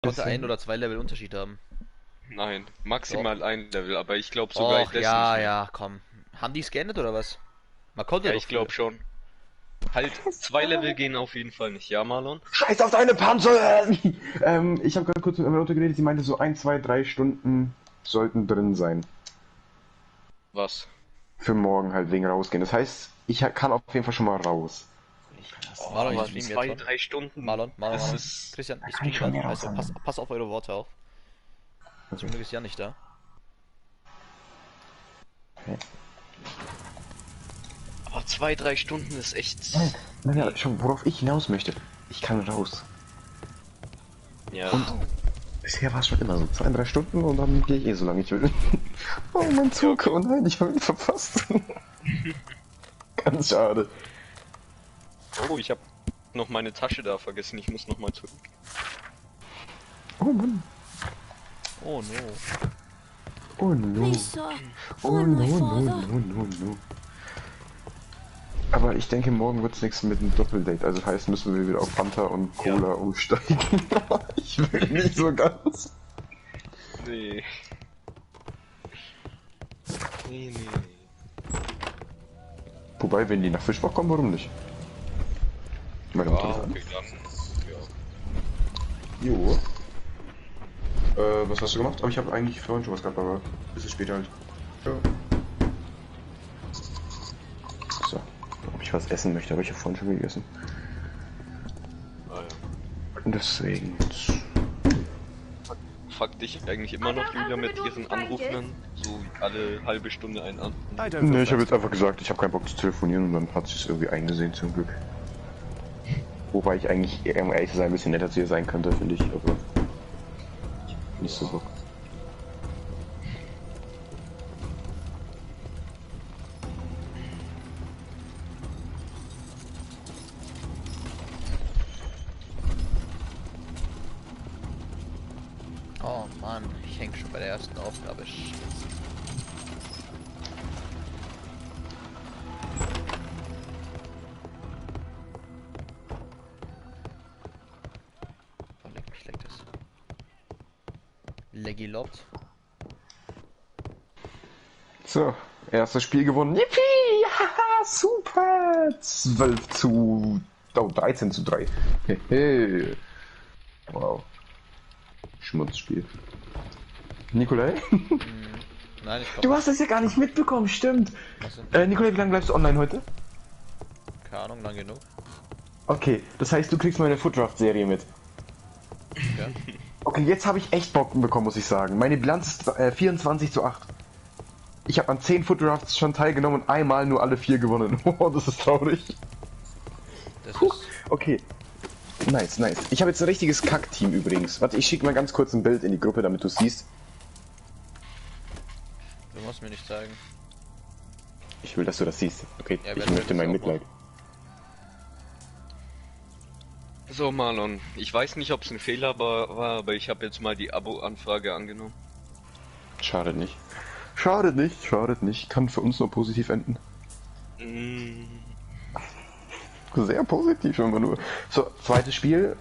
Konnte ein oder zwei Level Unterschied haben. Nein, Doch. maximal ein Level, aber ich glaube sogar Och, dessen nicht ja, mehr. ja, komm. Haben die gescannt oder was? Man konnte Ja, doch ich früher. glaube schon. Halt, zwei Level gehen auf jeden Fall nicht. Ja, Marlon? Scheiß auf deine Panzer! Ich habe gerade kurz mit meiner Mutter geredet, sie meinte so 1, 2, 3 Stunden sollten drin sein. Was? Für morgen halt wegen rausgehen. Das heißt, ich kann auf jeden Fall schon mal raus. Oh, Marlon, ich aber stream jetzt zwei, schon. drei Stunden, Marlon. ist... Christian, Da ich kann ich stream schon gerade. mehr Also raushauen. pass auf eure Worte auf. Also, Zum Glück ist Jan nicht da. okay. Aber zwei, drei Stunden ist echt... Naja, schon worauf ich hinaus möchte. Ich kann raus. Ja, Und bisher war es schon immer so. 2, 3 Stunden und dann gehe ich so lange ich will. Oh, mein Zug. Oh nein, ich habe ihn verpasst. Ganz schade. oh, ich habe noch meine Tasche da vergessen. Ich muss noch mal zurück. Oh Mann. Oh no. Oh no. Lisa, Oh I'm my no, father. no. Aber ich denke, morgen wird's nichts mit einem Doppeldate. Also heißt, müssen wir wieder auf Fanta und Cola umsteigen. Ich will nicht so ganz. Nee. Nee. Wobei, wenn die nach Fischbach kommen, warum nicht? Meine Mutter Ah, ist okay, dann... Ja. Jo. Was hast du gemacht? Aber ich habe eigentlich vorhin schon was gehabt, aber bisschen später halt. Ja. So. Ob ich was essen möchte, aber ich habe vorhin schon gegessen. Ah, ja. Und deswegen. Fuck dich eigentlich immer noch wieder mit ihren Anrufen an? So alle halbe Stunde einen an. Ne, ich habe jetzt einfach gesagt, ich habe keinen Bock zu telefonieren und dann hat sich irgendwie eingesehen zum Glück. Wobei ich eigentlich, um ehrlich zu sein, ein bisschen netter zu ihr sein könnte, finde ich, aber nicht so Bock. Oh Mann, ich häng schon bei der ersten Aufgabe. Oh, leck das. Leggy-Lobt. So, erstes Spiel gewonnen. Yippie! Haha, super! 13:3. Hehe. Wow. Schmutzspiel. Nikolai? Nein, ich Du glaube. hast das ja gar nicht mitbekommen, stimmt. Was denn? Nikolai, wie lange bleibst du online heute? Keine Ahnung, lang genug. Okay, das heißt, du kriegst meine Footdraft-Serie mit. Ja. Okay, jetzt habe ich echt Bock bekommen, muss ich sagen. Meine Bilanz ist 24:8. Ich habe an 10 Footdrafts schon teilgenommen und einmal nur alle 4 gewonnen. Oh, das ist traurig. Das ist. Okay. Nice. Ich habe jetzt ein richtiges Kack-Team übrigens. Warte, ich schicke mal ganz kurz ein Bild in die Gruppe, damit du siehst. Du musst mir nicht zeigen. Ich will, dass du das siehst. Okay, Ja, ich wenn möchte du mein das auch Mitleid. So Marlon, ich weiß nicht, ob es ein Fehler war, aber ich habe jetzt mal die Abo-Anfrage angenommen. Schadet nicht. Schadet nicht. Kann für uns nur positiv enden. Sehr positiv schon mal nur. So, zweites Spiel.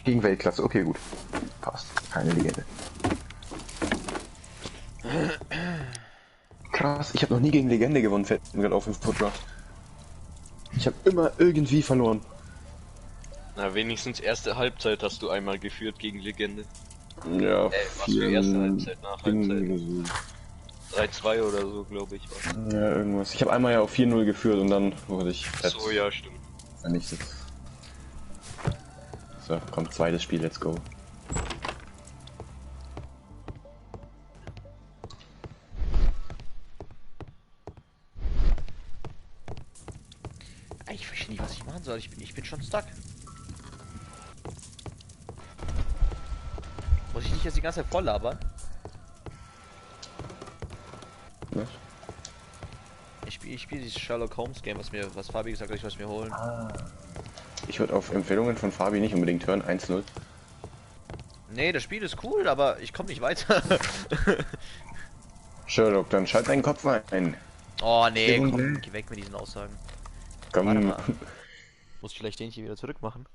Gegen Weltklasse. Okay, gut. Passt. Keine Legende. Krass, ich habe noch nie gegen Legende gewonnen, fällt mir gerade auf im Footdraft. Ich habe immer irgendwie verloren. Na, wenigstens erste Halbzeit hast du einmal geführt gegen Legende. Ja, Was für erste Halbzeit, nach Halbzeit. 3-2 oder so, glaube ich. War. Ja, irgendwas. Ich habe einmal ja auf 4:0 geführt und dann wurde ich So, ja, stimmt. vernichtet. So, kommt zweites Spiel, let's go. Ich verstehe nicht, was ich machen soll. Ich bin schon stuck. Muss ich nicht jetzt die ganze Zeit voll labern? Was? Ich spiele dieses Sherlock Holmes Game, was Fabi gesagt hat, ich muss mir holen. Ich würde auf Empfehlungen von Fabi nicht unbedingt hören, 1:0. Nee, das Spiel ist cool, aber ich komme nicht weiter. Sherlock, dann schalt deinen Kopf ein. Oh nee, komm, geh weg mit diesen Aussagen. Warte Komm. mal. Muss ich vielleicht den hier wieder zurückmachen?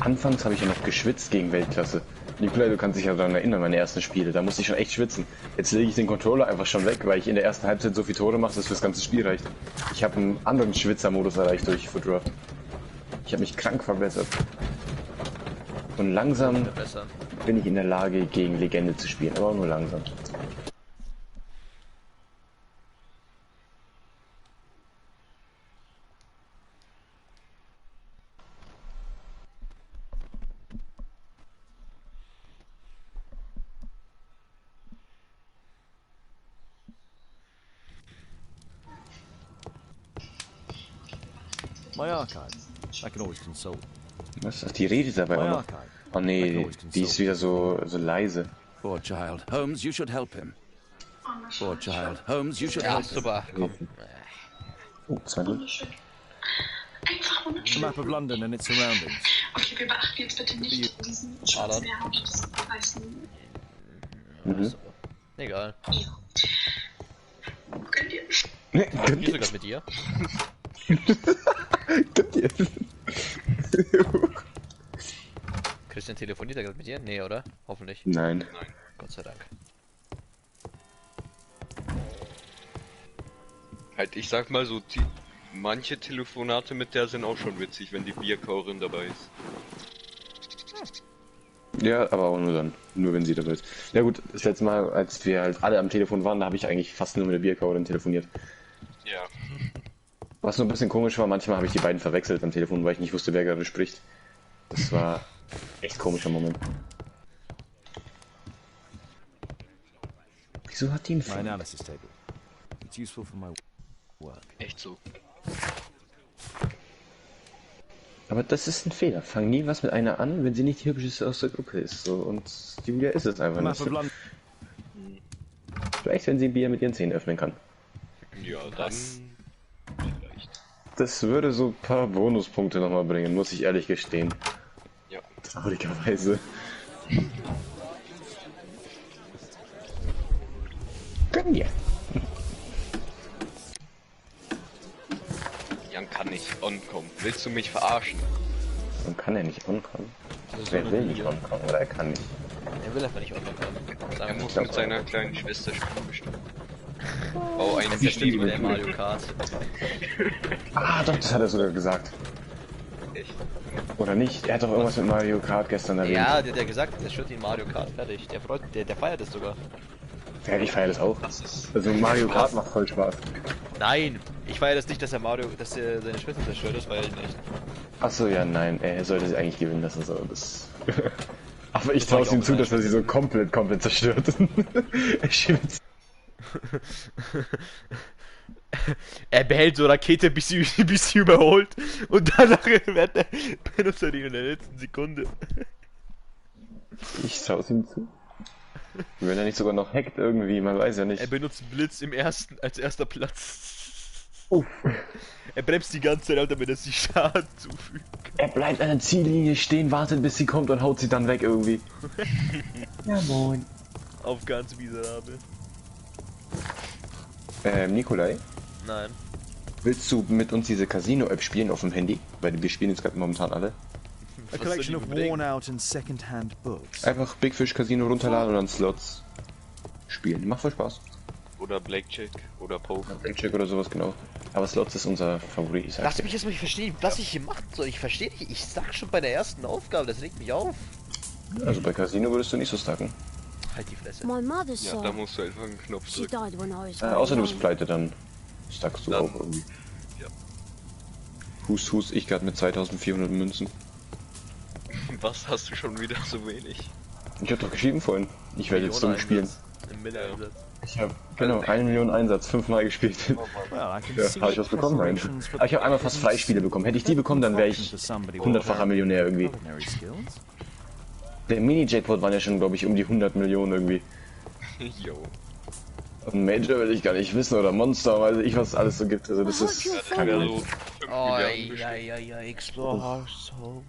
anfangs habe ich ja noch geschwitzt gegen Weltklasse. Nikolai, du kannst dich ja daran erinnern, meine ersten Spiele, da musste ich schon echt schwitzen. Jetzt lege ich den Controller einfach schon weg, weil ich in der ersten Halbzeit so viele Tore mache, dass fürs ganze Spiel reicht. Ich habe einen anderen Schwitzermodus erreicht durch Footdraft. Ich habe mich krank verbessert. Und langsam bin ich in der Lage, gegen Legende zu spielen, aber auch nur langsam. My archive. I can always consult. Was ist die Rede dabei auch noch? Oh nee, die ist wieder so leise. Poor child. Holmes, you should help him. Poor child. Holmes, you should help him. Super, komm. Oh, 2-0. Einfach The wunderschön. map of London and its surroundings. Okay, wir beachten jetzt bitte nicht diesen schwarzen Bär und diesen weißen. Egal. Könnt ihr? Wie sogar mit dir? Christian telefoniert er gerade mit dir? Nee, oder? Hoffentlich. Nein. Gott sei Dank. Halt, ich sag mal so, manche Telefonate mit der sind auch schon witzig, wenn die Bierkauerin dabei ist. Ja, aber auch nur dann. Nur wenn sie dabei ist. Ja gut, das letzte Mal, als wir halt alle am Telefon waren, da habe ich eigentlich fast nur mit der Bierkauerin telefoniert. Ja. Was nur ein bisschen komisch war, manchmal habe ich die beiden verwechselt am Telefon, weil ich nicht wusste, wer gerade spricht. Das war echt komischer Moment. Wieso hat die einen My Fehler? analysis table. It's useful for my work. Echt so. Aber das ist ein Fehler. Fang nie was mit einer an, wenn sie nicht die hübscheste aus der Gruppe ist. So. Und Julia ist es einfach The nicht. map of London. Vielleicht, wenn sie ein Bier mit ihren Zähnen öffnen kann. Ja, dann vielleicht. Das würde so ein paar Bonuspunkte nochmal bringen, muss ich ehrlich gestehen. Ja. Traurigerweise. Gönn dir. Jan kann nicht onkommen. Willst du mich verarschen? Man kann ja nicht ankommen. Wer will nicht ankommen oder er kann nicht. Er will einfach nicht online kommen. Er Sagen wir muss mal. mit seiner kleinen Schwester spielen bestimmt. Bau einen Das ist Spiel. der Mario Kart. Ah, doch, das hat er sogar gesagt. Echt? Oder nicht? Er hat doch irgendwas mit Mario Kart gestern erwähnt. Ja, der hat gesagt, der schüttet ihn Mario Kart fertig. Der feiert es sogar. Ja, ich feiere das auch. Das ist... Also Mario Kart macht voll Spaß. Nein, ich feiere das nicht, dass er seine Schwester zerstört, das feiere ich nicht. Achso, ja, nein, er sollte sie eigentlich gewinnen lassen, so, das... Aber ich Das mag traue ich ihm auch zu, nicht. dass er sie so komplett zerstört. Er schwitzt. Er behält so Rakete, bis sie überholt und danach benutzt er die in der letzten Sekunde. Ich traue es ihm zu. Wenn er nicht sogar noch hackt irgendwie, man weiß ja Er nicht. benutzt Blitz als erster Platz. Uff. Er bremst die ganze Zeit, damit er sich Schaden zufügt. Er bleibt an der Ziellinie stehen, wartet bis sie kommt und haut sie dann weg irgendwie. Ja moin. Auf ganz miserabel. Nikolai, Nein. willst du mit uns diese Casino-App spielen auf dem Handy? Weil wir spielen jetzt gerade momentan alle. A collection of worn out and second-hand books. Einfach Big Fish Casino runterladen und dann Slots spielen. Macht voll Spaß. Oder Blackjack oder Poker. Blackjack oder sowas, genau. Aber Slots ist unser Favorit, ich sag's Lass dir. mich jetzt mal nicht verstehen, was ich hier machen soll. Ich verstehe nicht. Ich sag schon bei der ersten Aufgabe, das regt mich auf. Also bei Casino würdest du nicht so stacken. Halt die Fresse. My mother Ja, said da musst du einfach einen Knopf she drücken. died when I was Außer du very bist young. pleite, dann stackst du Dann- auch irgendwie. ja. Hust, ich gerade mit 2400 Münzen. Was hast du schon wieder so wenig? Ich hab doch geschrieben vorhin. Ich werde jetzt dumm spielen. Im Mitteleinsatz. Ich habe genau 1 Million Einsatz, 5-mal gespielt. Well, I can Ja, see habe ich was bekommen? Nein. preparations for Aber ich habe einmal fast Freispiele bekommen. Hätte ich die bekommen, dann wäre ich for somebody with 100-facher Millionär irgendwie. ordinary skills. Der Mini-Jackpot waren ja schon, glaube ich, um die 100 Millionen irgendwie. Jo. Und Major will ich gar nicht wissen oder Monster, weiß ich, was es alles so gibt. Also das ist Ja, keine so Ahnung. 5 Oh, Milliarden bestimmt. ja, Explore Soul.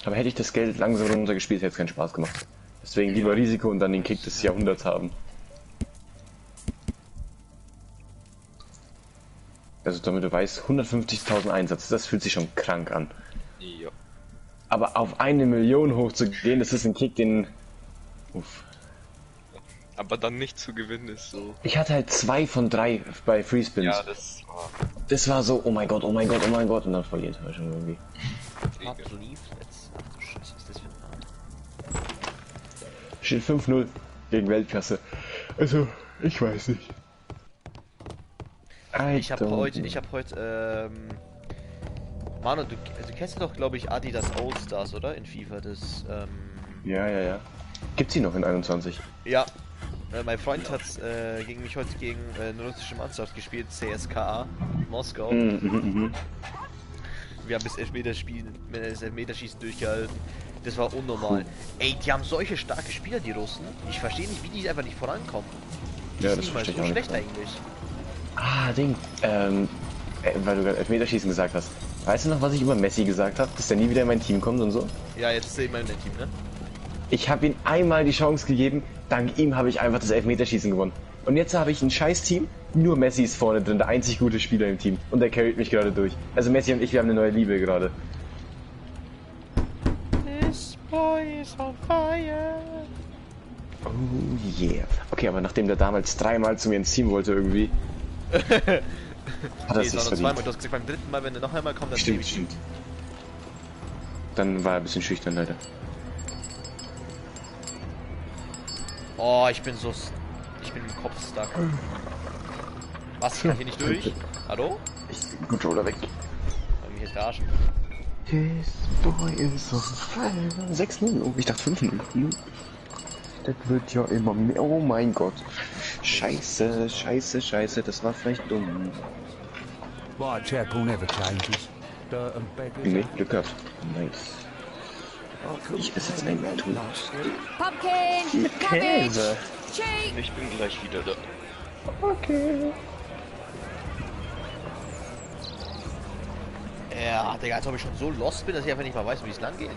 Aber hätte ich das Geld langsam runtergespielt, hätte es keinen Spaß gemacht. Deswegen lieber Risiko und dann den Kick des Jahrhunderts haben. Also damit du weißt, 150.000 Einsatz, das fühlt sich schon krank an. Ja. Aber auf 1 Million hochzugehen, das ist ein Kick, den... Uff. Aber dann nicht zu gewinnen ist so. Ich hatte halt 2 von 3 bei Freespins. Ja, das war. Das war so, oh mein Gott, oh mein Gott, oh mein Gott. Und dann voll die Enttäuschung irgendwie. Ach du Scheiße, was ist das für ein Name? Steht 5-0 gegen Weltklasse. Also, ich weiß nicht. Ich habe heute, Manu, du kennst doch, glaube ich, Adidas All-Stars, oder? In FIFA, das, Ja. Gibt's die noch in 21? Ja. Mein Freund hat gegen mich heute gegen eine russische Mannschaft gespielt, CSKA, Moskau. Wir haben bis Elfmeterschießen durchgehalten. Das war unnormal. Ey, die haben solche starke Spieler, die Russen. Ich verstehe nicht, wie die einfach nicht vorankommen. Die Ja, sind das nicht mal verstehe so ich auch schlecht nicht. eigentlich. Ah, Ding. Weil du gerade Elfmeterschießen gesagt hast. Weißt du noch, was ich über Messi gesagt habe? Dass der nie wieder in mein Team kommt und so? Ja, jetzt ist er immer in der Team, ne? Ich habe ihm einmal die Chance gegeben, dank ihm habe ich einfach das Elfmeterschießen gewonnen. Und jetzt habe ich ein scheiß Team, nur Messi ist vorne drin, der einzig gute Spieler im Team. Und der carryt mich gerade durch. Also Messi und ich, wir haben eine neue Liebe gerade. This boy is on fire. Oh yeah. Okay, aber nachdem der damals 3-mal zu mir ins Team wollte irgendwie, hat er Nee, sich es war nur verdient. zweimal. Du hast gesagt, beim dritten Mal, wenn er noch einmal kommt, dann Stimmt, nehme ich ihn. stimmt. Dann war er ein bisschen schüchtern, leider. Oh, ich bin im Kopf stuck. Was? Ich kann hier nicht durch? Hallo? Ich Controller weg. Wollen wir hier verarschen? This boy is on fire. 6-0. Oh, ich dachte 5-0. Das wird ja immer mehr. Oh mein Gott. Scheiße, das war vielleicht dumm. Whitechapel never changes. Dirt and beggars. Nee, Glück gehabt. Nice. Ich esse jetzt einen Toast. Pumpkin, Mit cabbage, Käse. cheese. Ich bin gleich wieder da. Okay. Ja, Digga, als ob ich schon so lost bin, dass ich einfach nicht mal weiß, wie es lang geht.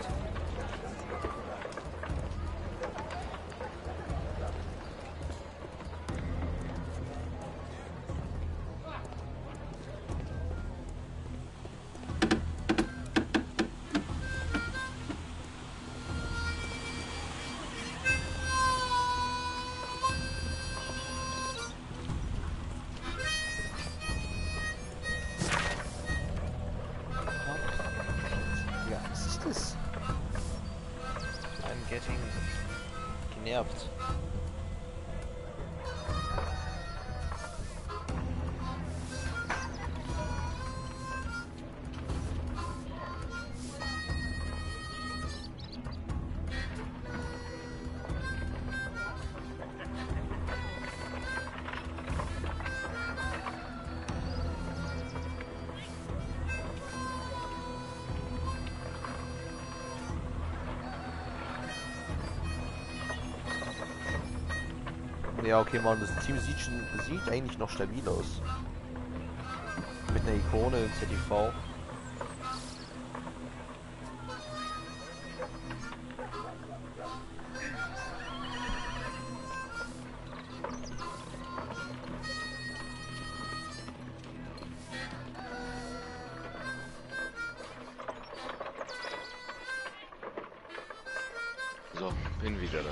Ja, was ist das? I'm getting genervt. Ja, okay, Mann, das Team sieht eigentlich noch stabil aus. Mit einer Ikone, ZTV. So, bin wieder da.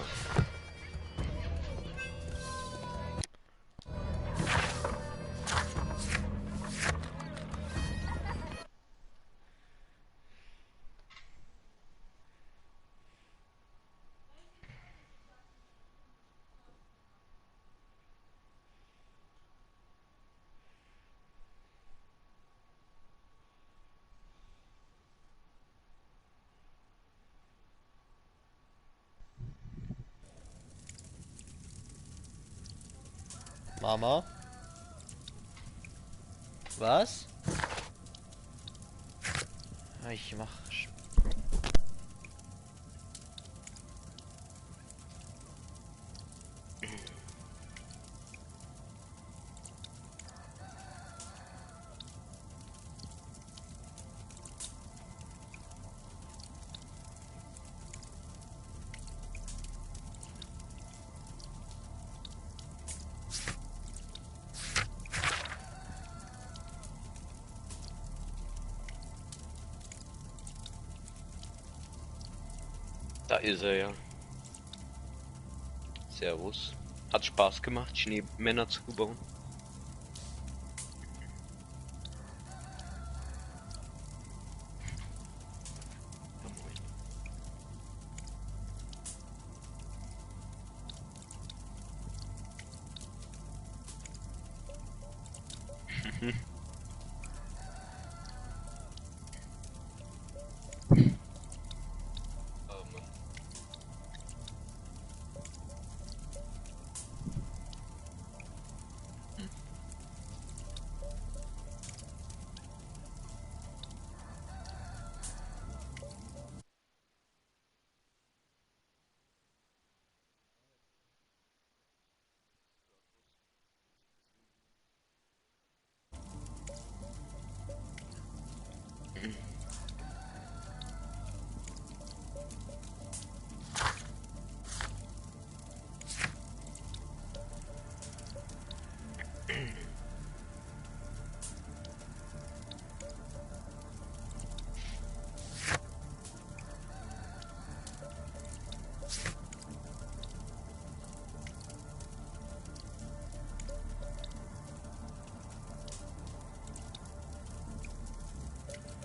Mama? Was? Ich mach... Da ist er ja. Servus. Hat Spaß gemacht, Schneemänner zu bauen. Ja, moin. Oh Mann.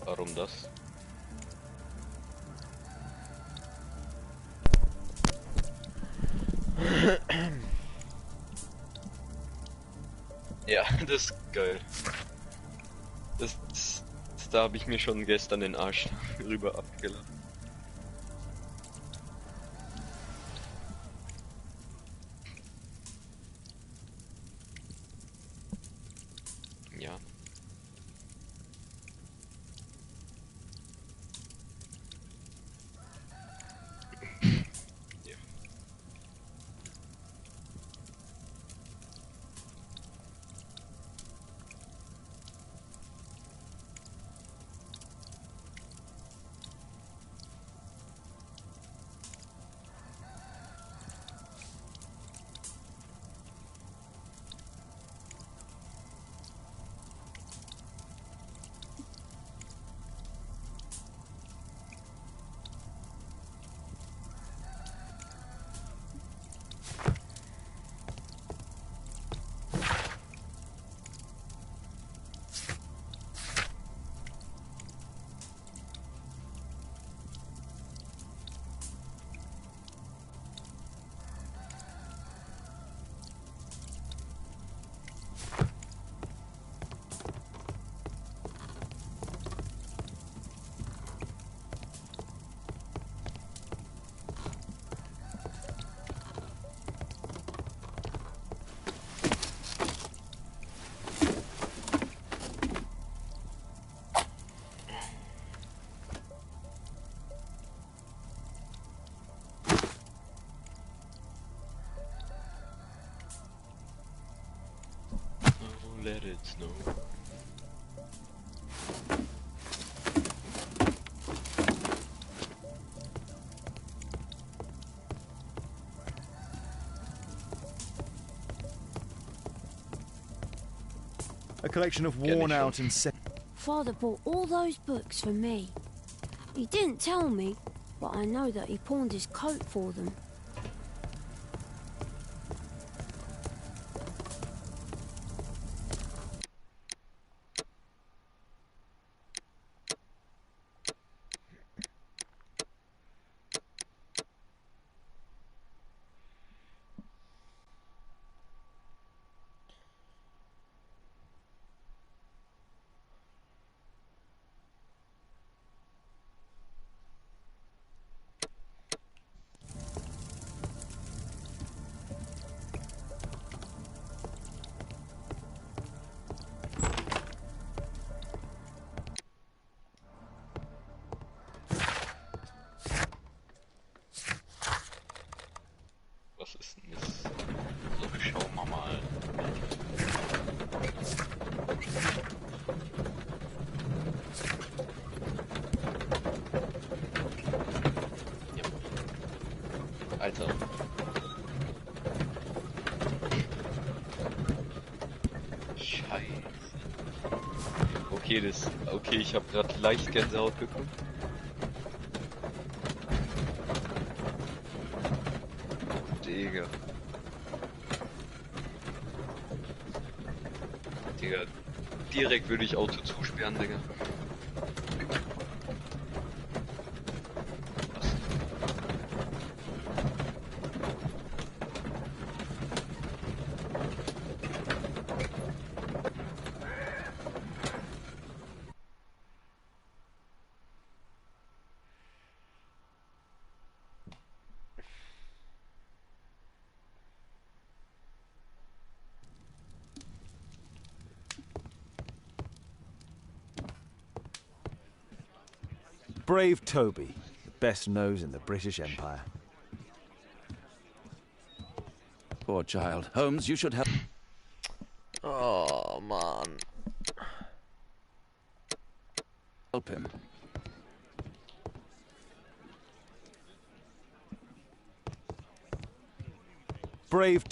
Warum das? Ja, das ist geil. Da habe ich mir schon gestern den Arsch rüber abgelacht. Ja. Ja. Let it snow. A collection of worn out and set. Father bought all those books for me. He didn't tell me, but I know that he pawned his coat for them. Was ist denn das? So, schauen wir mal. Ja. Alter. Scheiße. Okay, ich habe gerade leicht Gänsehaut bekommen. Digga. Digga. Direkt würde ich Auto zusperren, Digga. Brave Toby, the best nose in the British Empire. Poor child. Holmes, you should help. Oh, Mann. Help him. Brave.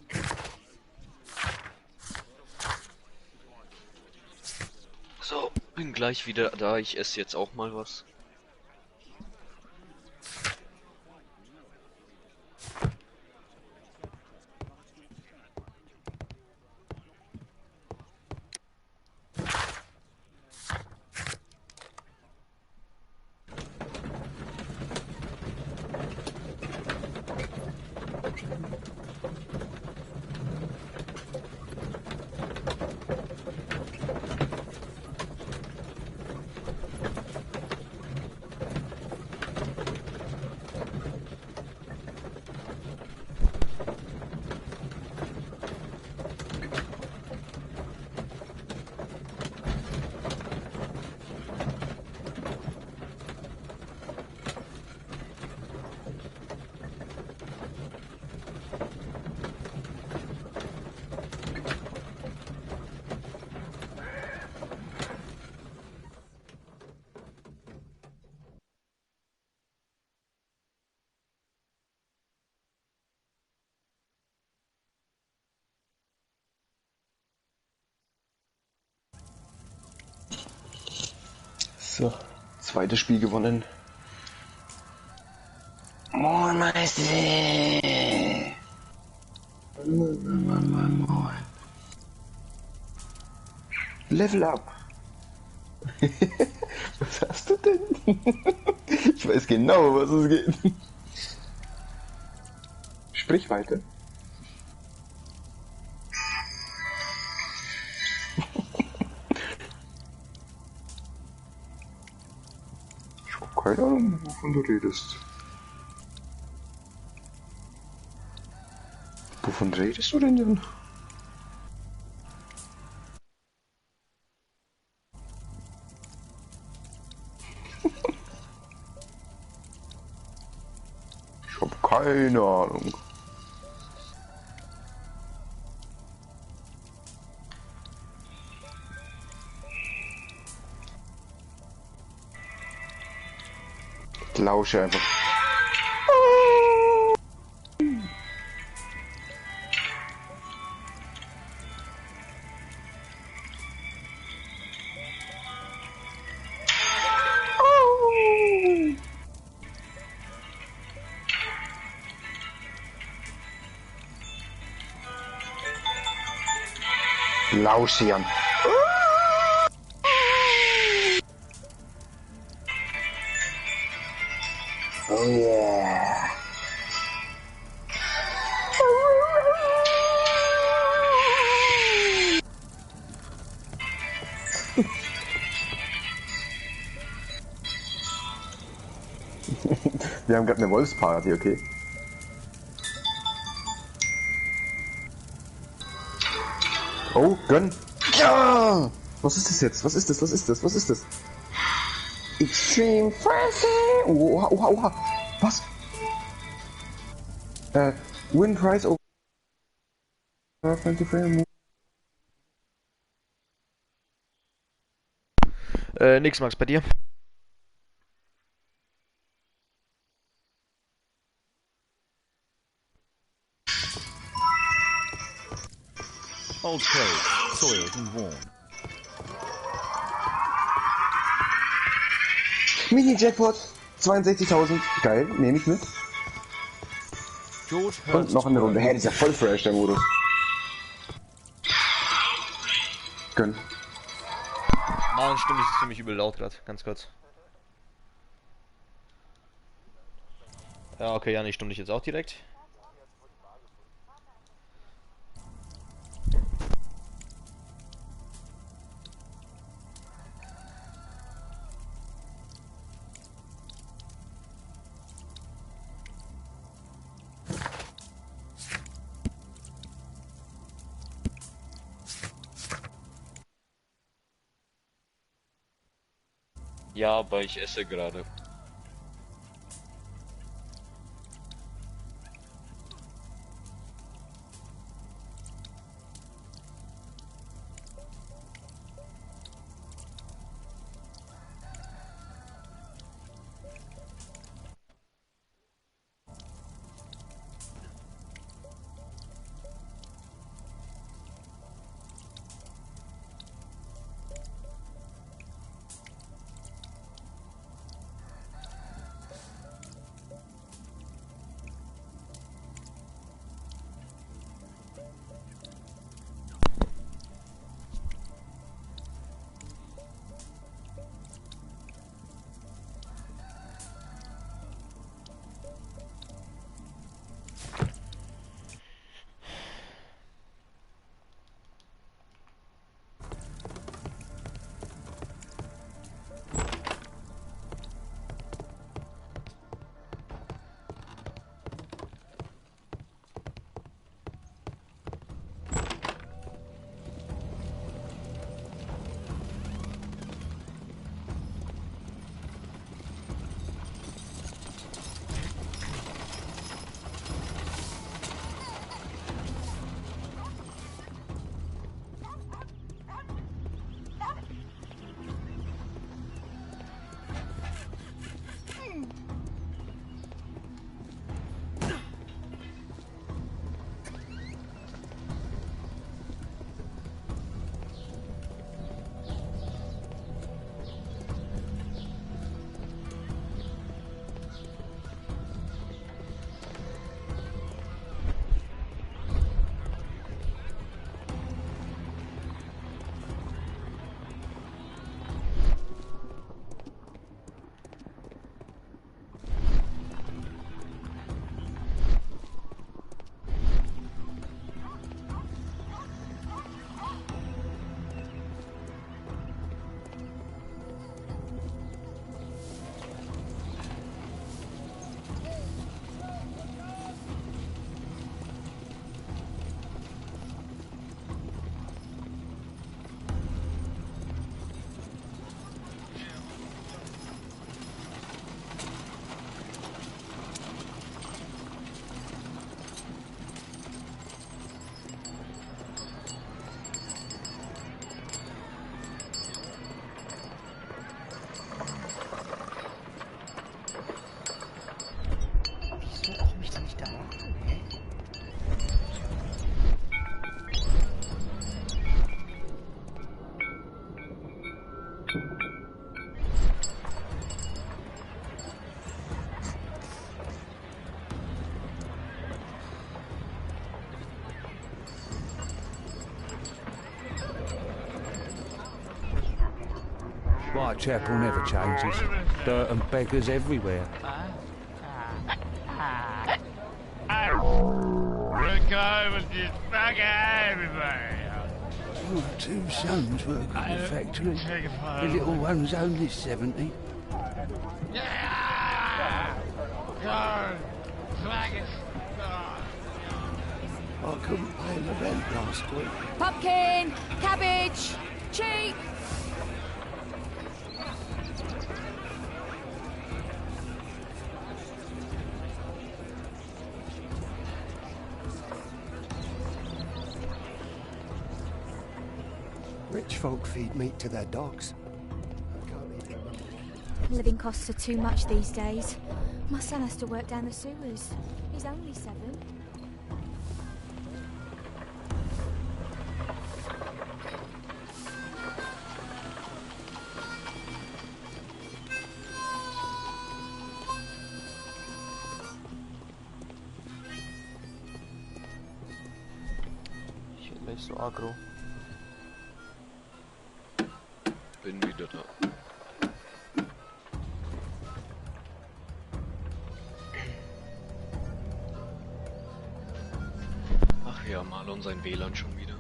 So, bin gleich wieder da. Ich esse jetzt auch mal was. So, zweites Spiel gewonnen. Moin Meister! Moin. Level up! Was hast du denn? Ich weiß genau, was es geht. Sprich weiter. Ich hab keine Ahnung, wovon du redest. Wovon redest du denn, Jan? Ich hab keine Ahnung. Ich lausche einfach. Lausche, Jan. Oh yeah. Wir haben gerade eine Wolfsparty, okay? Oh, gönn! Ja! Was ist das jetzt? Was ist das? Was ist das? Was ist das? Extreme Frenzy! Oha, oha, oha! Was? Win Price over 20 Frame. Nix, Max, bei dir? Old clothes, soiled and worn. Mini-Jackpot! 62.000. Geil, nehme ich mit. George Und Hurst. noch eine Runde. Hä, das ist ja voll fresh, der Modus. Gönn. Mann, stimmt, das ist ziemlich übel laut gerade. Ganz kurz. Ja, okay, ja, ich stumm dich jetzt auch direkt. Ja, aber ich esse gerade. Whitechapel never changes. Dirt and beggars everywhere. Look over this fucker everybody. Your two sons work at the factory. The little one's only 70. I couldn't pay the rent last week. Pumpkin, cabbage, cheap. Rich folk feed meat to their dogs. Living costs are too much these days. My son has to work down the sewers. He's only 7. nicht so aggro. Bin wieder da. Ach ja, Marlon sein WLAN schon wieder.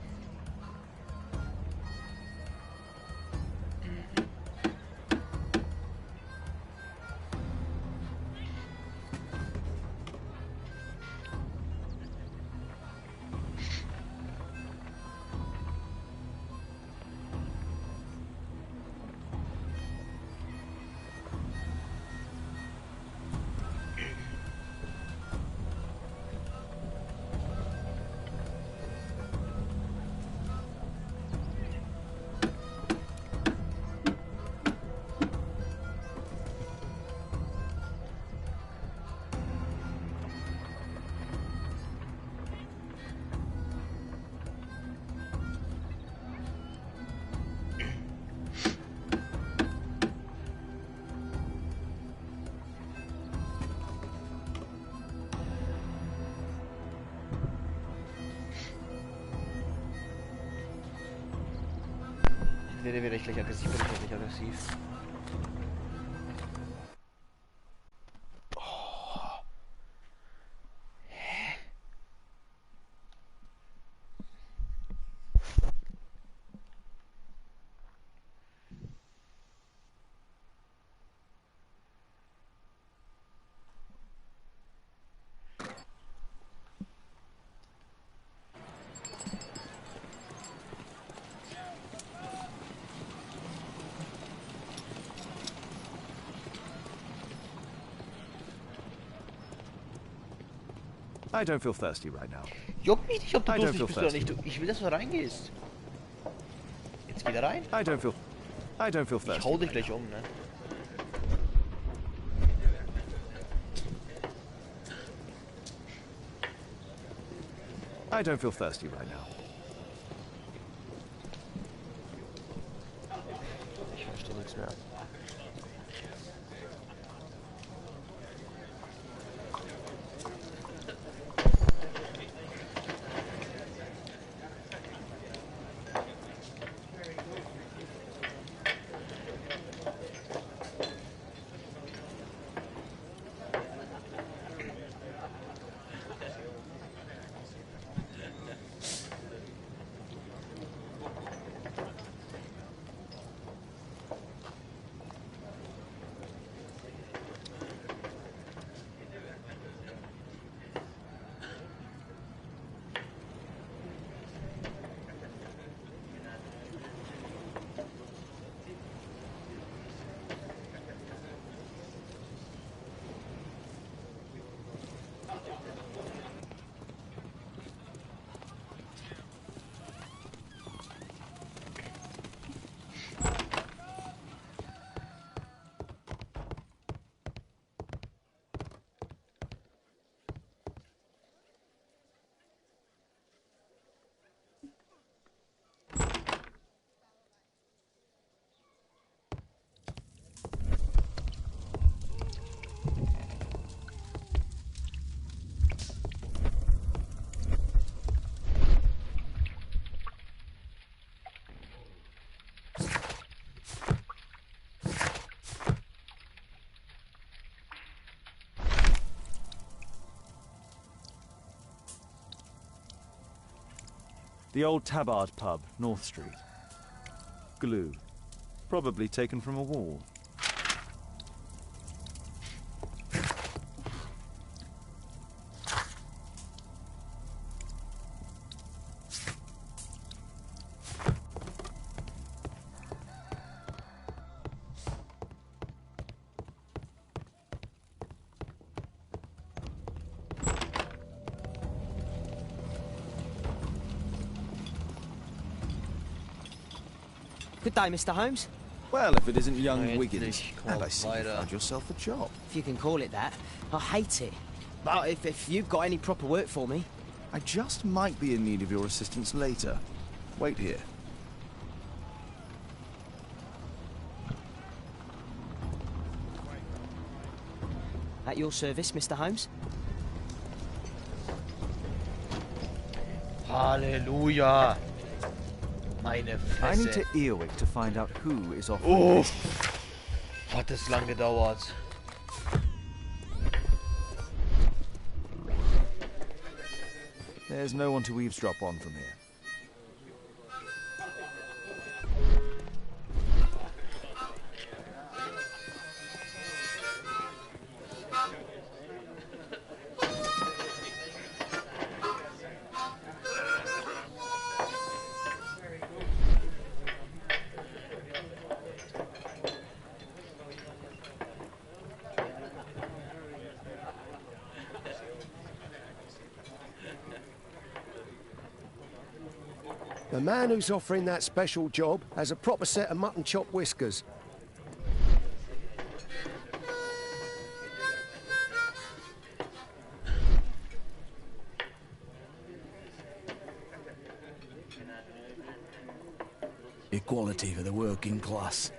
Werde ich gleich aggressiv, werde ich gleich aggressiv. I don't feel thirsty right now. Juckt mich nicht, ob du durstig bist oder nicht. Ich will, dass du reingehst. Jetzt wieder rein? I don't feel thirsty. Ich hau dich gleich um, ne? I don't feel thirsty right now. Ich verstehe nichts mehr. The old Tabard pub, North Street. Glue. Probably taken from a wall. Good day, Mr. Holmes. Well, if it isn't young Wiggins, and I see you found yourself a job. If you can call it that. I hate it. But if you've got any proper work for me... I just might be in need of your assistance later. Wait here. At your service, Mr. Holmes. Halleluja. Meine I need Fresse. to Eowig to find out who is offering Oh. this. Hat das lang gedauert. There's no one to eavesdrop on from here. The man who's offering that special job has a proper set of mutton chop whiskers. Equality for the working class.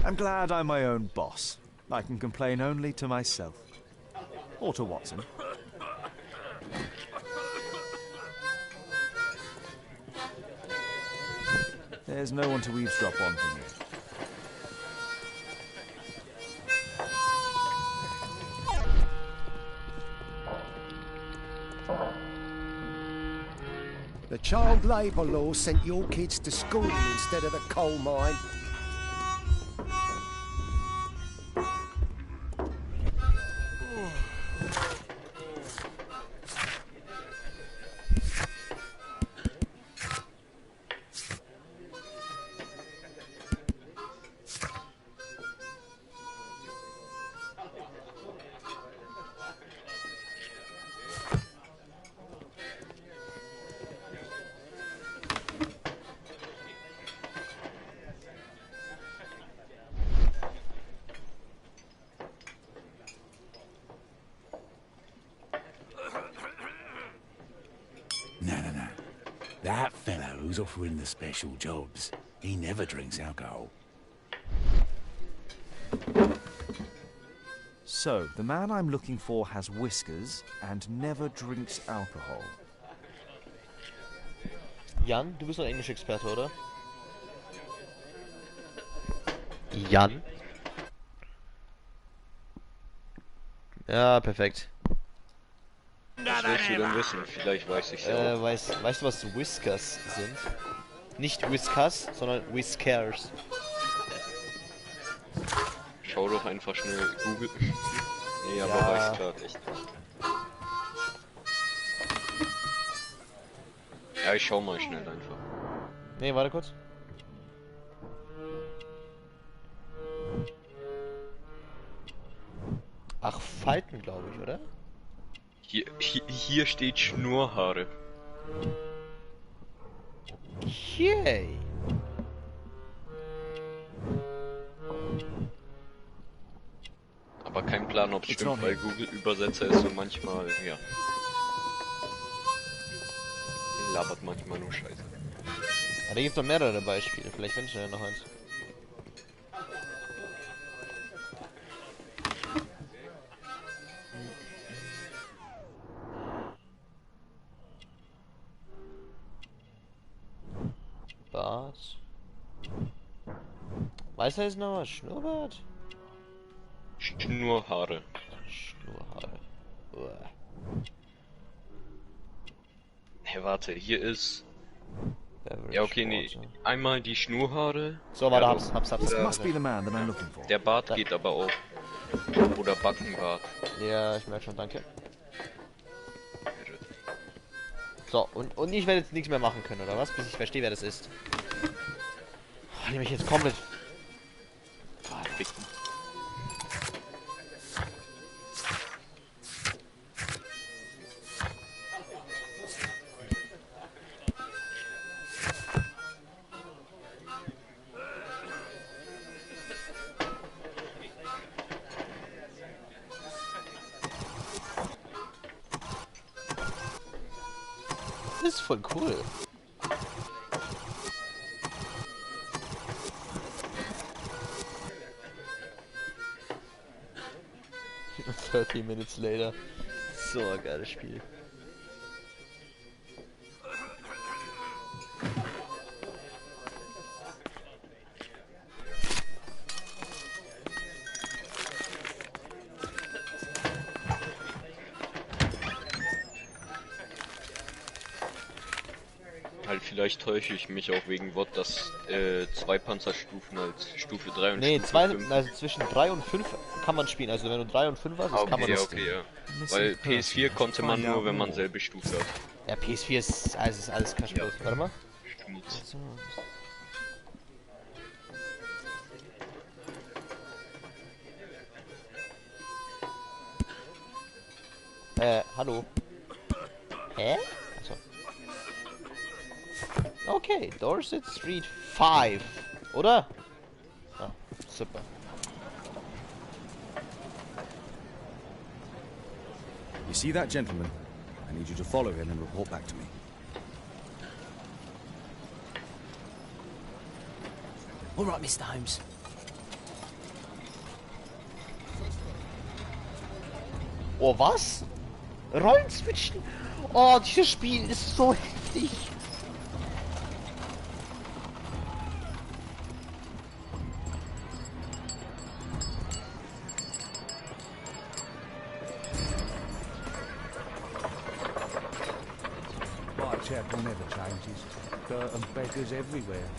I'm glad I'm my own boss. I can complain only to myself. Or to Watson. There's no one to eavesdrop on from here. The child labour law sent your kids to school instead of the coal mine. No. That fellow who's offering the special jobs, he never drinks alcohol. So, the man I'm looking for has whiskers and never drinks alcohol. Jan, du bist doch Englisch-Experte, oder? Jan? Ja, perfekt. Was willst du denn wissen? Vielleicht weiß ich ja auch. Weißt du, was Whiskers sind? Nicht Whiskers, sondern Whiskers. Schau doch einfach schnell Google. Nee, aber Ja. weiß grad echt. Ja, ich schau mal schnell einfach. Nee, warte kurz. Ach, Falten, glaube ich, oder? Hier steht Schnurrhaare. Yay! Aber kein Plan, ob es stimmt, weil Google Übersetzer ist so manchmal, ja. Labert manchmal nur Scheiße. Aber da gibt es doch mehrere Beispiele. Vielleicht findest du ja noch eins. Was? Weiß er jetzt noch was? Schnurrbart? Schnurrhaare. Schnurrhaare. Uah. Hey, warte, hier ist... Beverage Ja, okay, nee. Water. Einmal die Schnurrhaare. So, warte, Ja, hab's. This must be the man that I'm looking for. Der Bart geht aber auch. Oder Backenbart. Ja, ich merke schon, danke. So, und ich werde jetzt nichts mehr machen können, oder was? Bis ich verstehe, wer das ist. Oh, die mich jetzt komplett... Ficken. Das ist voll cool. "30 minutes later." So ein geiles Spiel. Halt, vielleicht täusche ich mich auch wegen Wort, dass 2 Panzerstufen als Stufe 3 und Nee, Stufe 5. also zwischen 3 und 5 kann man spielen. Also wenn du 3 und 5 hast, das kann man das. Okay, ja. Weil PS4 konnte man nur, wenn man selbe Stufe hat. Ja, PS4 ist alles kaputt. Ja. Warte mal. Stimmt. Hallo. Hä? Achso. Okay, Dorset Street 5. Oder? Ah, super. You see that gentleman? I need you to follow him and report back to me. All right, Mr. Holmes. Oh, was? Rollen switchen? Oh, dieses Spiel ist so heftig. Whitechapel never changes. Dirt and beggars everywhere.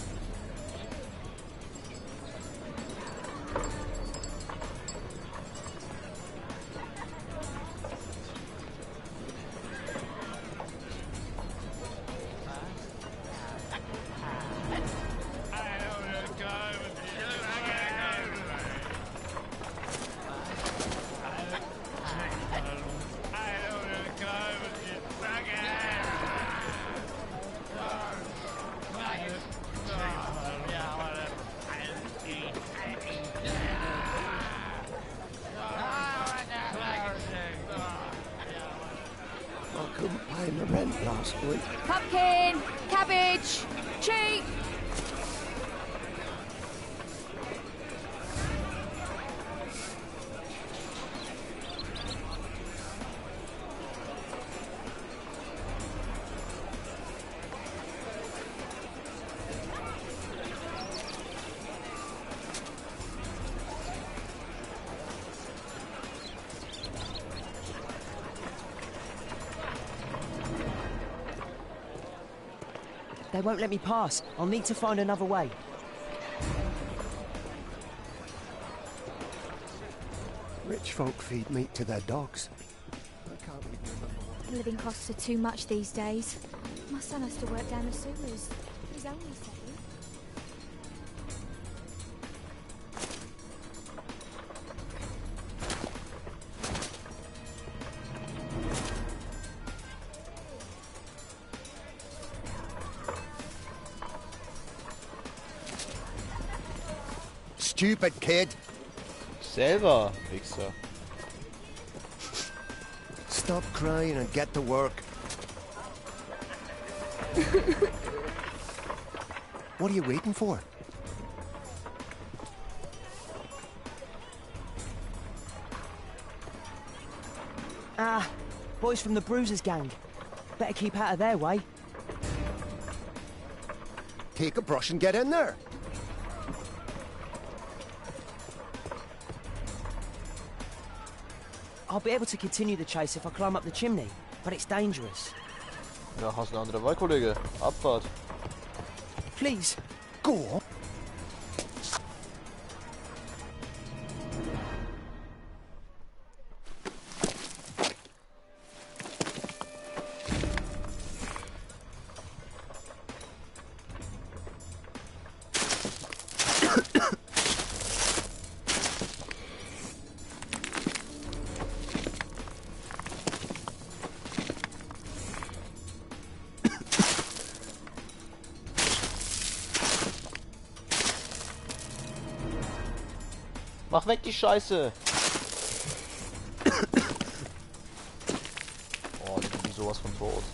Last week. Pumpkin, cabbage, cheek. They won't let me pass. I'll need to find another way. Rich folk feed meat to their dogs. Living costs are too much these days. My son has to work down the sewers. He's only 7. Stupid kid. Selber, Wichser. Stop crying and get to work. What are you waiting for? Ah, boys from the Bruisers gang. Better keep out of their way. Take a brush and get in there. I'll be able to continue the chase if I climb up the chimney, but it's dangerous. Ja, hast eine andere Wahl, Kollege. Abfahrt. Please, go on. Mach weg die Scheiße! Oh, die sind sowas von tot.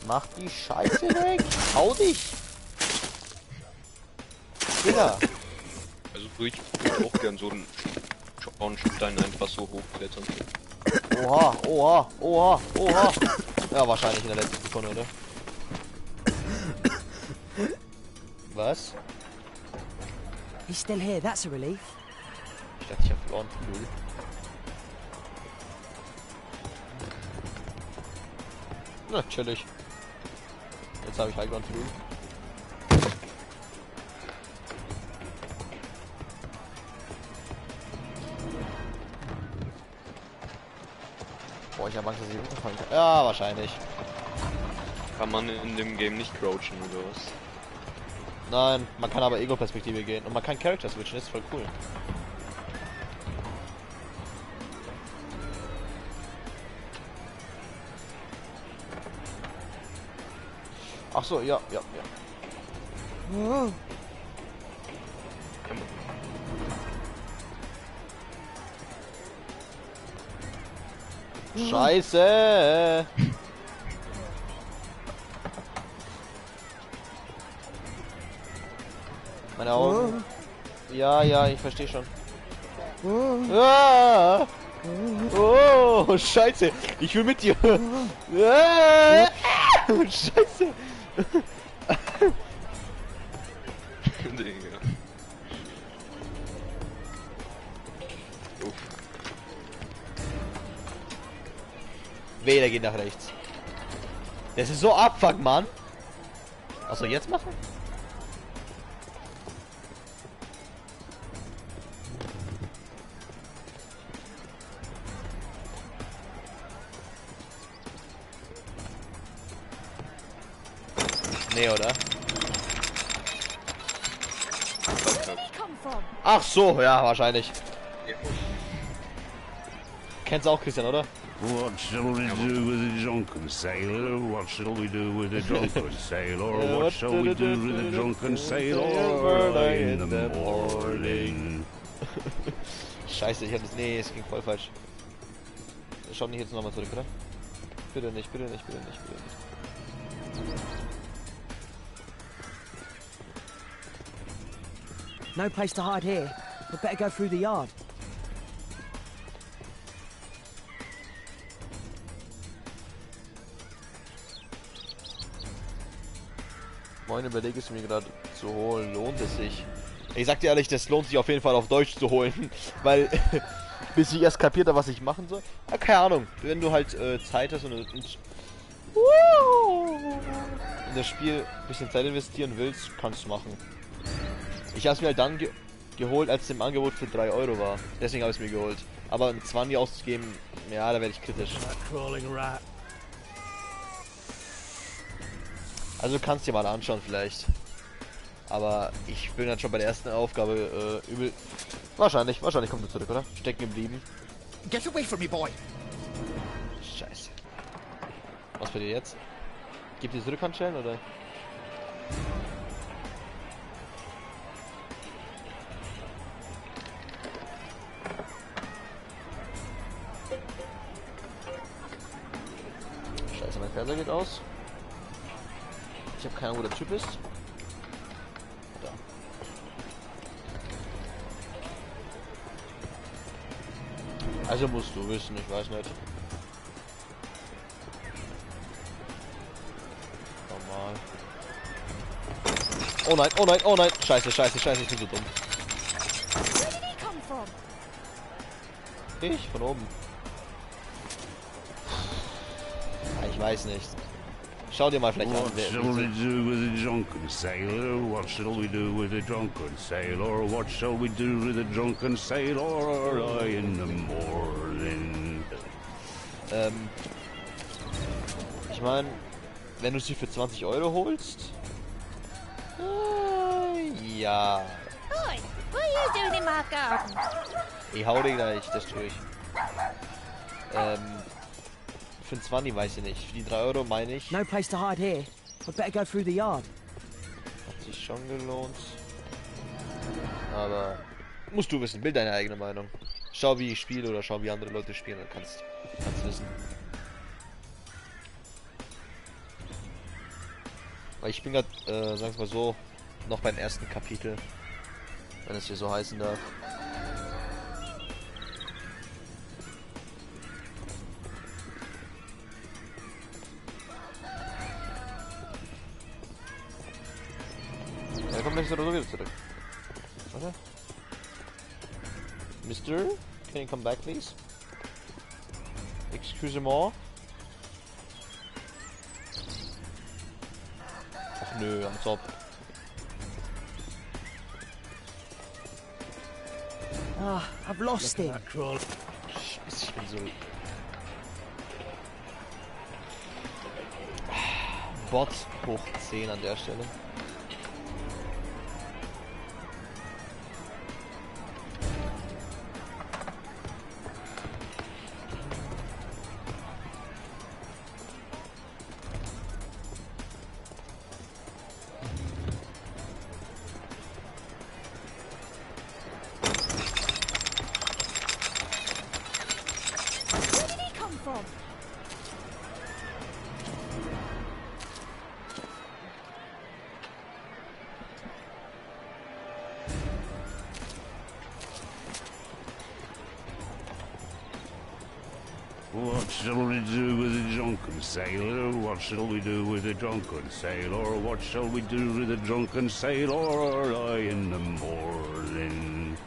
Mach die Scheiße weg! Hau dich! Digga! Also ich würde auch gern so einen Schornstein einfach so hochklettern. Oha, oha, oha, oha! Ja, wahrscheinlich in der letzten Sekunde, oder? Was? he's still here. That's a relief. Ich dachte, ich habe verloren. Null. Natürlich. Jetzt habe ich halt gewonnen. Boah, ich habe Angst, dass ich runterfallen kann. Ja, wahrscheinlich. Kann man in dem Game nicht crouchen oder was? Nein, man kann aber Ego-Perspektive gehen und man kann Charakter switchen, das ist voll cool. Ach so, ja. Oh. Scheiße! Meine Augen. Ja, ich verstehe schon. Ah! Oh, Scheiße! Ich will mit dir! Ah! Scheiße! Digga. Weder geht nach rechts. Das ist so abfuck, Mann. Achso, jetzt machen? Nee, oder? Ach so, ja, wahrscheinlich. Kennst du auch, Christian, oder? What shall we do with a drunken sailor? What shall we do with a drunken sailor? What shall we do with a drunken sailor in the morning? Scheiße, ich hab das... Nee, es ging voll falsch. Schau nicht jetzt nochmal zurück, oder? Bitte nicht. No place to hide here. We'd better go through the yard. Moin, überlege es mir gerade zu holen. Lohnt es sich? Ich sag dir ehrlich, das lohnt sich auf jeden Fall auf Deutsch zu holen. Weil, bis ich erst kapiert habe, was ich machen soll. Ja, keine Ahnung. Wenn du halt Zeit hast und in das Spiel ein bisschen Zeit investieren willst, kannst du machen. Ich habe es mir halt dann geholt, als es im Angebot für 3 Euro war. Deswegen habe ich es mir geholt. Aber ein 20 auszugeben, ja, da werde ich kritisch. Also du kannst dir mal anschauen vielleicht. Aber ich bin dann schon bei der ersten Aufgabe übel. Wahrscheinlich kommt er zurück, oder? Stecken geblieben. Get away from me, boy! Scheiße. Was für dir jetzt? Gibt die Rückhandschellen oder? Scheiße, mein Fernseher geht aus. Ich habe keine Ahnung, wo der Typ ist. Da. Also musst du wissen, ich weiß nicht. Normal. Oh nein. Scheiße, ich bin so dumm. Ich? Von oben. Ich weiß nicht. Schau dir mal vielleicht an. What shall we do with a drunken sailor? What shall we do with a drunken sailor? What shall we do with a drunken sailor in the morning? Ich meine, wenn du sie für 20 Euro holst. Ja. Oi, what are you doing in my garden? Ich hau dir gleich, das tue ich. Für 20 weiß ich nicht. Für die 3 Euro meine ich. No place to hide here. We'd better go through the yard. Hat sich schon gelohnt. Aber musst du wissen, bild deine eigene Meinung. Schau wie ich spiele oder schau wie andere Leute spielen, dann kannst wissen. Weil ich bin gerade, sag's mal so, noch beim ersten Kapitel. Wenn es hier so heißen darf. Er kommt gleich oder so wieder zurück. Warte. Mister, can you come back, please? Excusez-moi. Ach nö, am Top. Ah, I've lost him. Ich bin so... Bot hoch 10 an der Stelle. What shall we do with a drunken sailor? What shall we do with a drunken sailor? What shall we do with a drunken sailor early in the morning?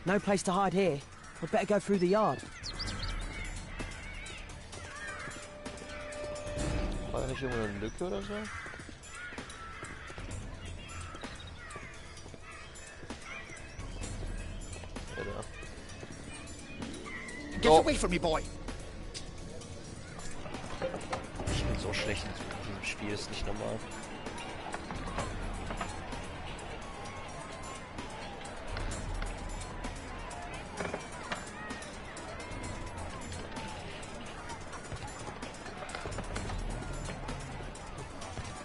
No place to hide here. We'd better go through the yard. War da nicht irgendwo eine Lücke oder so? Ja, da. Get away from me, boy! Ich bin so schlecht in diesem Spiel, ist nicht normal.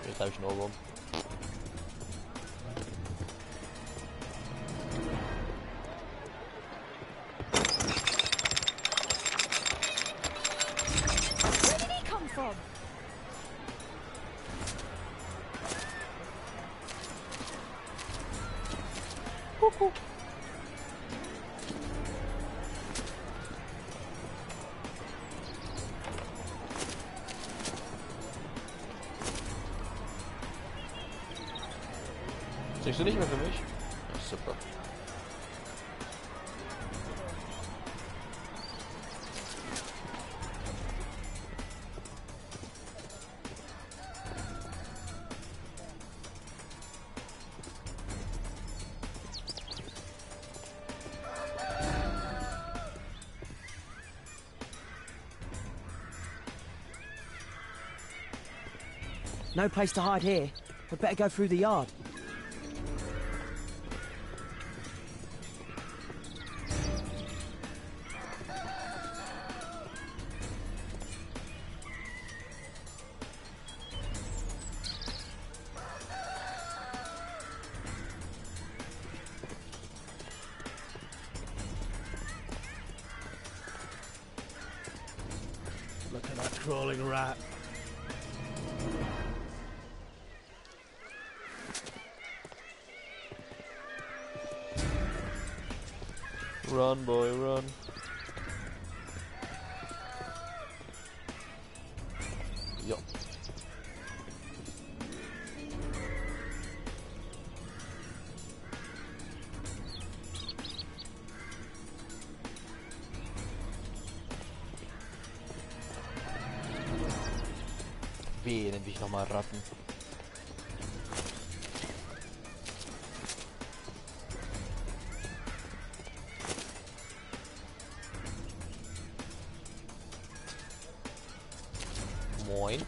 Jetzt habe ich einen Ohrwurm. Where did he come from? Kuckuck. Kriegst du nicht mehr für mich? Ja, super. No place to hide here. We'd better go through the yard. Look at that crawling rat. Run, boy, run. Ja. Wehe, nenn dich nochmal Ratten. Moin.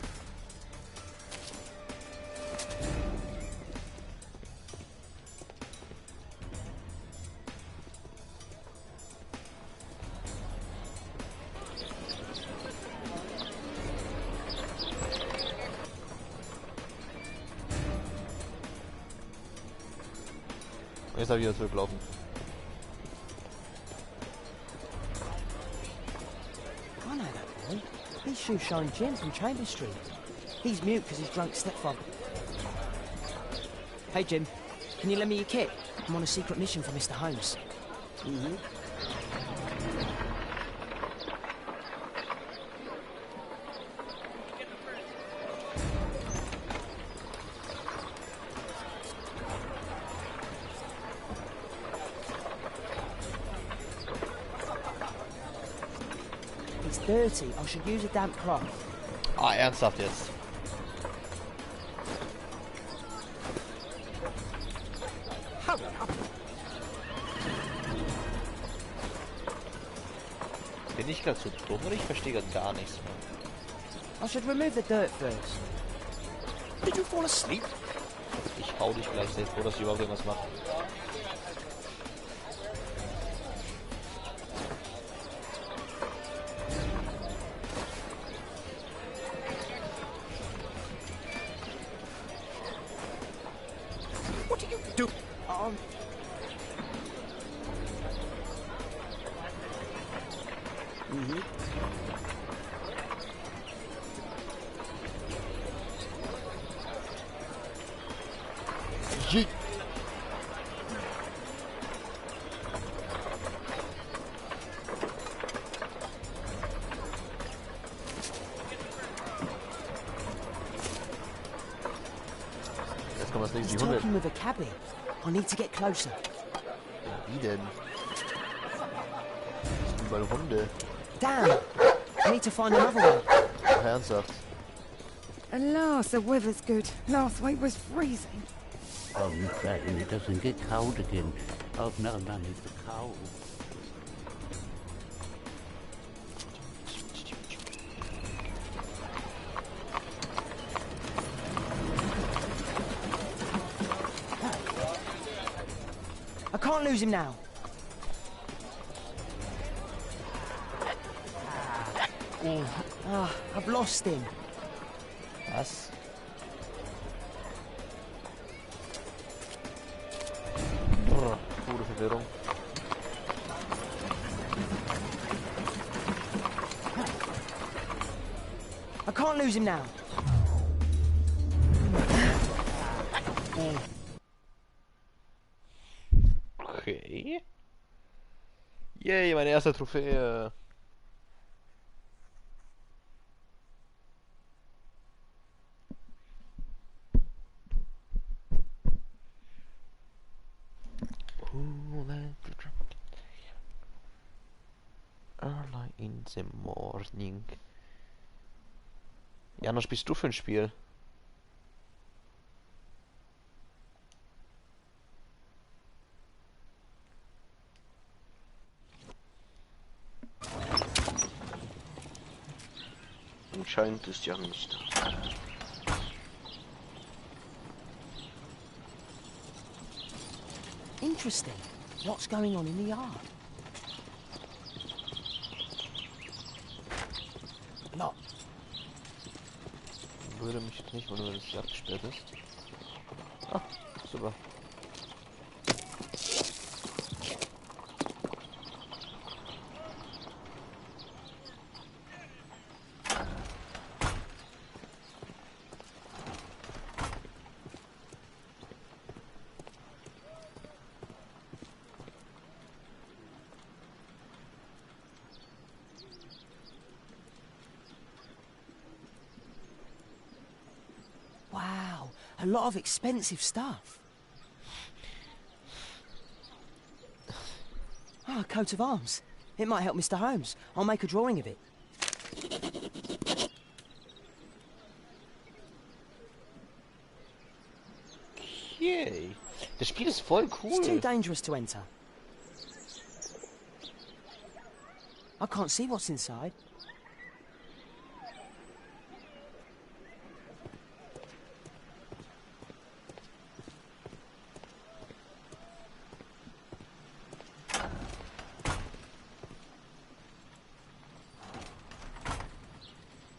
Jetzt habe ich wieder zurücklaufen. I know that boy. He's Shoe Shine Jim from Chambers Street. He's mute because his drunk stepfather. Hey Jim, can you lend me your kit? I'm on a secret mission for Mr. Holmes. It's dirty. I should use a damp cloth. Ah, ernsthaft jetzt. Bin ich gerade so dumm oder ich verstehe gerade gar nichts mehr? I should remove the dirt first. Did you fall asleep? Ich hau dich gleich, sehr froh, dass ich überhaupt irgendwas mache. What do you do? Yeet. Jetzt kommt das nächste, He's die Hunde. talking with a cabbie. I need to get closer. Wie denn? Das sind überall Hunde. Damn! I need to find another one. Ach, ernsthaft. At last, the weather's good. Last week was freezing. I'm saying it doesn't get cold again. Oh no, none is the cold. I can't lose him now. I've lost him. Was? Brr, pure Verwirrung. I can't lose him now. Okay. Yay, meine erste Trophäe. Early in the morning. Ja, was spielst du für ein Spiel? Anscheinend ist ja nicht da. Interesting. What's going on in the yard? Lock. Würde mich jetzt nicht wundern, wenn es abgesperrt ist. Ah, super. Wow, a lot of expensive stuff. Ah, a coat of arms. It might help Mr. Holmes. I'll make a drawing of it. Yay. Das Spiel ist voll cool. It's too dangerous to enter. I can't see what's inside.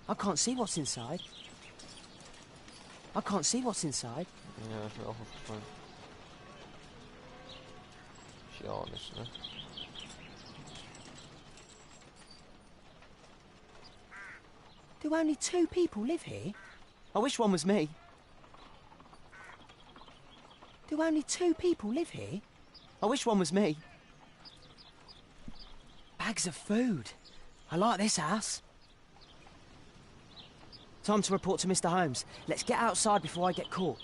I can't see what's inside. I can't see what's inside. Ja, ist mir auch aufgefallen. Ich auch nicht, ne? Do only 2 people live here? I wish one was me. Do only 2 people live here? I wish one was me. Bags of food. I like this house. Time to report to Mr. Holmes. Let's get outside before I get caught.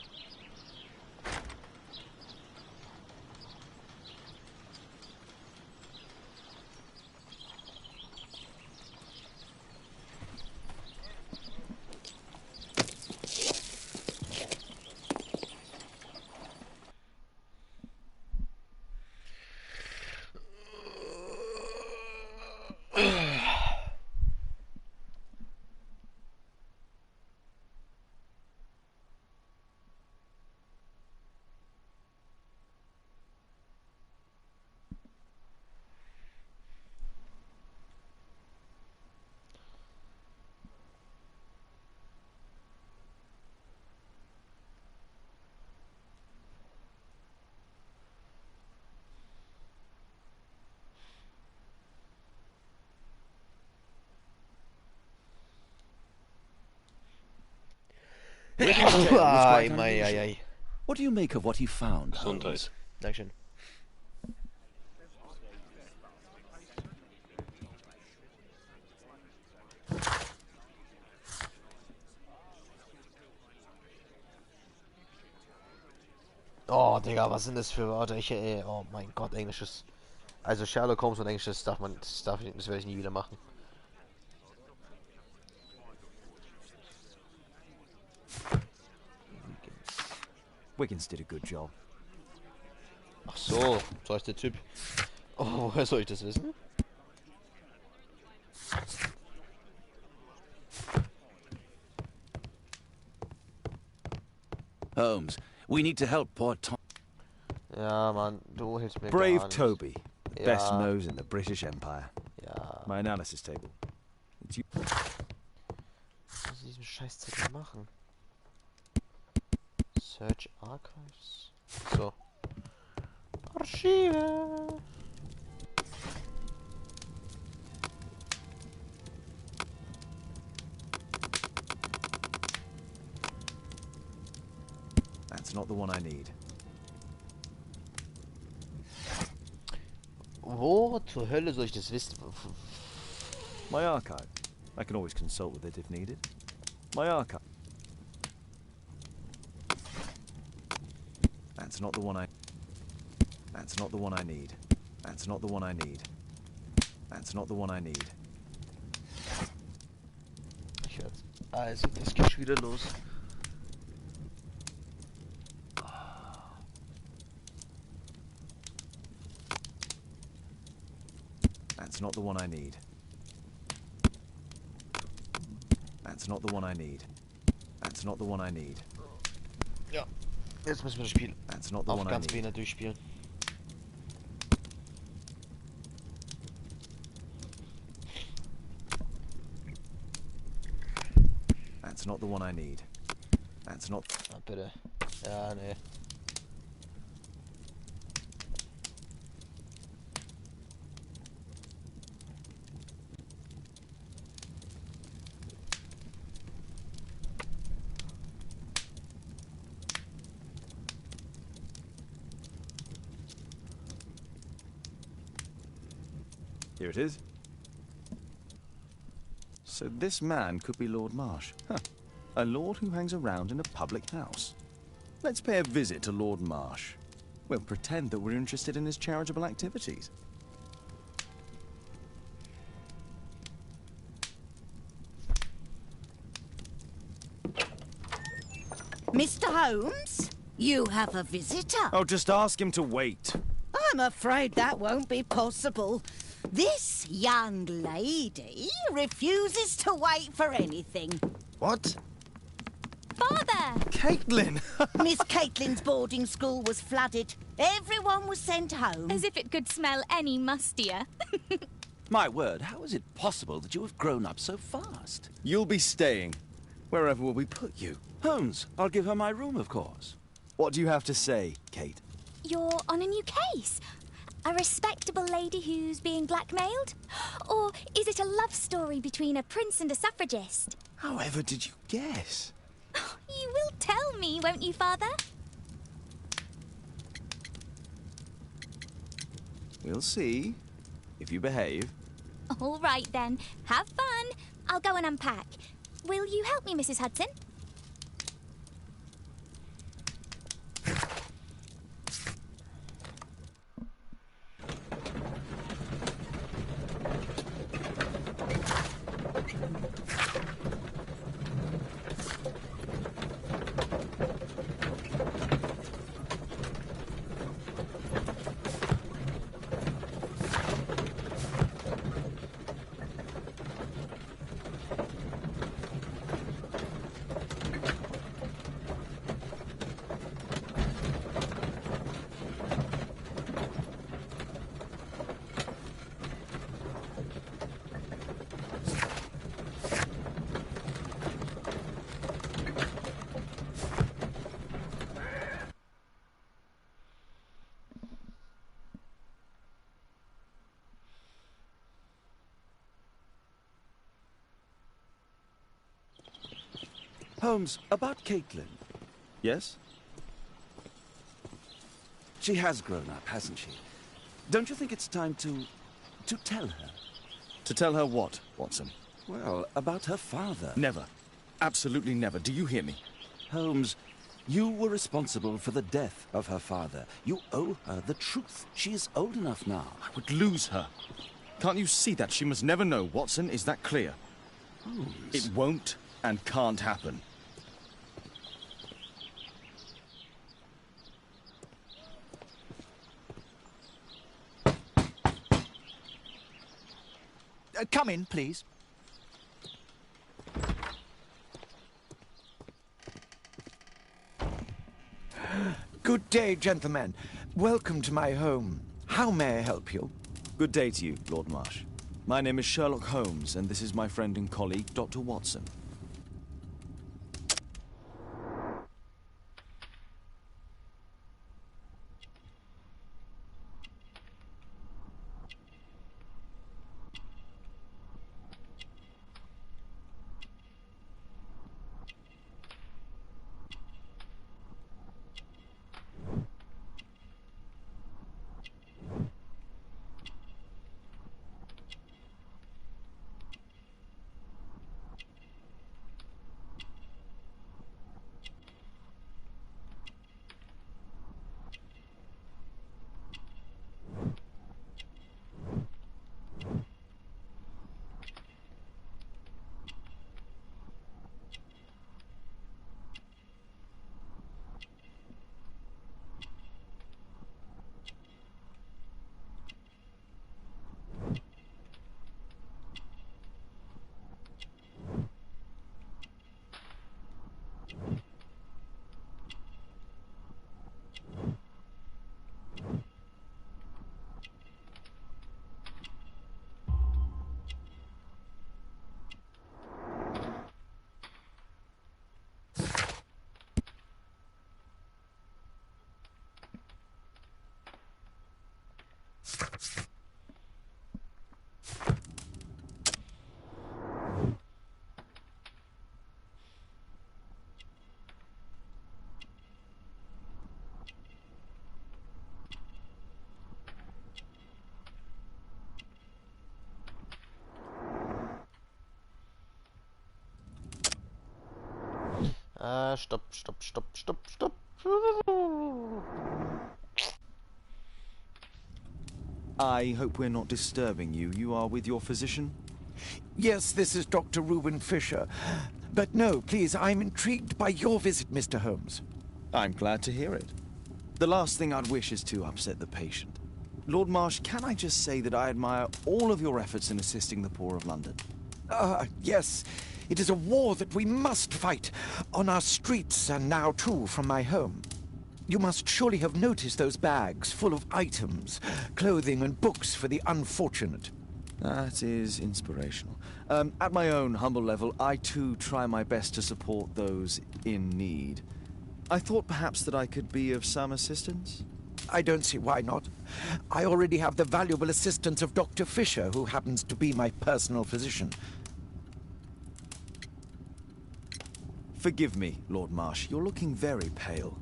What do you make of what he found, Holmes? Dankeschön. Oh, Digga, was sind das für Wörter? Oh mein Gott, Englisches. Also Sherlock Holmes und Englisches das werde ich nie wieder machen. Wiggins did a good job. Ach so, so heißt der Typ. Oh, woher soll ich das wissen? Holmes, we need to help poor Tom. Ja, Mann, du hilfst mir Brave gar nicht. Toby, the Ja. best nose in the British Empire. Ja. My analysis table. It's you. Was muss ich diesen Scheißzettel machen? Search Archives. So. Archive. That's not the one I need. Wo zur Hölle soll ich das wissen? My archive. I can always consult with it if needed. My archive. That's not the one I... That's not the one I need. That's not the one I need. That's not the one I need. Ich hör's. Also, das geht schon wieder los. That's not the one I need. That's not the one I need. That's not the one I need. Ja. Jetzt müssen wir das Spiel That's not the auf one ganz I need. behindert durchspielen. That's not the one I need. That's not... Ah, bitte. Ja, nee. Here it is. So this man could be Lord Marsh. Huh. A lord who hangs around in a public house. Let's pay a visit to Lord Marsh. We'll pretend that we're interested in his charitable activities. Mr. Holmes, you have a visitor. Oh, just ask him to wait. I'm afraid that won't be possible. This young lady refuses to wait for anything. What? Father! Caitlin! Miss Caitlin's boarding school was flooded. Everyone was sent home. As if it could smell any mustier. My word, how is it possible that you have grown up so fast? You'll be staying. Wherever will we put you? Holmes, I'll give her my room, of course. What do you have to say, Kate? You're on a new case. A respectable lady who's being blackmailed? Or is it a love story between a prince and a suffragist? However did you guess? You will tell me, won't you, Father? We'll see. If you behave. All right, then. Have fun. I'll go and unpack. Will you help me, Mrs. Hudson? Holmes, about Caitlin. Yes? She has grown up, hasn't she? Don't you think it's time to tell her? To tell her what, Watson? Well, about her father. Never. Absolutely never. Do you hear me? Holmes, you were responsible for the death of her father. You owe her the truth. She is old enough now. I would lose her. Can't you see that? She must never know, Watson. Is that clear? Holmes. It won't and can't happen. Come in, please. Good day, gentlemen. Welcome to my home. How may I help you? Good day to you, Lord Marsh. My name is Sherlock Holmes, and this is my friend and colleague, Dr. Watson. Stopp. I hope we're not disturbing you. You are with your physician? Yes, this is Dr. Reuben Fisher. But no, please, I'm intrigued by your visit, Mr. Holmes. I'm glad to hear it. The last thing I'd wish is to upset the patient. Lord Marsh, can I just say that I admire all of your efforts in assisting the poor of London? Yes. It is a war that we must fight, on our streets and now, too, from my home. You must surely have noticed those bags full of items, clothing and books for the unfortunate. That is inspirational. At my own humble level, I too try my best to support those in need. I thought perhaps that I could be of some assistance. I don't see why not. I already have the valuable assistance of Dr. Fisher, who happens to be my personal physician. Forgive me, Lord Marsh. You're looking very pale.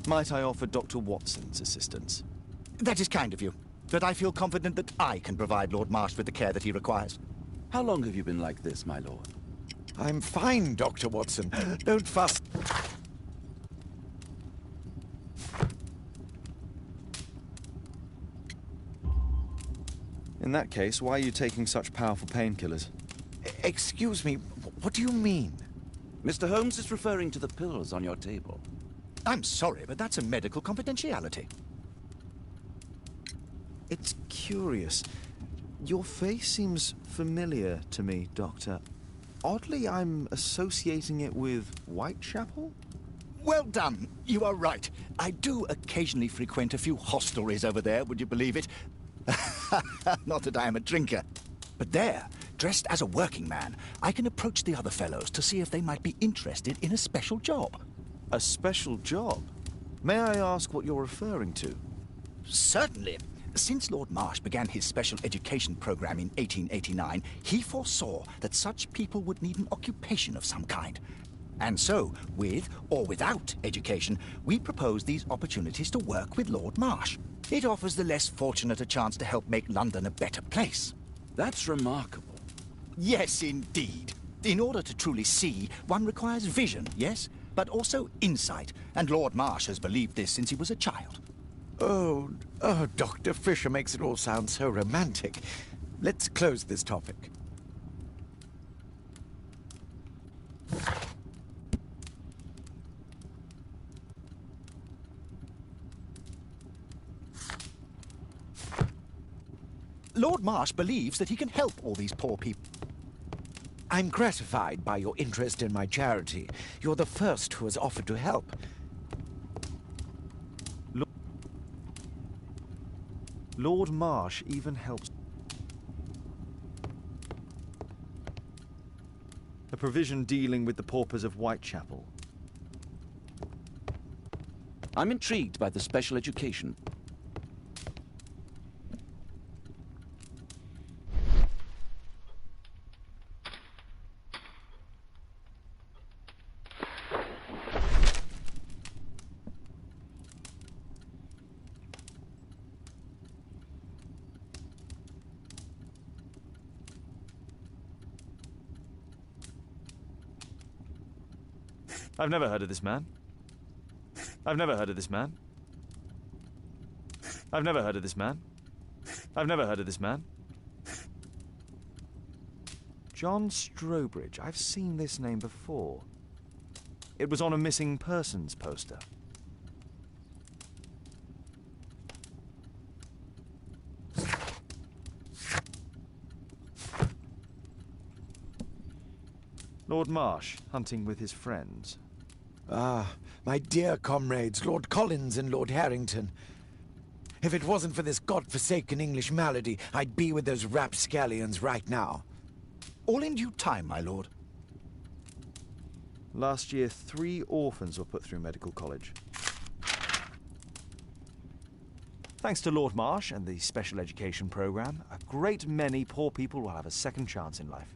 Might I offer Dr. Watson's assistance? That is kind of you. But I feel confident that I can provide Lord Marsh with the care that he requires. How long have you been like this, my lord? I'm fine, Dr. Watson. Don't fuss. In that case, why are you taking such powerful painkillers? Excuse me, what do you mean? Mr. Holmes is referring to the pills on your table. I'm sorry, but that's a medical confidentiality. It's curious. Your face seems familiar to me, Doctor. Oddly, I'm associating it with Whitechapel? Well done. You are right. I do occasionally frequent a few hostelries over there, would you believe it? Not that I am a drinker. But there, dressed as a working man, I can approach the other fellows to see if they might be interested in a special job. A special job? May I ask what you're referring to? Certainly. Since Lord Marsh began his special education program in 1889, he foresaw that such people would need an occupation of some kind. And so, with or without education, we propose these opportunities to work with Lord Marsh. It offers the less fortunate a chance to help make London a better place. That's remarkable. Yes, indeed. In order to truly see, one requires vision, yes, but also insight. And Lord Marsh has believed this since he was a child. Oh, Dr. Fisher makes it all sound so romantic. Let's close this topic. Lord Marsh believes that he can help all these poor people. I'm gratified by your interest in my charity. You're the first who has offered to help. Lord Marsh even helps. A provision dealing with the paupers of Whitechapel. I'm intrigued by the special education. I've never heard of this man. I've never heard of this man. I've never heard of this man. I've never heard of this man. John Strobridge. I've seen this name before. It was on a missing persons poster. Lord Marsh, hunting with his friends. Ah, my dear comrades, Lord Collins and Lord Harrington. If it wasn't for this godforsaken English malady, I'd be with those rapscallions right now. All in due time, my lord. Last year, 3 orphans were put through medical college. Thanks to Lord Marsh and the special education program, a great many poor people will have a second chance in life.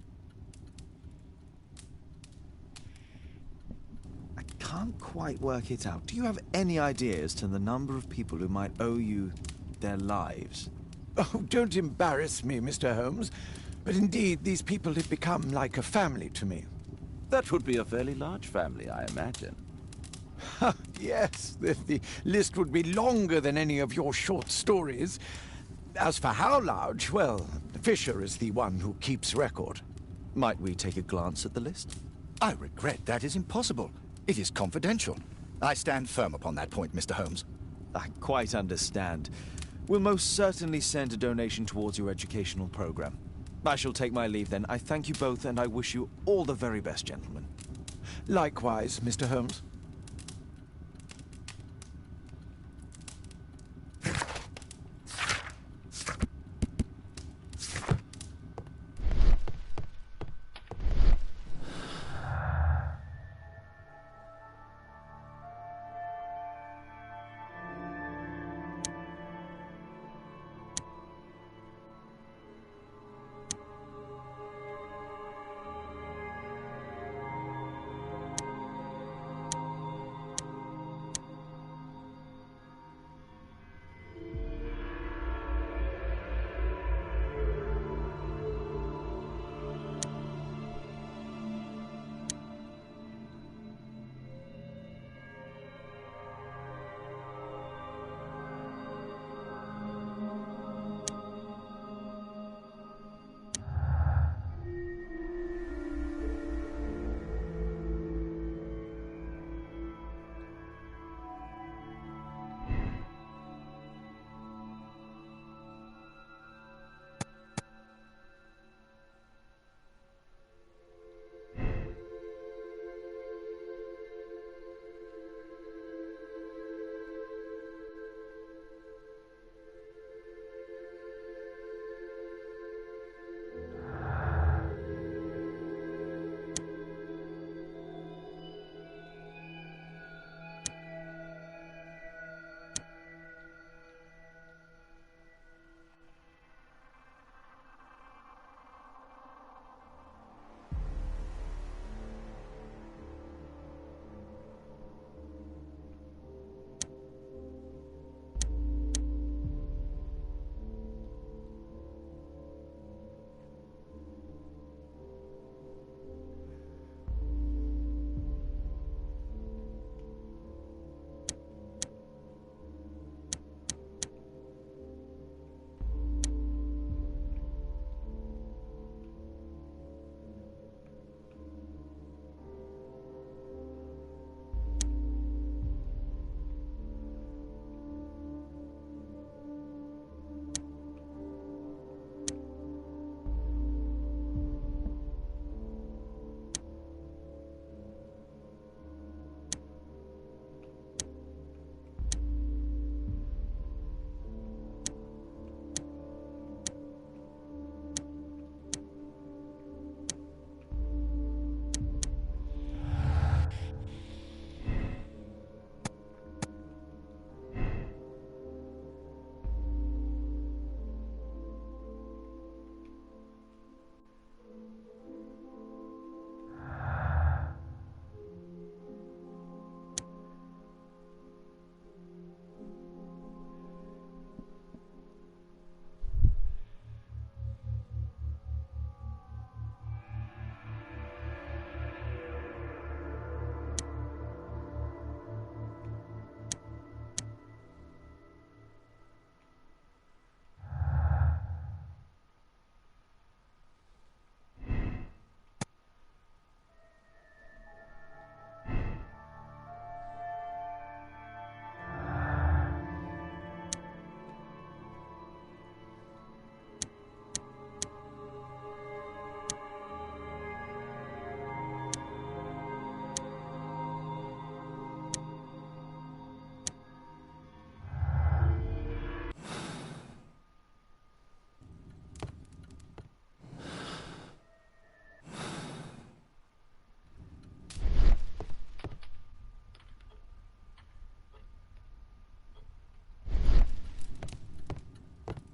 I can't quite work it out. Do you have any idea as to the number of people who might owe you their lives? Oh, don't embarrass me, Mr. Holmes. But indeed, these people have become like a family to me. That would be a fairly large family, I imagine. Yes, the list would be longer than any of your short stories. As for how large, well, Fisher is the one who keeps record. Might we take a glance at the list? I regret that is impossible. It is confidential. I stand firm upon that point, Mr. Holmes. I quite understand. We'll most certainly send a donation towards your educational program. I shall take my leave then. I thank you both and I wish you all the very best, gentlemen. Likewise, Mr. Holmes.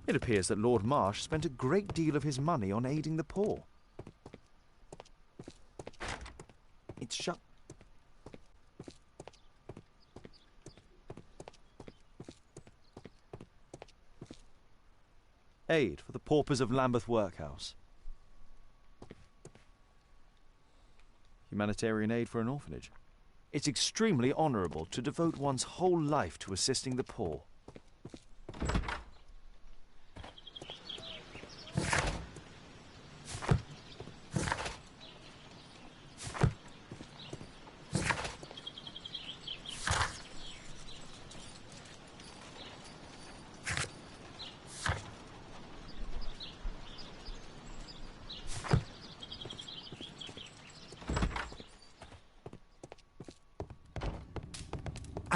It appears that Lord Marsh spent a great deal of his money on aiding the poor. It's shut. Aid for the paupers of Lambeth Workhouse. Humanitarian aid for an orphanage. It's extremely honourable to devote one's whole life to assisting the poor.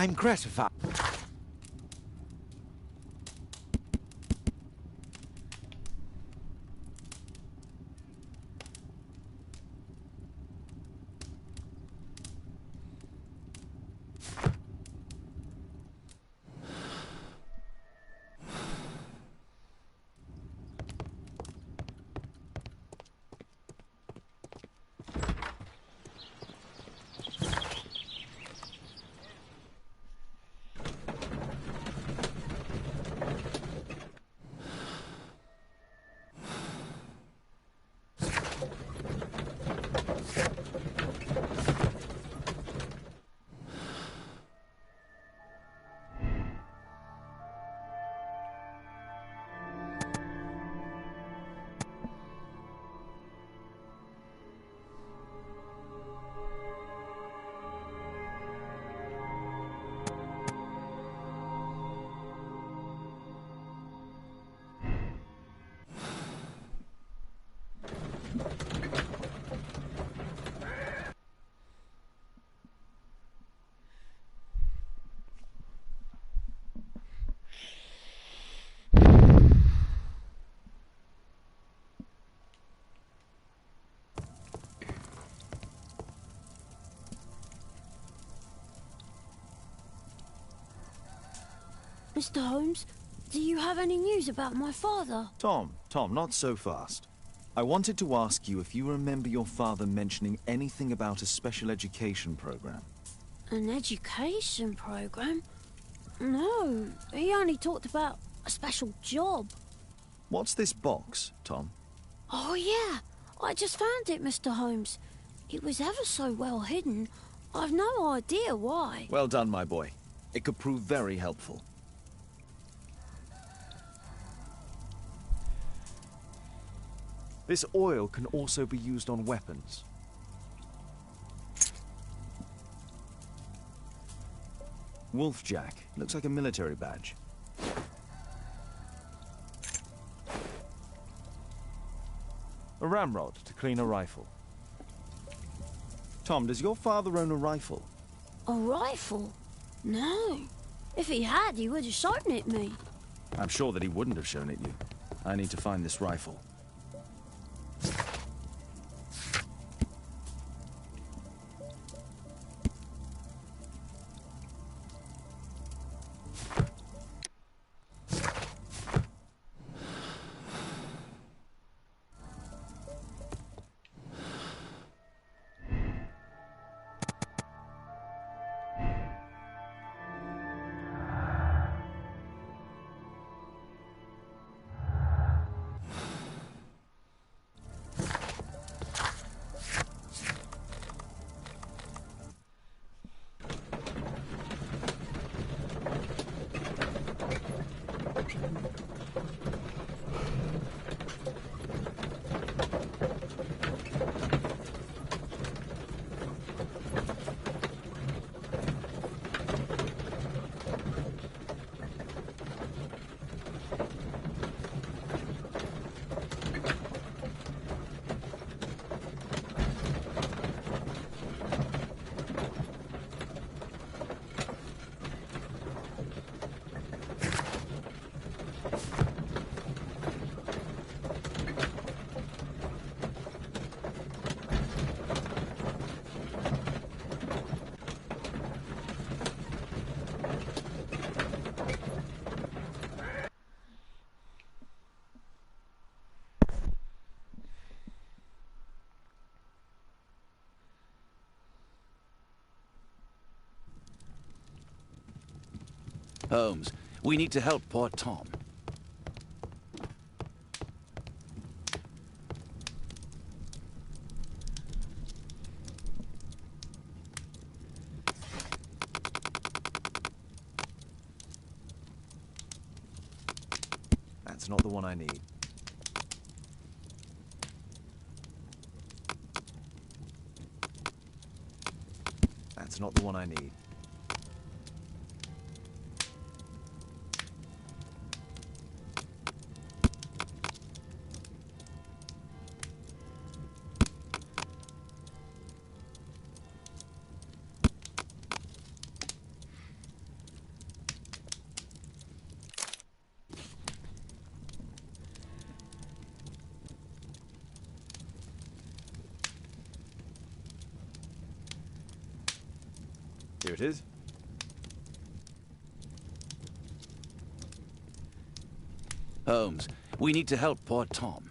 I'm gratified. Mr. Holmes, do you have any news about my father? Tom, not so fast. I wanted to ask you if you remember your father mentioning anything about a special education program. An education program? No, he only talked about a special job. What's this box, Tom? Oh yeah, I just found it, Mr. Holmes. It was ever so well hidden. I've no idea why. Well done, my boy. It could prove very helpful. This oil can also be used on weapons. Wolfjack. Looks like a military badge. A ramrod to clean a rifle. Tom, does your father own a rifle? A rifle? No. If he had, he would have shown it me. I'm sure that he wouldn't have shown it you. I need to find this rifle. Holmes, we need to help poor Tom. That's not the one I need. That's not the one I need. Here it is. Holmes, we need to help poor Tom.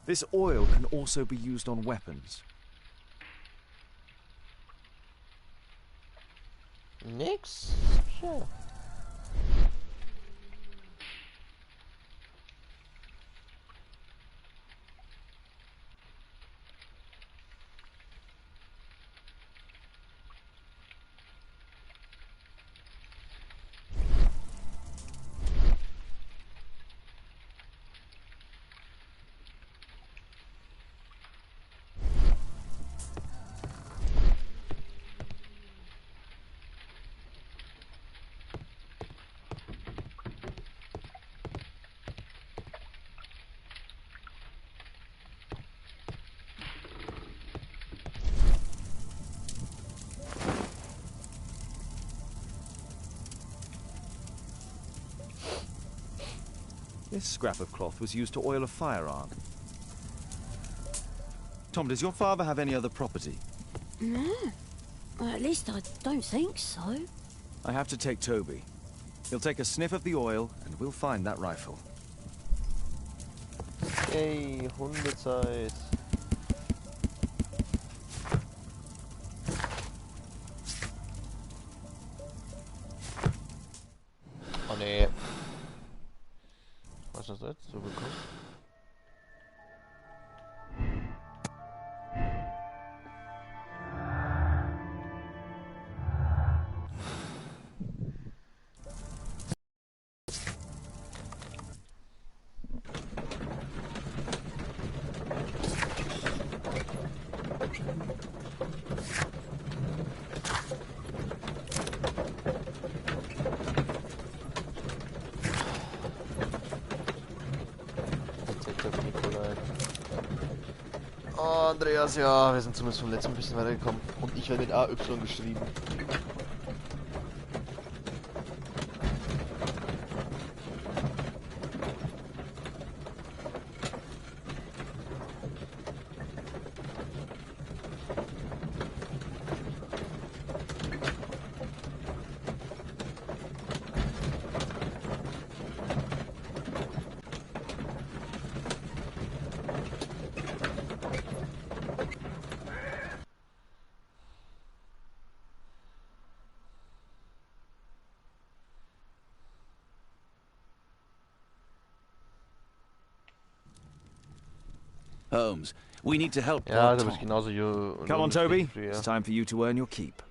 This oil can also be used on weapons. Nix? Sure. This scrap of cloth was used to oil a firearm. Tom, does your father have any other property? No. Well, at least I don't think so. I have to take Toby. He'll take a sniff of the oil, and we'll find that rifle. Yay, Hundezeit. Oh nee. Was ist das jetzt? So bekommen? Oh, Andreas, ja, wir sind zumindest vom letzten ein bisschen weitergekommen. Und ich werde mit AY geschrieben. Holmes, we need to help Ja, poor du bist Tom. genauso Come on, Toby. It's time for you to earn your keep.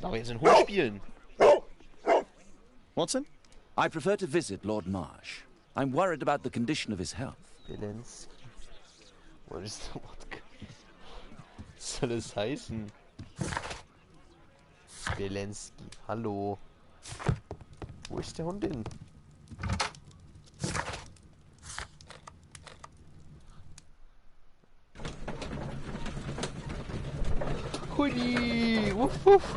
Aber jetzt einen Hund spielen. Watson? I prefer to visit Lord Marsh. I'm worried about the condition of his health. Zelensky. Was ist das? Was soll das heißen? Zelensky. Hallo. Wo ist der Hund hin? Hui! Wuff, wuff.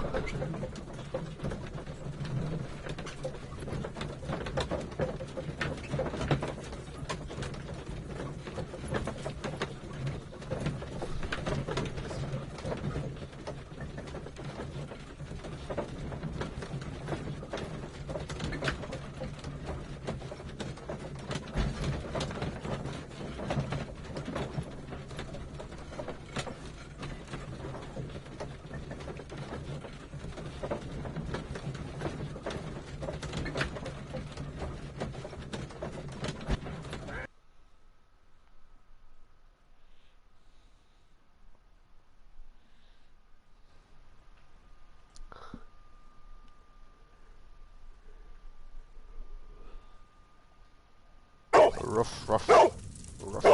Ruff, ruff, ruff,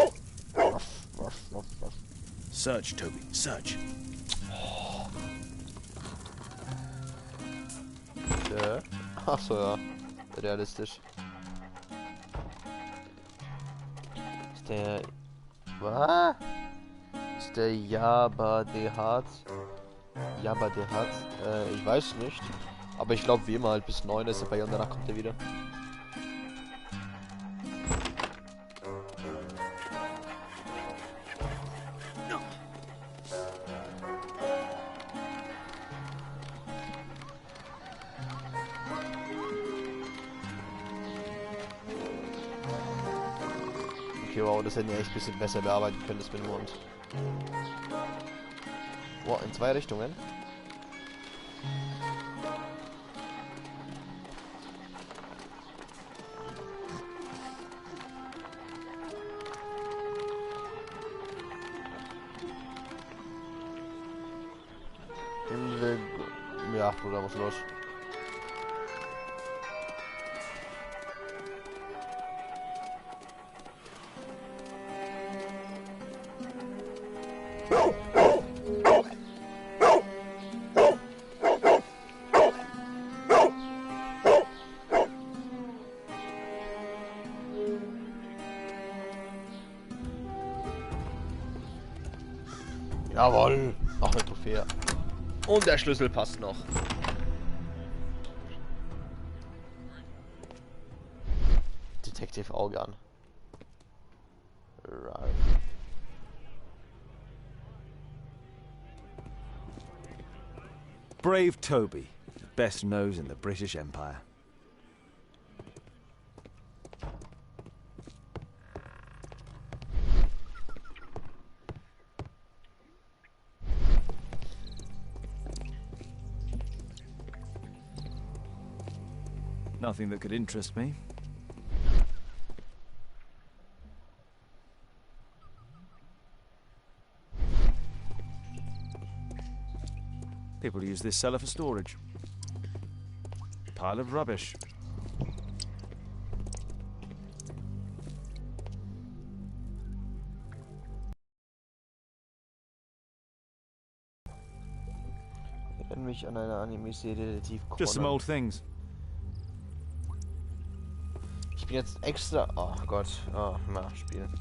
ruff, ruff, ruff, ruff. Search, Toby, search. Achso, ja. Realistisch. Ist der... Was? Ist der Jahre hat? Jahre hat? Ich weiß nicht. Aber ich glaube, wie immer halt bis 9 ist er bei ihr und danach kommt er wieder. Okay, wow, das hätten wir echt ein bisschen besser bearbeiten können, das mit dem Mond. Wow, in 2 Richtungen. Ja, Bruder, was los? Jawohl! Noch eine Trophäe. Und der Schlüssel passt noch. Detective Auge an. Right. Brave Toby, best nose in the British Empire. Nothing that could interest me. People use this cellar for storage. Pile of rubbish. Ich erinnere mich an eine Anime-Serie relativ cool. Just some old things. Ich bin jetzt extra... Oh Gott. Oh, na, spielen.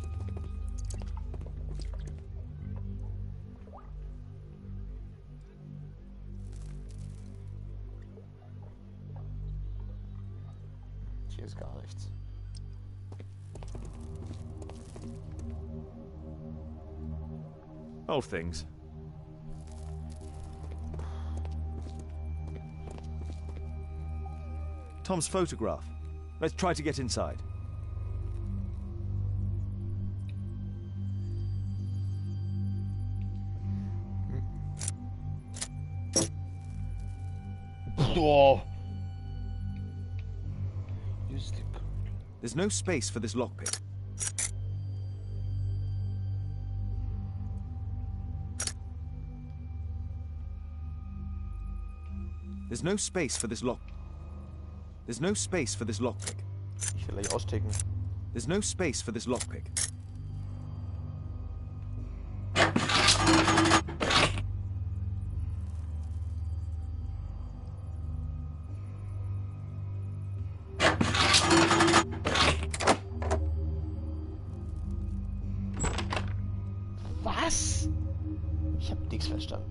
Hier ist gar nichts. Old things. Tom's photograph. Let's try to get inside. Oh. There's no space for this lockpick. There's no space for this lock. There's no space for this lockpick. Ich will gleich austicken. There's no space for this lockpick. Was? Ich hab nichts verstanden.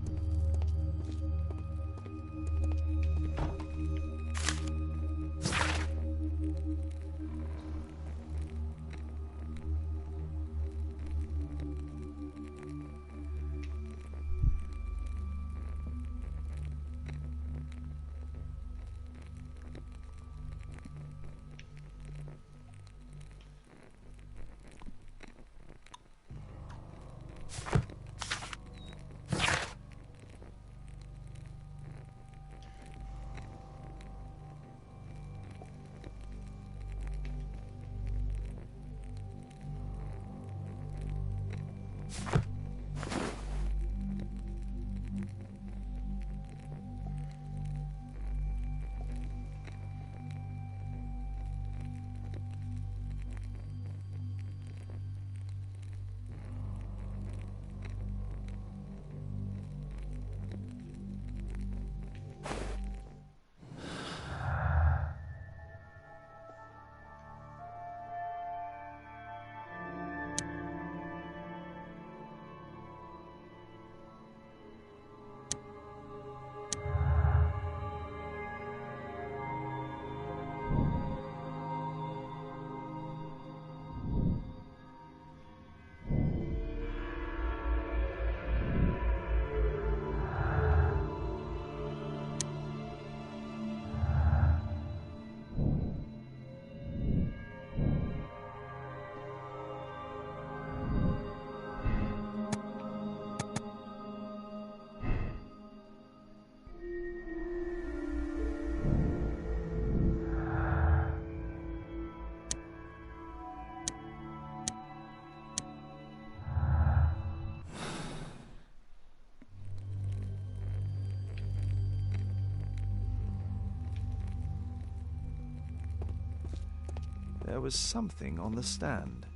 There was something on the stand.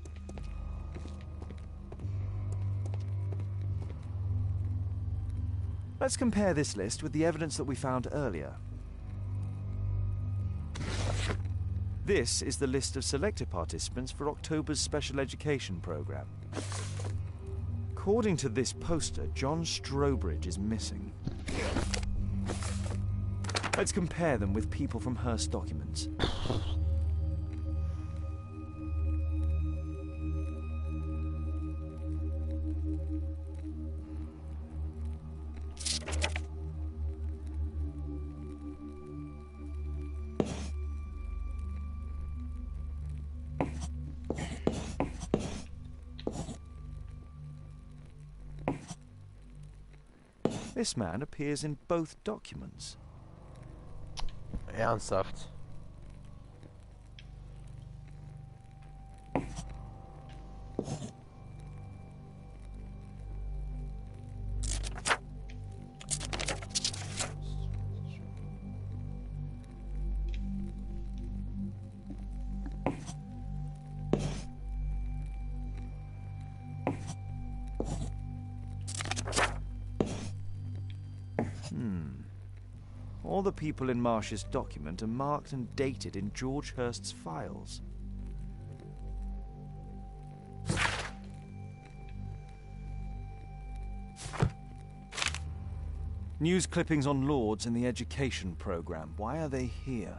Let's compare this list with the evidence that we found earlier. This is the list of selected participants for October's special education program. According to this poster, John Strobridge is missing. Let's compare them with people from Hearst documents. This man appears in both documents. Ernsthaft? All the people in Marsh's document are marked and dated in George Hurst's files. News clippings on Lords in the education program. Why are they here?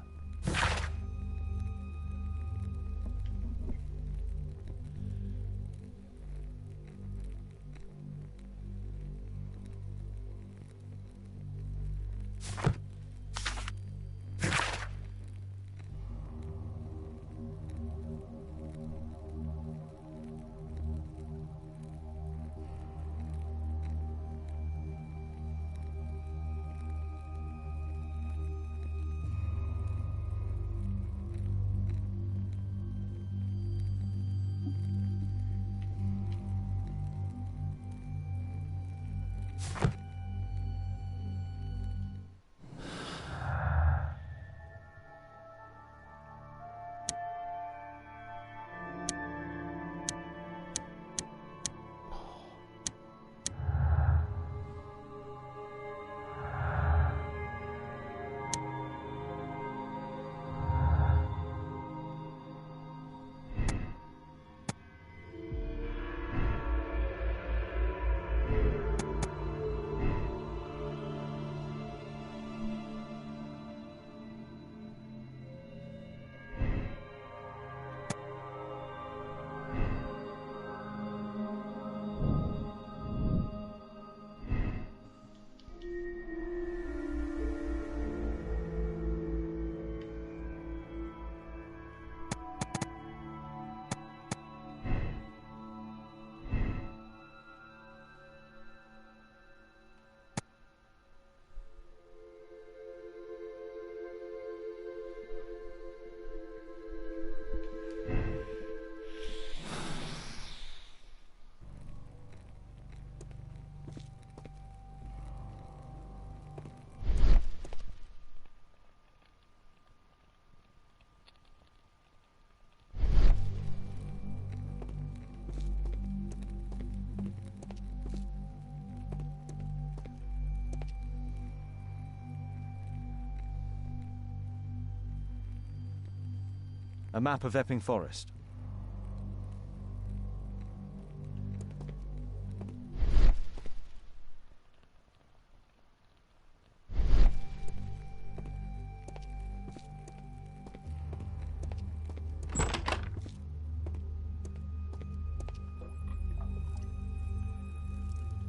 A map of Epping Forest.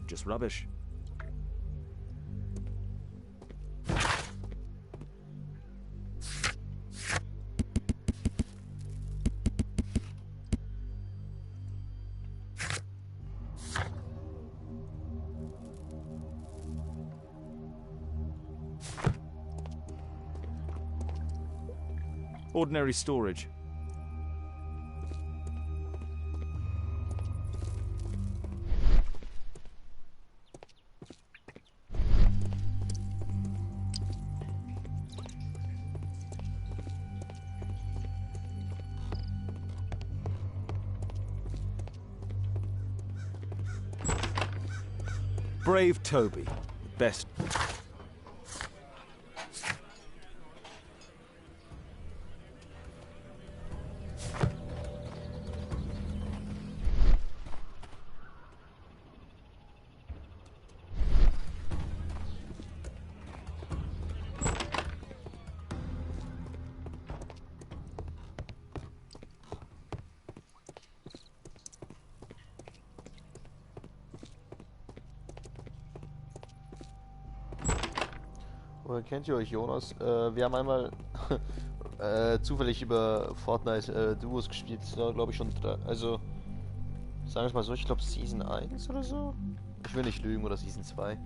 Just rubbish. Ordinary storage. Brave Toby. Best. Woher kennt ihr euch, Jonas? Wir haben einmal zufällig über Fortnite Duos gespielt, glaube ich schon also sagen wir es mal so, ich glaube Season 1 oder so? Ich will nicht lügen, oder Season 2.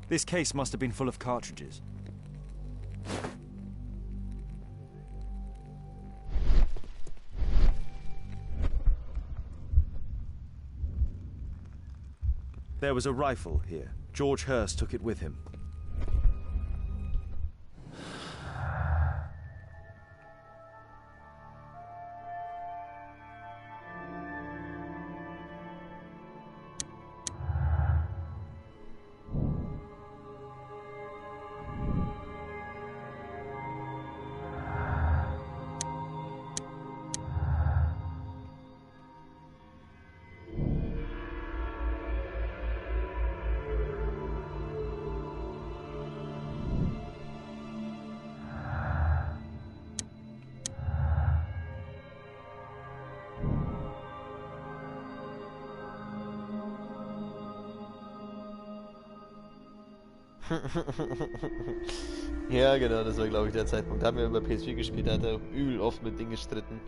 This case must have been full of cartridges. There was a rifle here. George Hurst took it with him. Ja, genau, das war, glaube ich, der Zeitpunkt. Da haben wir über PS4 gespielt, da hat er übel oft mit Ding gestritten.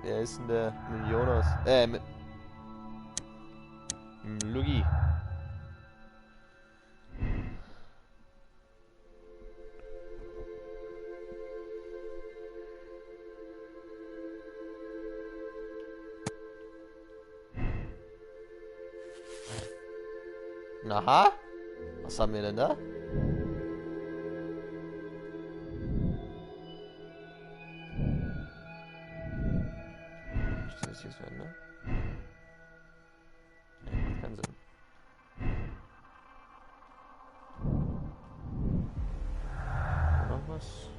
Wer ist denn der? Mit Jonas? Mit Lugi. Aha? Was haben wir denn da? Steht das jetzt werden, ne? Nee, macht keinen Sinn. Noch was?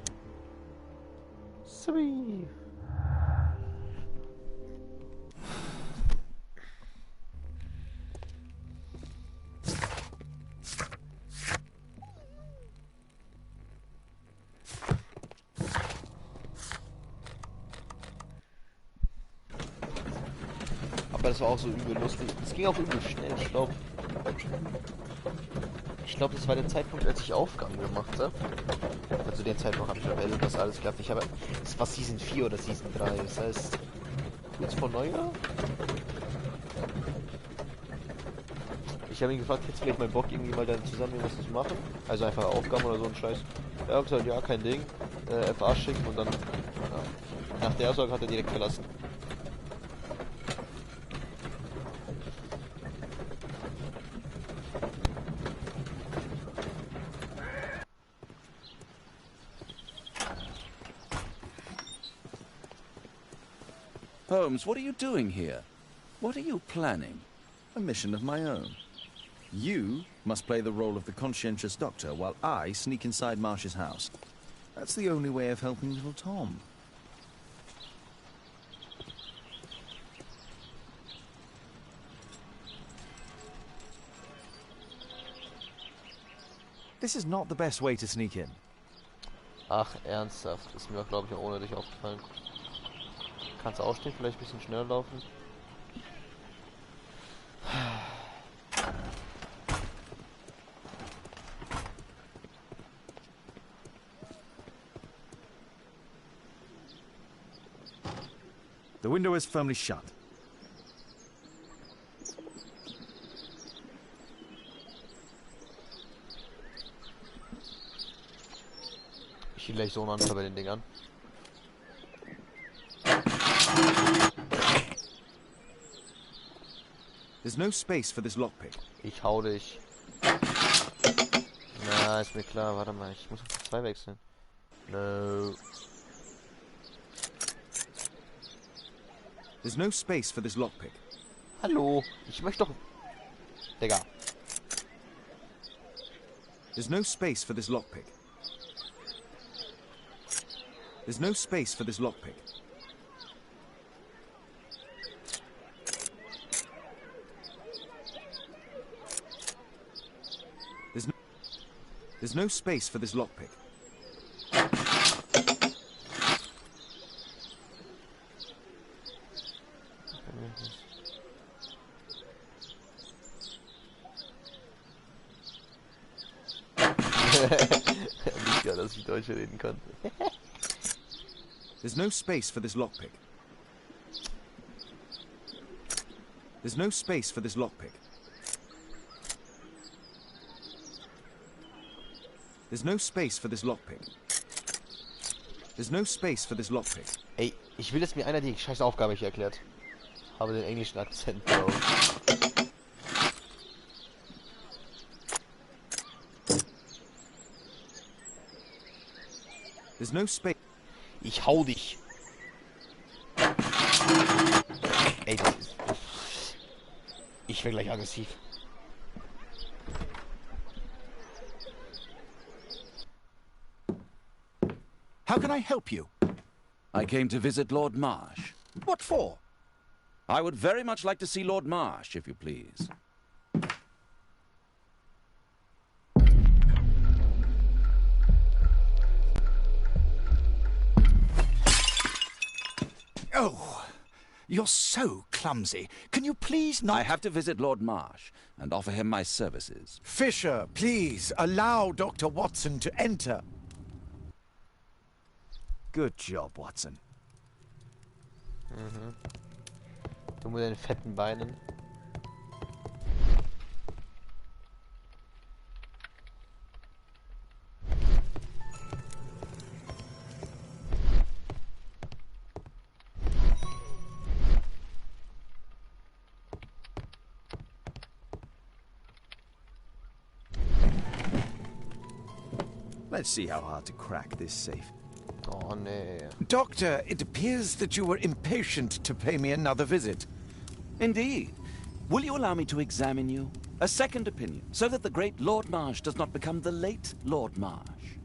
Sweet. Das war auch so übel lustig. Es ging auch übel schnell. Ich glaube, das war der Zeitpunkt, als ich Aufgaben gemacht habe. Also den Zeitpunkt habe ich verwendet, dass alles klappt. Ich habe, es war Season 4 oder Season 3. Das heißt, kurz vor Neujahr. Ich habe ihn gefragt, hättest du vielleicht mal Bock, irgendwie mal dann zusammen irgendwas zu machen? Also einfach Aufgaben oder so ein Scheiß. Er hat gesagt, ja, kein Ding. FA schicken und dann, nach der Aussage hat er direkt verlassen. Holmes, what are you doing here? What are you planning? a mission of my own. You must play the role of the conscientious doctor while I sneak inside Marsh's house. That's the only way of helping little Tom. This is not the best way to sneak in. Ach, ernsthaft. Ist mir, glaube ich, auch ohne dich aufgefallen. Kannst du aufstehen, vielleicht ein bisschen schneller laufen? The window is firmly shut. Ich schiebe gleich so einen Anfall bei den Dingern. There's no space for this lockpick. Ich hau dich. Na, ist mir klar. Warte mal, ich muss auf 2 wechseln. No. There's no space for this lockpick. Hallo, ich möchte doch... Digga. There's no space for this lockpick. There's no space for this lockpick. There's no space for this lockpick. Nicht geil, dass ich Deutsch reden konnte. There's no space for this lockpick. There's no space for this lockpick. There's no space for this lockpick. There's no space for this lockpick. Ey, ich will, dass mir einer die scheiß Aufgabe hier erklärt. Habe den englischen Akzent, Bro. There's no space. Ich hau dich. Ey, das ist... Ich werde gleich aggressiv. How can I help you? I came to visit Lord Marsh. What for? I would very much like to see Lord Marsh, if you please. Oh, you're so clumsy. Can you please not... I have to visit Lord Marsh and offer him my services. Fisher, please, allow Dr. Watson to enter. Good job, Watson. Mhm. Du mit deinen fetten Beinen. Let's see how hard to crack this safe. Oh, nee. Doctor, it appears that you were impatient to pay me another visit. Indeed. Will you allow me to examine you? A second opinion, so that the great Lord Marsh does not become the late Lord Marsh.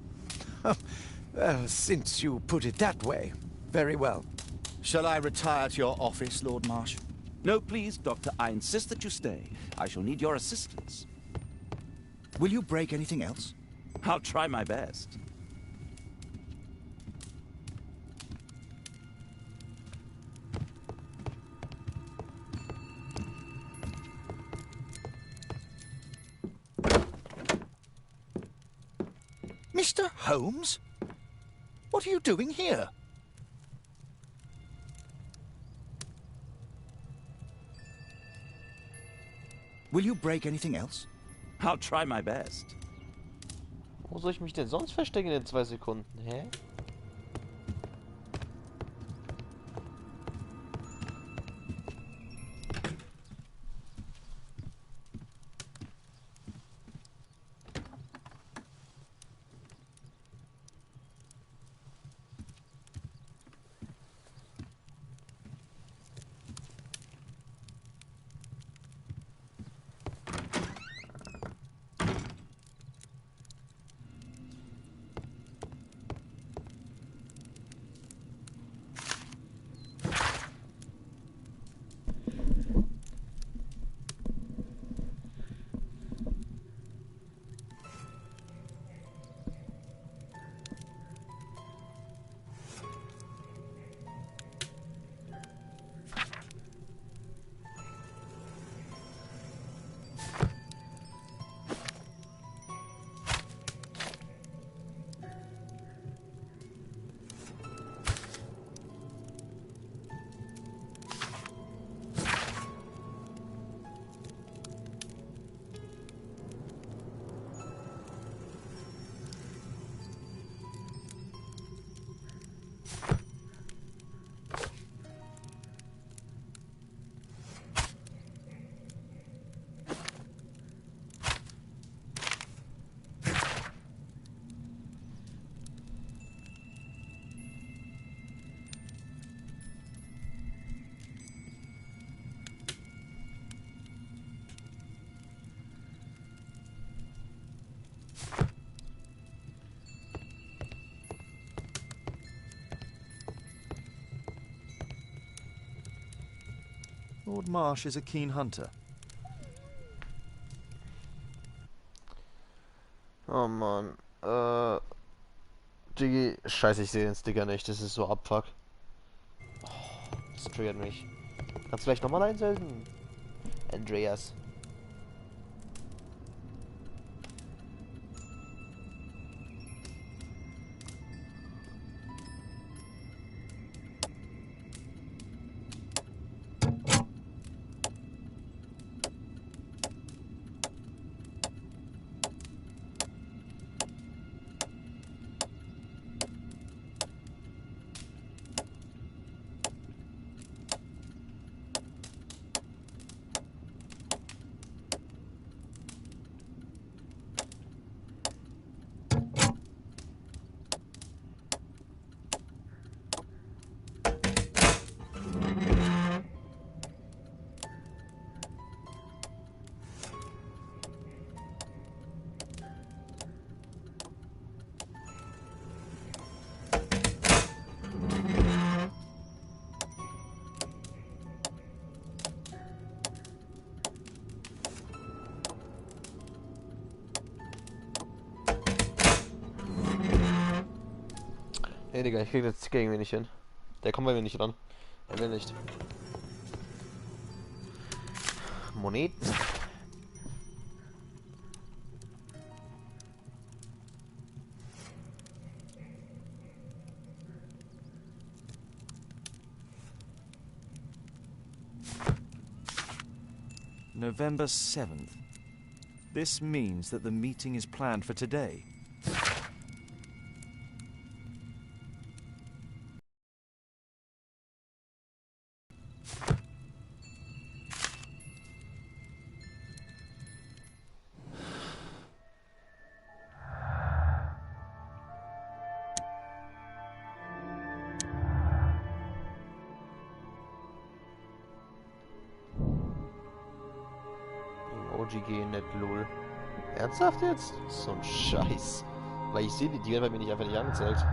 Well, since you put it that way, very well. Shall I retire to your office, Lord Marsh? No, please, Doctor. I insist that you stay. I shall need your assistance. Will you break anything else? I'll try my best. Mr. Holmes? What are you doing here? Will you break anything else? I'll try my best. Wo soll ich mich denn sonst verstecken in 2 Sekunden? Hä? Lord Marsh is a keen hunter. Oh Mann. Diggi, scheiße, ich sehe den Sticker nicht. Das ist so Abfuck. Oh, das triggert mich. Kannst du vielleicht nochmal einsetzen? Andreas. Nee, Digga, ich krieg das Sticker irgendwie nicht hin. Der kommt bei mir nicht ran. Er will nicht. Moneten. November 7th. This means that the meeting is planned for today. OG nicht, lol. Ernsthaft jetzt? So ein Scheiß. Weil ich sehe die werden bei mir nicht einfach nicht angezeigt.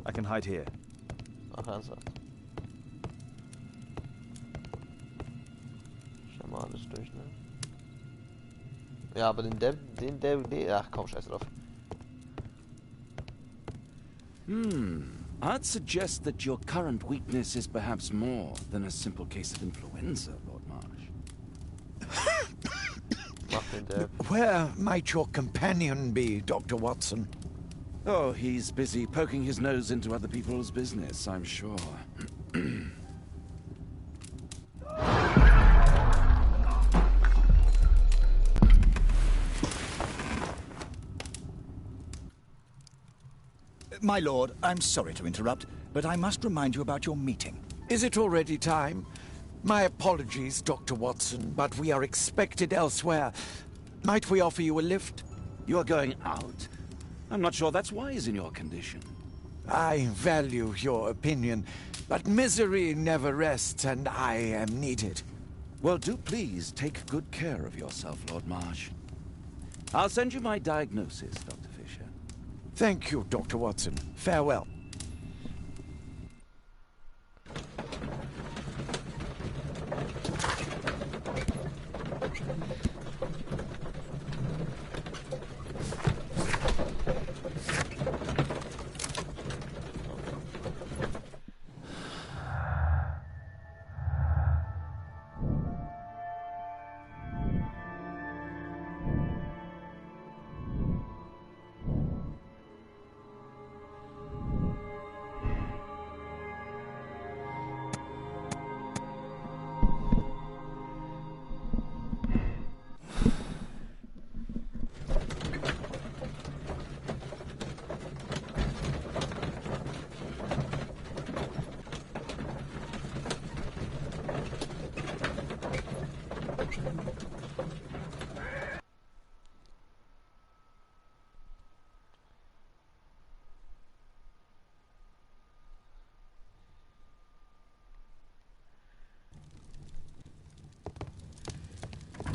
I can hide here. Ach, ernsthaft. Schau mal alles durch, ne? Ja, aber ach komm, scheiß drauf. I'd suggest that your current weakness is perhaps more than a simple case of influenza, Lord Marsh. Mach den Depp. Where might your companion be, Dr. Watson? Oh, he's busy poking his nose into other people's business, I'm sure. My lord, I'm sorry to interrupt, but I must remind you about your meeting. Is it already time? My apologies, Dr. Watson, but we are expected elsewhere. Might we offer you a lift? You're going out? I'm not sure that's wise in your condition. I value your opinion, but misery never rests, and I am needed. Well, do please take good care of yourself, Lord Marsh. I'll send you my diagnosis, Dr. Fisher. Thank you, Dr. Watson. Farewell.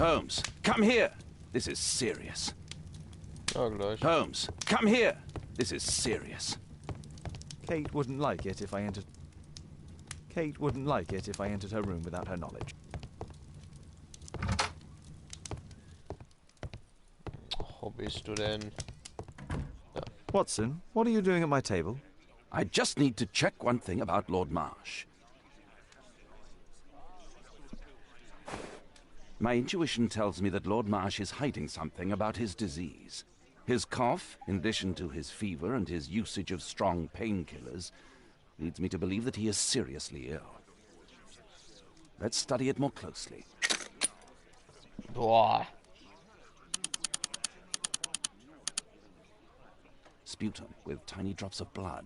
Holmes, come here. This is serious. Ja, gleich. Holmes, come here. This is serious. Kate wouldn't like it if I entered... Kate wouldn't like it if I entered her room without her knowledge. Wo bist du denn? Ja. Watson, what are you doing at my table? I just need to check one thing about Lord Marsh. My intuition tells me that Lord Marsh is hiding something about his disease. His cough, in addition to his fever and his usage of strong painkillers, leads me to believe that he is seriously ill. Let's study it more closely. Boah. Sputum with tiny drops of blood.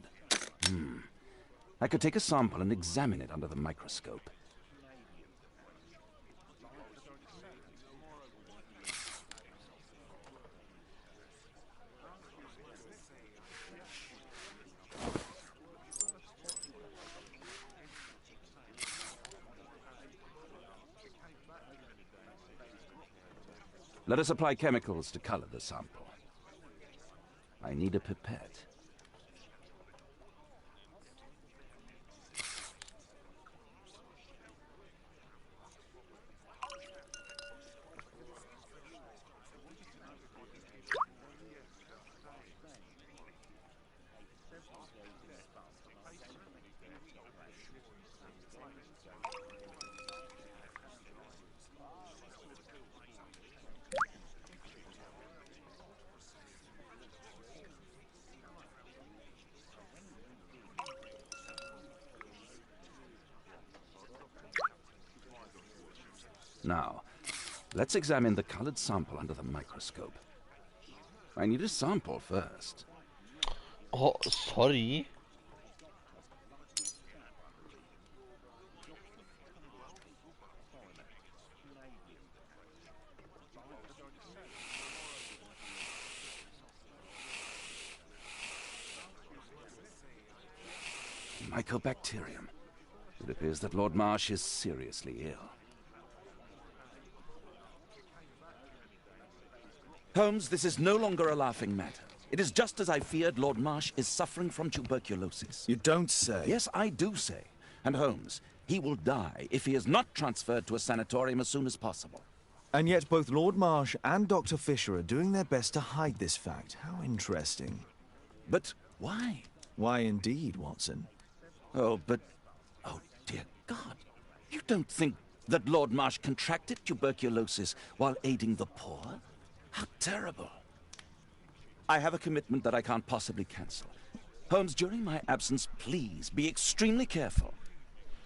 I could take a sample and examine it under the microscope. Let us apply chemicals to color the sample. I need a pipette. Now, let's examine the colored sample under the microscope. I need a sample first. Oh, sorry. Mycobacterium. It appears that Lord Marsh is seriously ill. Holmes, this is no longer a laughing matter. It is just as I feared. Lord Marsh is suffering from tuberculosis. You don't say. Yes, I do say. And Holmes, he will die if he is not transferred to a sanatorium as soon as possible. And yet both Lord Marsh and Dr. Fisher are doing their best to hide this fact. How interesting. But why? Why indeed, Watson? Oh, but... Oh, dear God. You don't think that Lord Marsh contracted tuberculosis while aiding the poor? How terrible. I have a commitment that I can't possibly cancel. Holmes, during my absence, please be extremely careful.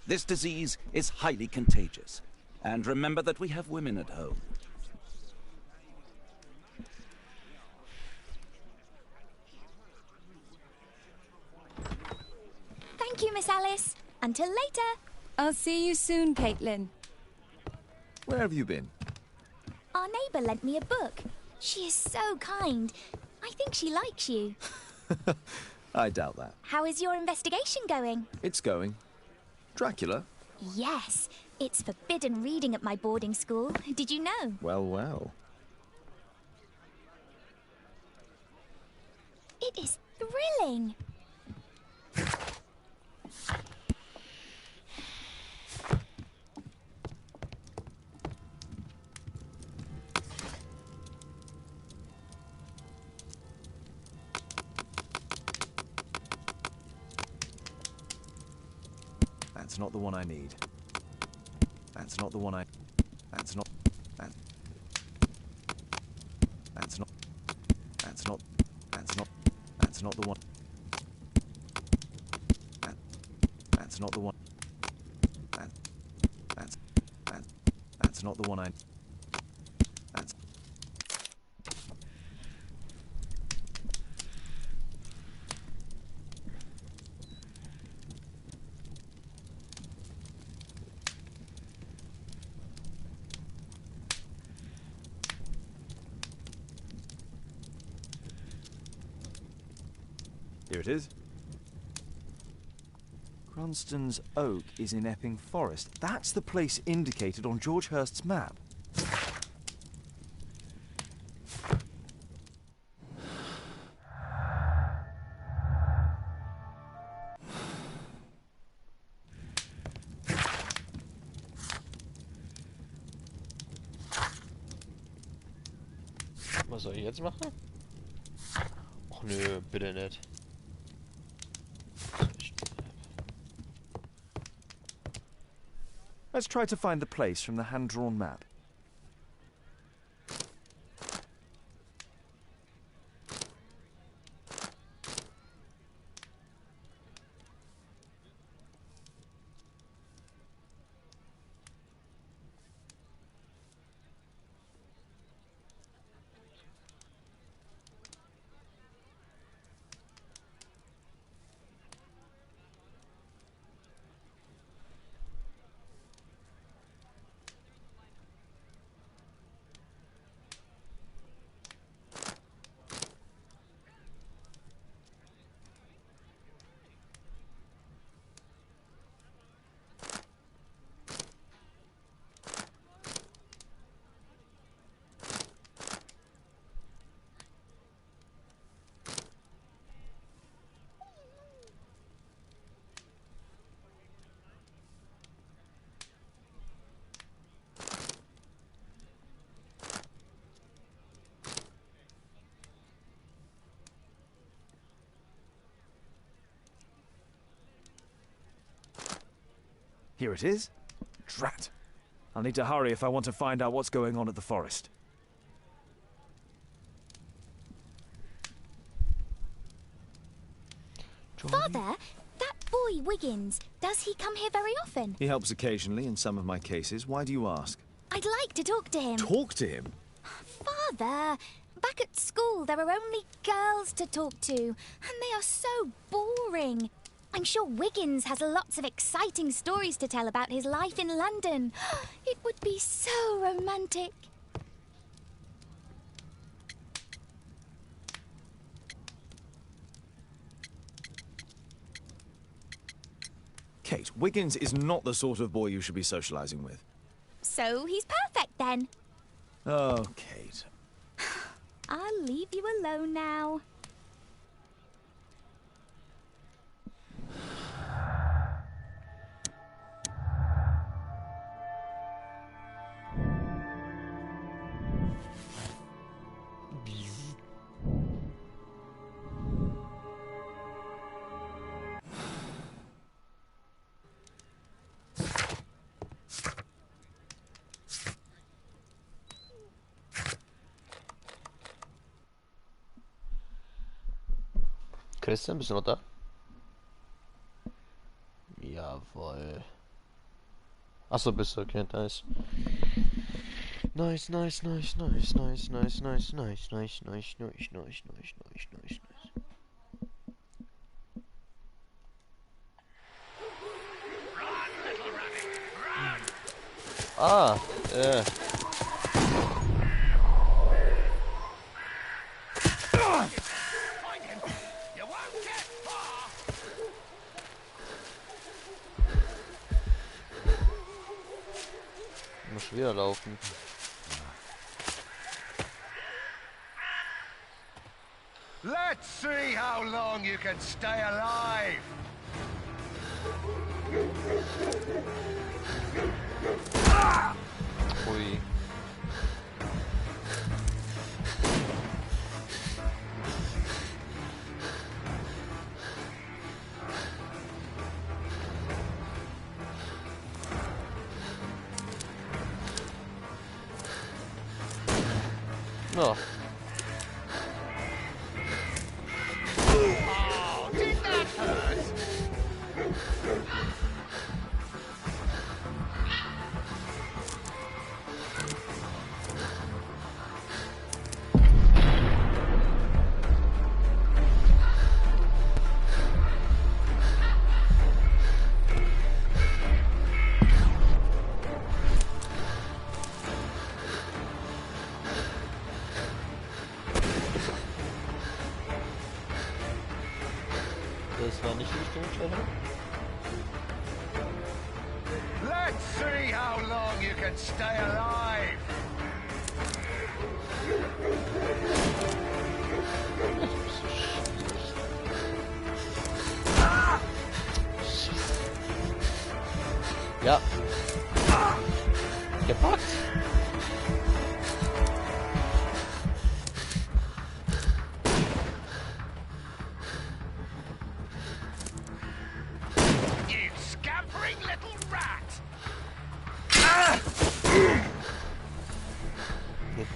This disease is highly contagious. And remember that we have women at home. Thank you, Miss Alice. Until later. I'll see you soon, Caitlin. Where have you been? Our neighbour lent me a book. She is so kind. I think she likes you. I doubt that. How is your investigation going? It's going. Dracula? Yes. It's forbidden reading at my boarding school. Did you know? Well, well. It is thrilling. That's not the one I need. That's not the one I... That's not... That's not... That's not... That's not... That's not the one... That's not the one... That's not the one I... That's... Here it is. Cranston's Oak is in Epping Forest. That's the place indicated on George Hurst's map. Was soll ich jetzt machen? Och nö, bitte nicht. Let's try to find the place from the hand-drawn map. Here it is. Drat. I'll need to hurry if I want to find out what's going on at the forest. Father, that boy Wiggins, does he come here very often? He helps occasionally in some of my cases. Why do you ask? I'd like to talk to him. Talk to him? Father, back at school there are only girls to talk to, and they are so boring. I'm sure Wiggins has lots of exciting stories to tell about his life in London. It would be so romantic. Kate, Wiggins is not the sort of boy you should be socializing with. So he's perfect then. Oh, Kate. I'll leave you alone now. Christian, bist du noch da? Jawohl. Achso, bist du, okay, nice. Nice, nice, nice, nice, nice, nice, nice, nice, nice, nice, nice, nice, nice, nice, nice, nice. Ah, muss wieder laufen. Let's see how long you can stay alive. Ui. No. Oh, did that hurt? Das war nicht die Stimmstellung. Let's see how long you can stay alive. Ja. Gepackt.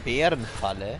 Bärenfalle.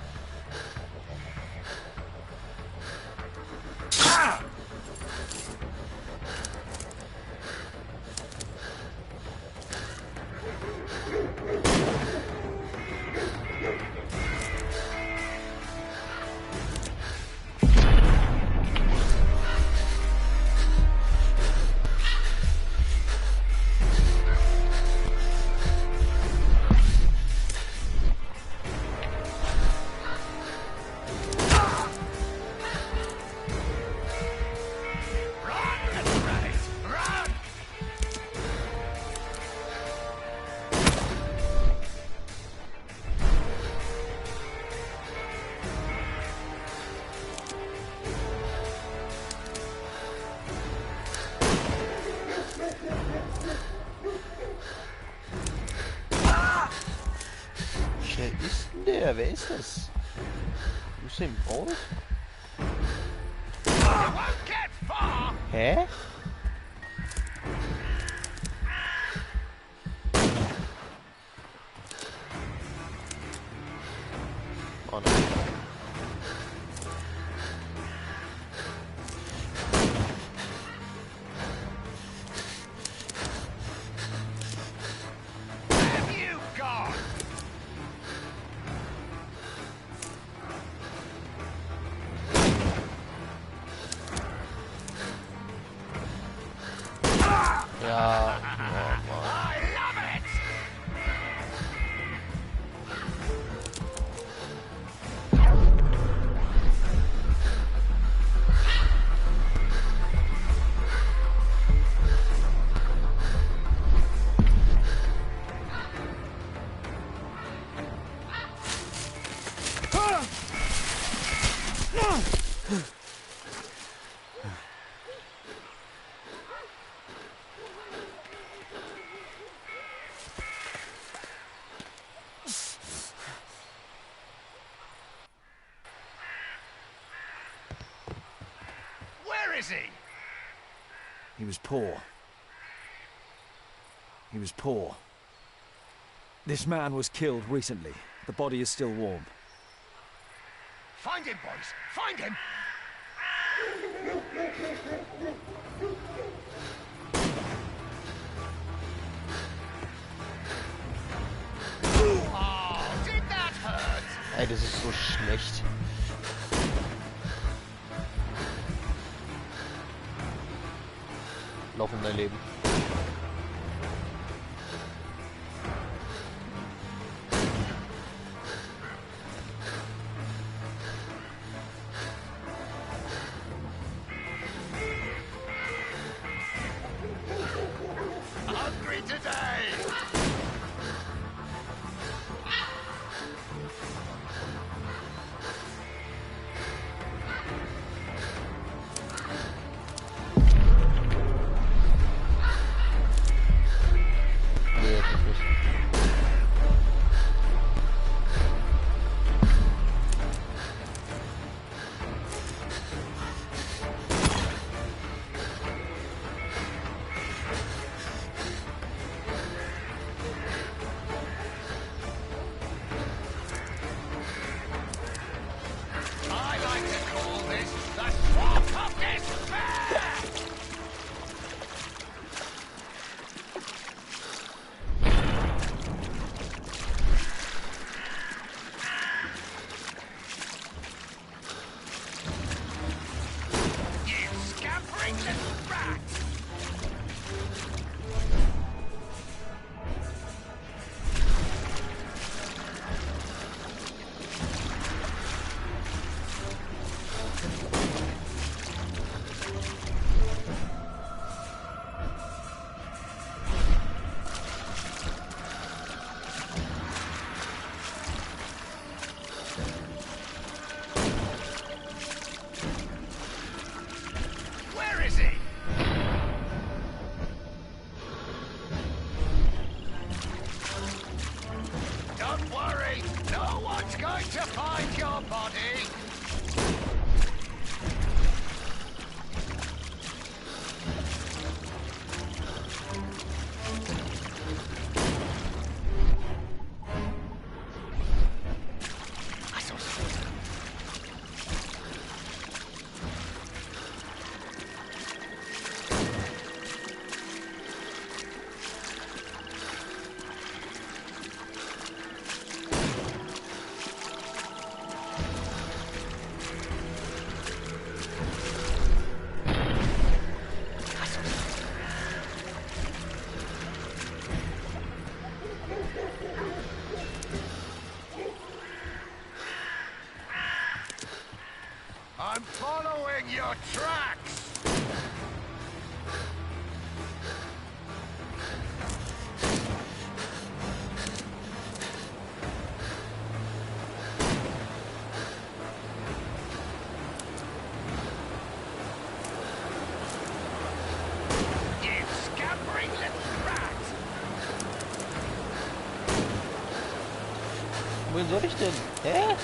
Wer ist das? Usain Bolt? Hä? Oh nein. Ja, oh Mann. Where is he? He was poor. He was poor. This man was killed recently. The body is still warm. Find him, boys! Find him! Oh, did that hurt? Ey, das ist so schlecht. Lauf um dein Leben. Hungry today! tracks! You scampering little rat! Wohin soll ich denn? Hä?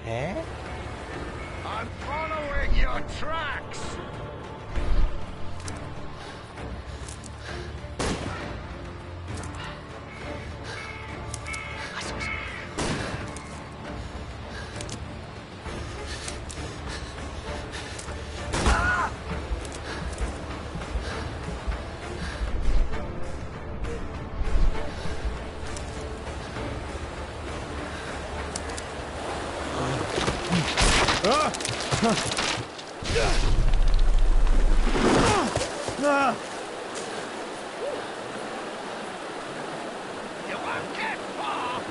Hä? I'm following your tracks! You won't get far!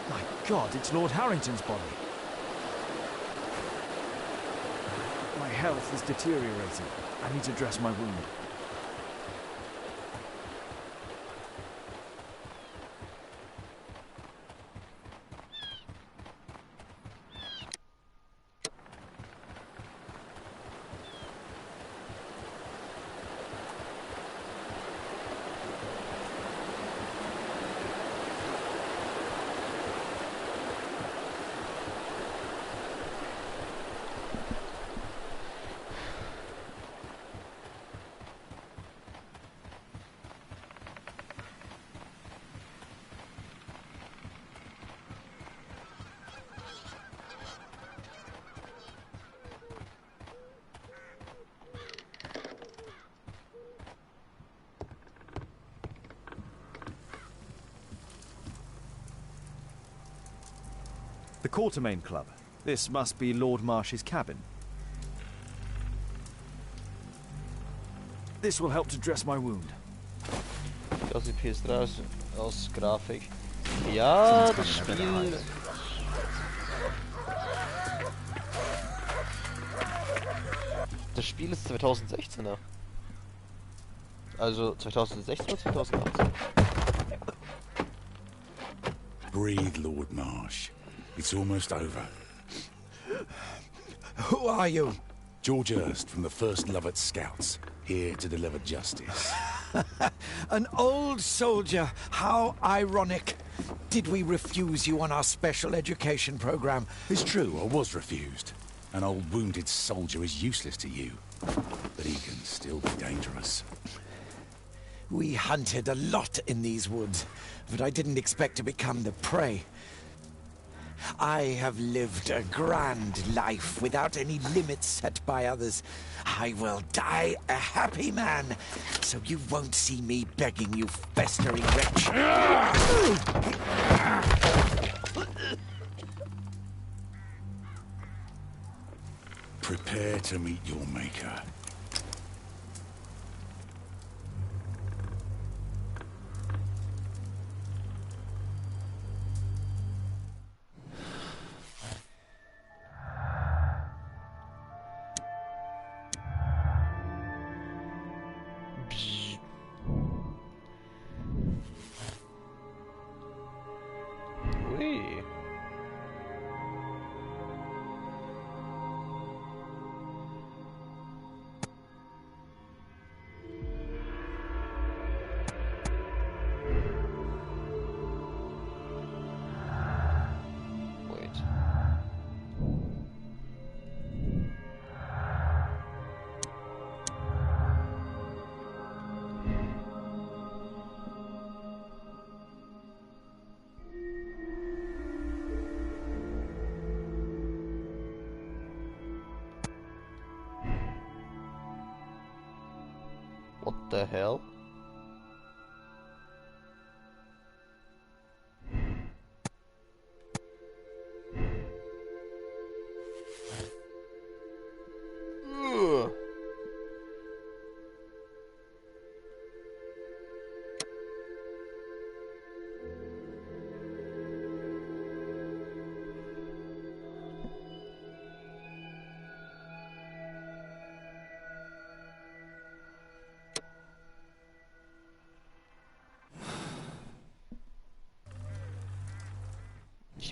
My God, it's Lord Harrington's body. My health is deteriorating. I need to dress my wound. The Quartermain Club. This must be Lord Marsh's cabin. This will help to dress my wound. Das sieht PS3 aus Grafik. Ja, das Spiel... Das Spiel ist 2016er. Also 2016 oder 2018? Breathe, Lord Marsh. It's almost over. Who are you? George Hurst from the First Lovett Scouts, here to deliver justice. An old soldier. How ironic. Did we refuse you on our special education program? It's true, I was refused. An old wounded soldier is useless to you, but he can still be dangerous. We hunted a lot in these woods, but I didn't expect to become the prey. I have lived a grand life without any limits set by others. I will die a happy man, so you won't see me begging, you festering wretch. Prepare to meet your maker. What the hell?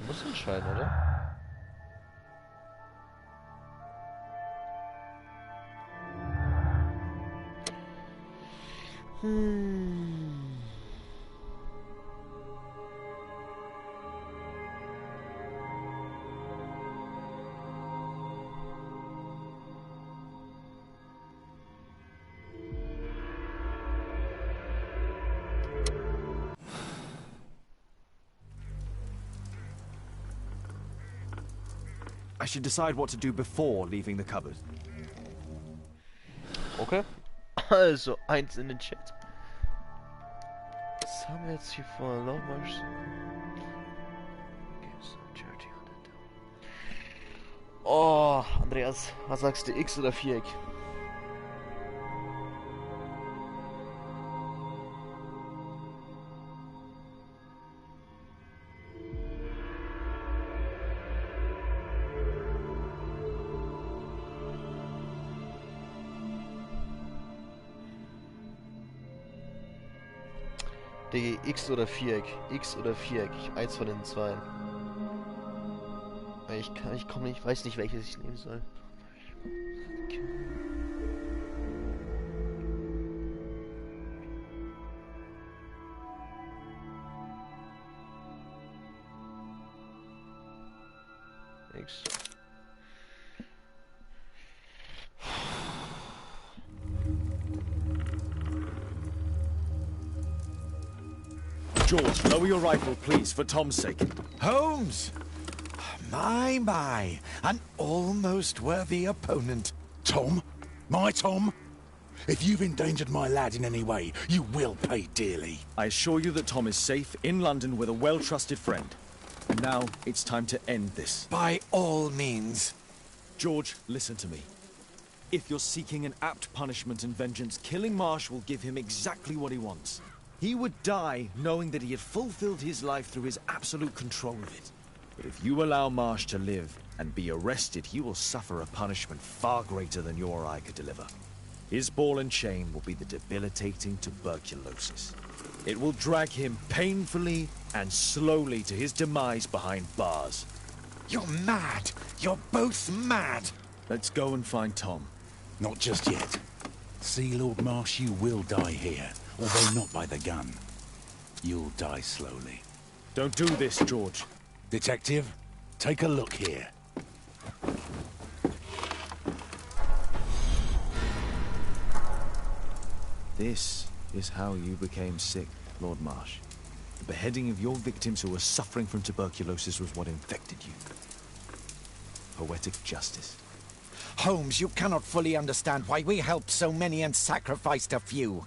Ich muss entscheiden, oder? I should decide what to do before leaving the cupboard. Okay. Also, eins in den Chat. Was haben wir jetzt hier vor? Longmarch. Oh, Andreas, was sagst du, X oder Viereck? Digga, X oder Viereck? X oder Viereck? Eins von den zwei. Ich komme nicht, weiß nicht, welches ich nehmen soll. X. George, lower your rifle, please, for Tom's sake. Holmes! My, an almost worthy opponent. Tom? My Tom? If you've endangered my lad in any way, you will pay dearly. I assure you that Tom is safe in London with a well-trusted friend. And now it's time to end this. By all means. George, listen to me. If you're seeking an apt punishment and vengeance, killing Marsh will give him exactly what he wants. He would die knowing that he had fulfilled his life through his absolute control of it. But if you allow Marsh to live and be arrested, he will suffer a punishment far greater than you or I could deliver. His ball and chain will be the debilitating tuberculosis. It will drag him painfully and slowly to his demise behind bars. You're mad! You're both mad! Let's go and find Tom. Not just yet. See, Lord Marsh, you will die here. Although not by the gun. You'll die slowly. Don't do this, George. Detective, take a look here. This is how you became sick, Lord Marsh. The beheading of your victims who were suffering from tuberculosis was what infected you. Poetic justice. Holmes, you cannot fully understand why we helped so many and sacrificed a few.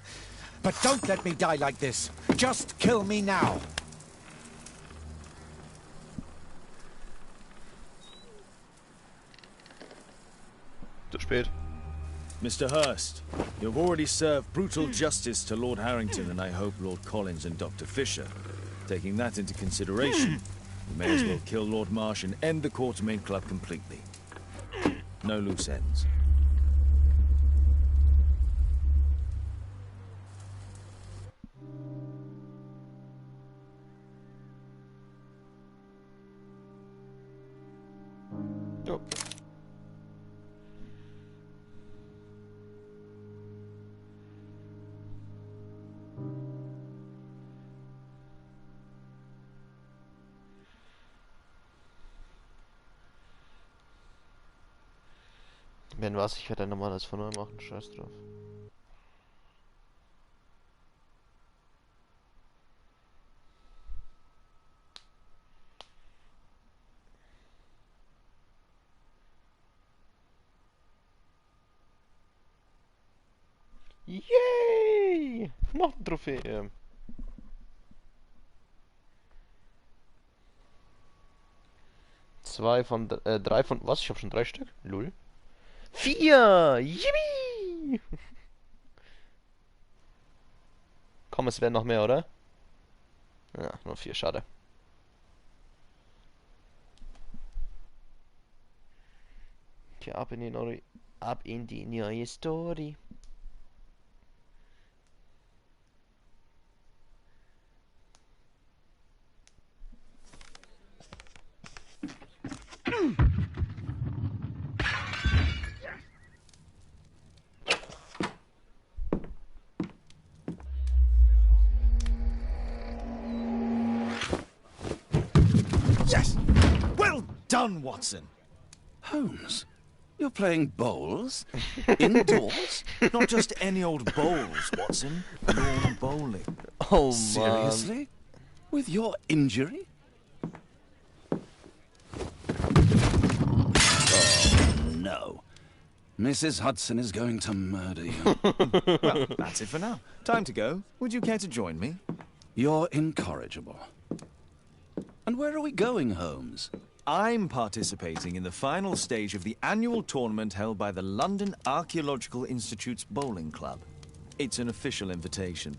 But don't let me die like this. Just kill me now. Zu spät. Mr. Hurst, you've already served brutal justice to Lord Harrington and I hope Lord Collins and Dr. Fisher. Taking that into consideration, you may as well kill Lord Marsh and end the Quartermain Club completely. No loose ends. Jo. Wenn was, ich werde dann nochmal das von neu machen, scheiß drauf. Yay! Noch eine Trophäe. Drei von, was? Ich habe schon 3 Stück? Lul. 4! Yippie! Komm, es werden noch mehr, oder? Ja, nur 4, schade. Tja, ab in die neue Story. done, Watson. Holmes, you're playing bowls? Indoors? Not just any old bowls, Watson. Lawn bowling. Oh, Seriously? With your injury? Oh, no. Mrs. Hudson is going to murder you. Well, that's it for now. Time to go. Would you care to join me? You're incorrigible. And where are we going, Holmes? I'm participating in the final stage of the annual tournament held by the London Archaeological Institute's bowling club. It's an official invitation.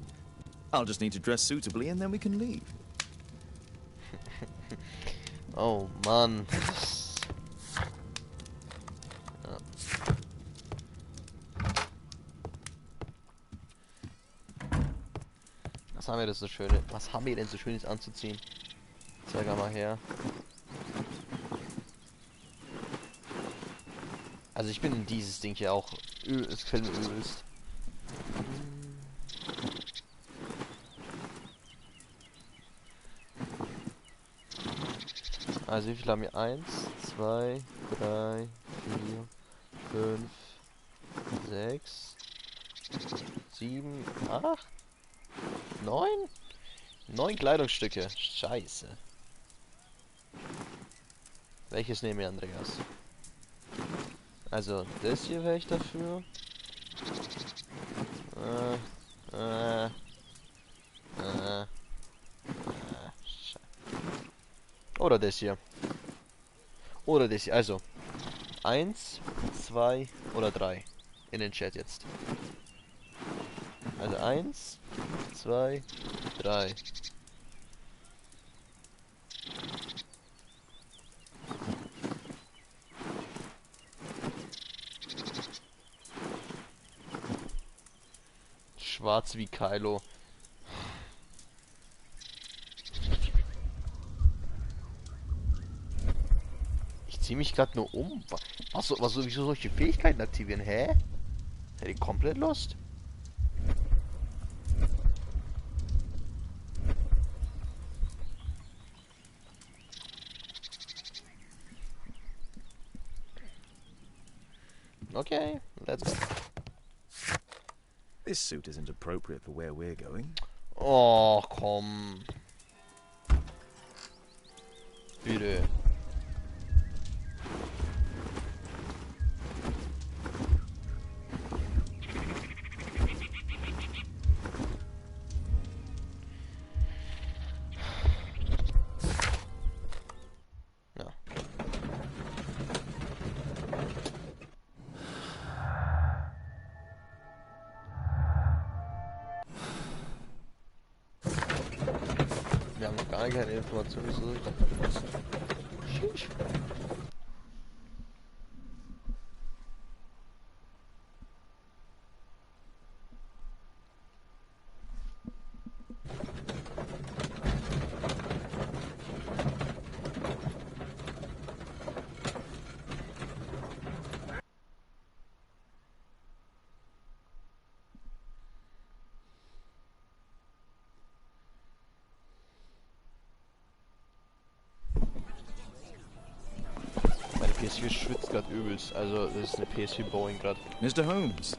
I'll just need to dress suitably and then we can leave. Oh, Mann. Was haben wir denn so schöne? Was haben wir denn so Schönes anzuziehen? Zeig mal her. Also ich bin in dieses Ding hier auch es gefällt mir übelst. Also wie viel haben wir? 1, 2, 3, 4, 5, 6, 7, 8, 9? 9 Kleidungsstücke. Scheiße. Welches nehmen wir, Andreas? Also, das hier wäre ich dafür. Oder das hier. Oder das hier. Also, 1, 2 oder 3. In den Chat jetzt. Also 1, 2, 3. Schwarz wie Kylo. Ich ziehe mich gerade nur um. Wieso solche Fähigkeiten aktivieren? Hä? Hätte ich komplett Lust? Okay, let's go. This suit isn't appropriate for where we're going. Oh, komm. Bitte. Wir haben noch gar keine Informationen, wieso ich dafür benutzt. Sheesh. PS4 schwitzt gerade übelst, also das ist eine PS4 Boeing gerade. Mr. Holmes,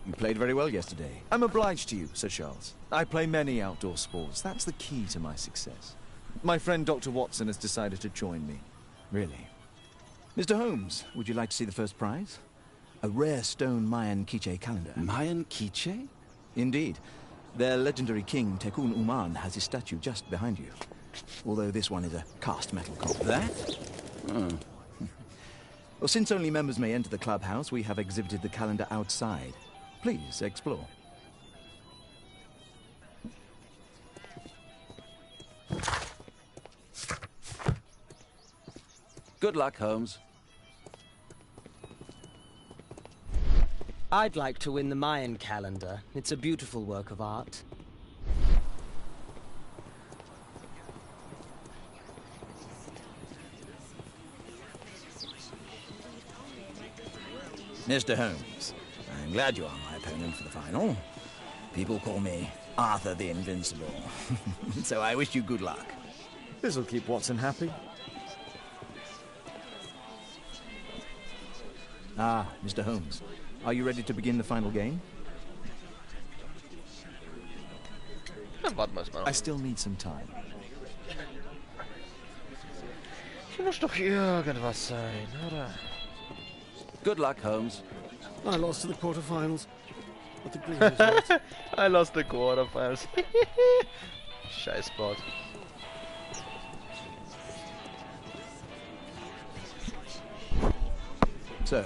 you played very well yesterday. I'm obliged to you, Sir Charles. I play many outdoor sports. That's the key to my success. My friend Dr. Watson has decided to join me. Really? Mr. Holmes, would you like to see the first prize? A rare stone Mayan Quiche calendar. Mayan Quiche? Indeed. Their legendary king, Tekun Uman, has his statue just behind you. Although this one is a cast metal copy. That? Oh. Well, since only members may enter the clubhouse, we have exhibited the calendar outside. Please, explore. Good luck, Holmes. I'd like to win the Mayan calendar. It's a beautiful work of art. Mr. Holmes, I'm glad you are my opponent for the final. People call me Arthur the Invincible. So I wish you good luck. This'll keep Watson happy. Ah, Mr. Holmes. Are you ready to begin the final game? Dann warten wir erstmal noch. I still need some time. Hier muss doch irgendwas sein, oder? Good luck, Holmes. I lost to the quarterfinals. But the green is right. I lost the quarterfinals. Scheißbot. So,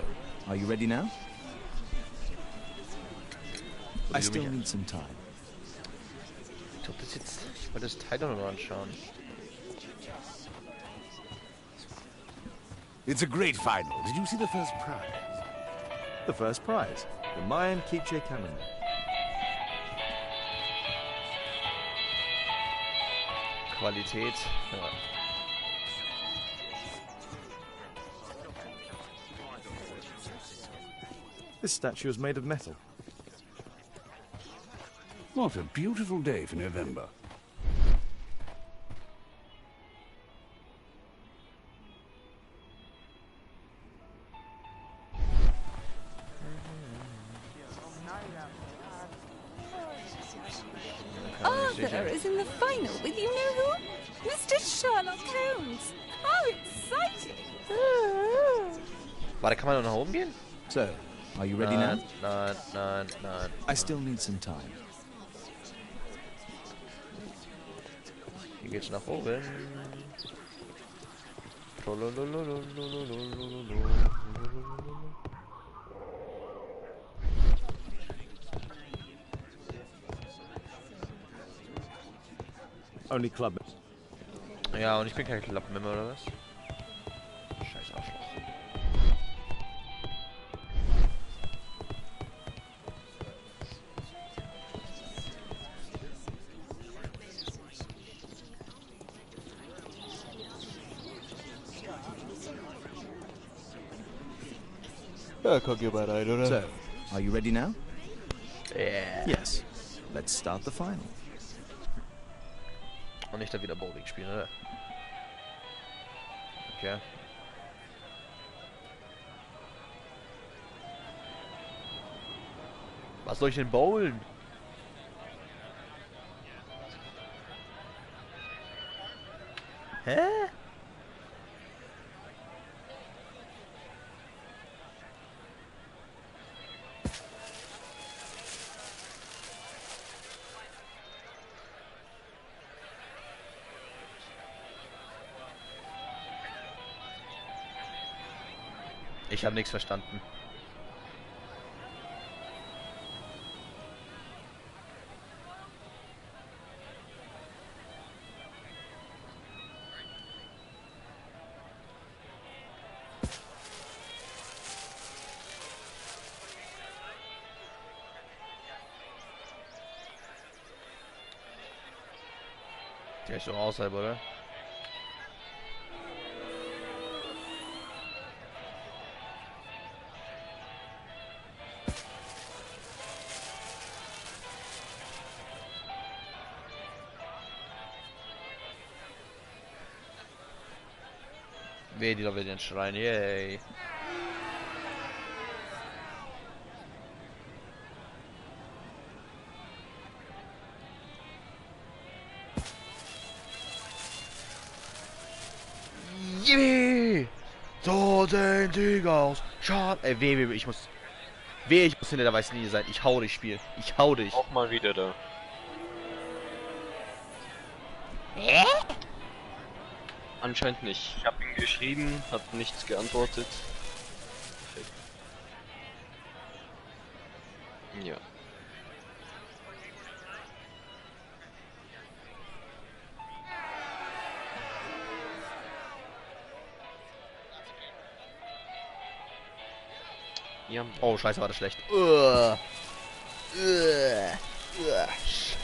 are you ready now? I still need some time. Ich glaube, das jetzt. Ich wollte das Teil doch noch anschauen. It's a great final. Did you see the first prize? The first prize, the Mayan Keychain calendar. Qualität. Ja. This statue is made of metal. What a beautiful day for November. Arthur is in the final with you know who? Mr. Sherlock Holmes. How exciting! Warte, kann man noch nach oben gehen? So, are you ready now? Nein. I still need some time. Hier geht's nach oben. Only club. Ja, und ich bin kein Klappenmember oder was? Scheiß Arschloch. Ja, guck hier mal rein, oder? So, are you ready now? Yeah. Yes. Let's start the final. Und nicht da wieder Bowling spielen, oder? Okay. Was soll ich denn bowlen? Hä? Ich habe nichts verstanden. Der ist doch außerhalb, oder? Vedi dove den Schrein, yay. Yippie! So sehen Sieger aus. Schade. Weh, ich muss hinter der weißen Linie sein. Ich hau dich, Spiel. Ich hau dich. Auch mal wieder da. Anscheinend nicht. Ich habe ihn geschrieben, hat nichts geantwortet. Perfekt. Ja. Ja. Oh, scheiße, war das schlecht. Scheiße.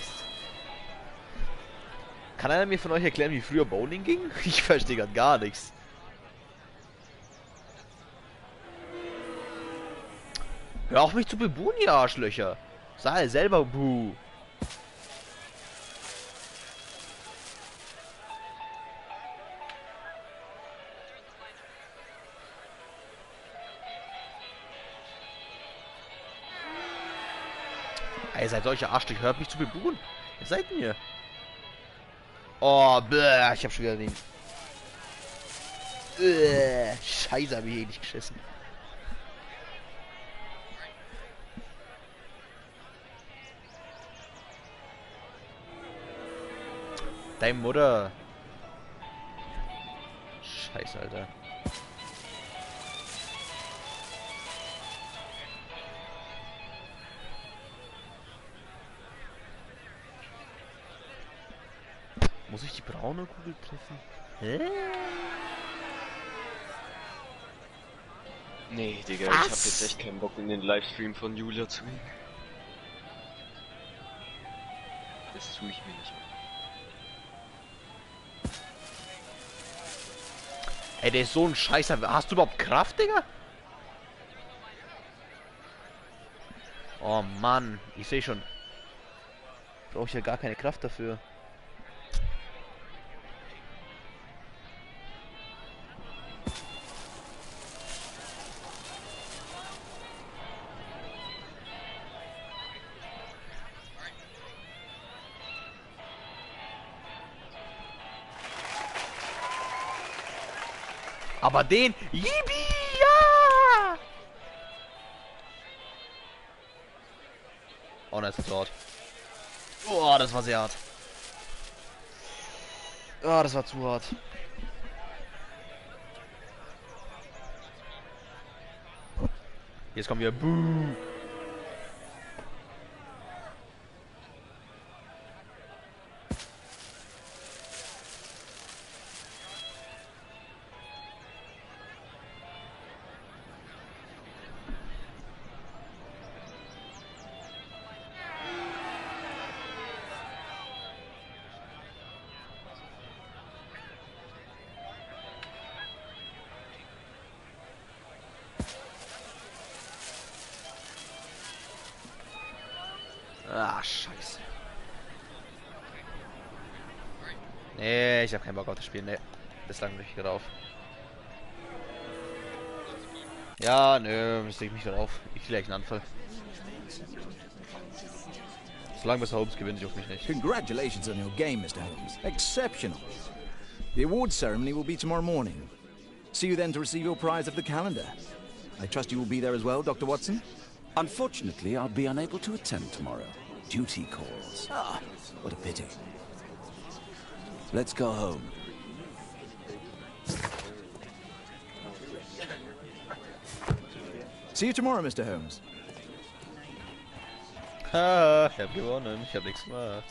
Kann einer mir von euch erklären, wie früher Bowling ging? Ich verstehe gerade gar nichts. Hör auf mich zu bebuhen, ihr Arschlöcher. Sei selber buh. Ey, seid solche Arschlöcher, hört mich zu bebuhen. Wer seid ihr? Oh, bäh, ich hab schon wieder den. Scheiße, hab ich eh nicht geschissen. Deine Mutter. Scheiße, Alter. Muss ich die braune Kugel treffen? Hä? Nee, Digga, ich hab jetzt echt keinen Bock in den Livestream von Julia zu gehen. Das tue ich mir nicht mehr. Ey, der ist so ein Scheißer. Hast du überhaupt Kraft, Digga? Oh Mann, ich sehe schon. Brauche ich ja gar keine Kraft dafür. Aber den... Yippie, ja! Oh, das ist dort. Oh, das war sehr hart. Oh, das war zu hart. Jetzt kommen wir. Buh. Ah, scheiße. Nee, ich hab keinen Bock auf das Spiel. Nee, bislang nicht drauf. Ja, nö, das leg mich drauf. Ich gleich einen Anfall. Solange Mr. Holmes gewinnt, juckt mich nicht. Congratulations on your game, Mr. Holmes. Exceptional. The awards ceremony will be tomorrow morning. See you then to receive your prize of the calendar. I trust you will be there as well, Dr. Watson? Unfortunately, I'll be unable to attend tomorrow. Duty calls. Ah, what a pity. Let's go home. See you tomorrow, Mr. Holmes. Ha, ich hab gewonnen. Ich hab nichts gemacht.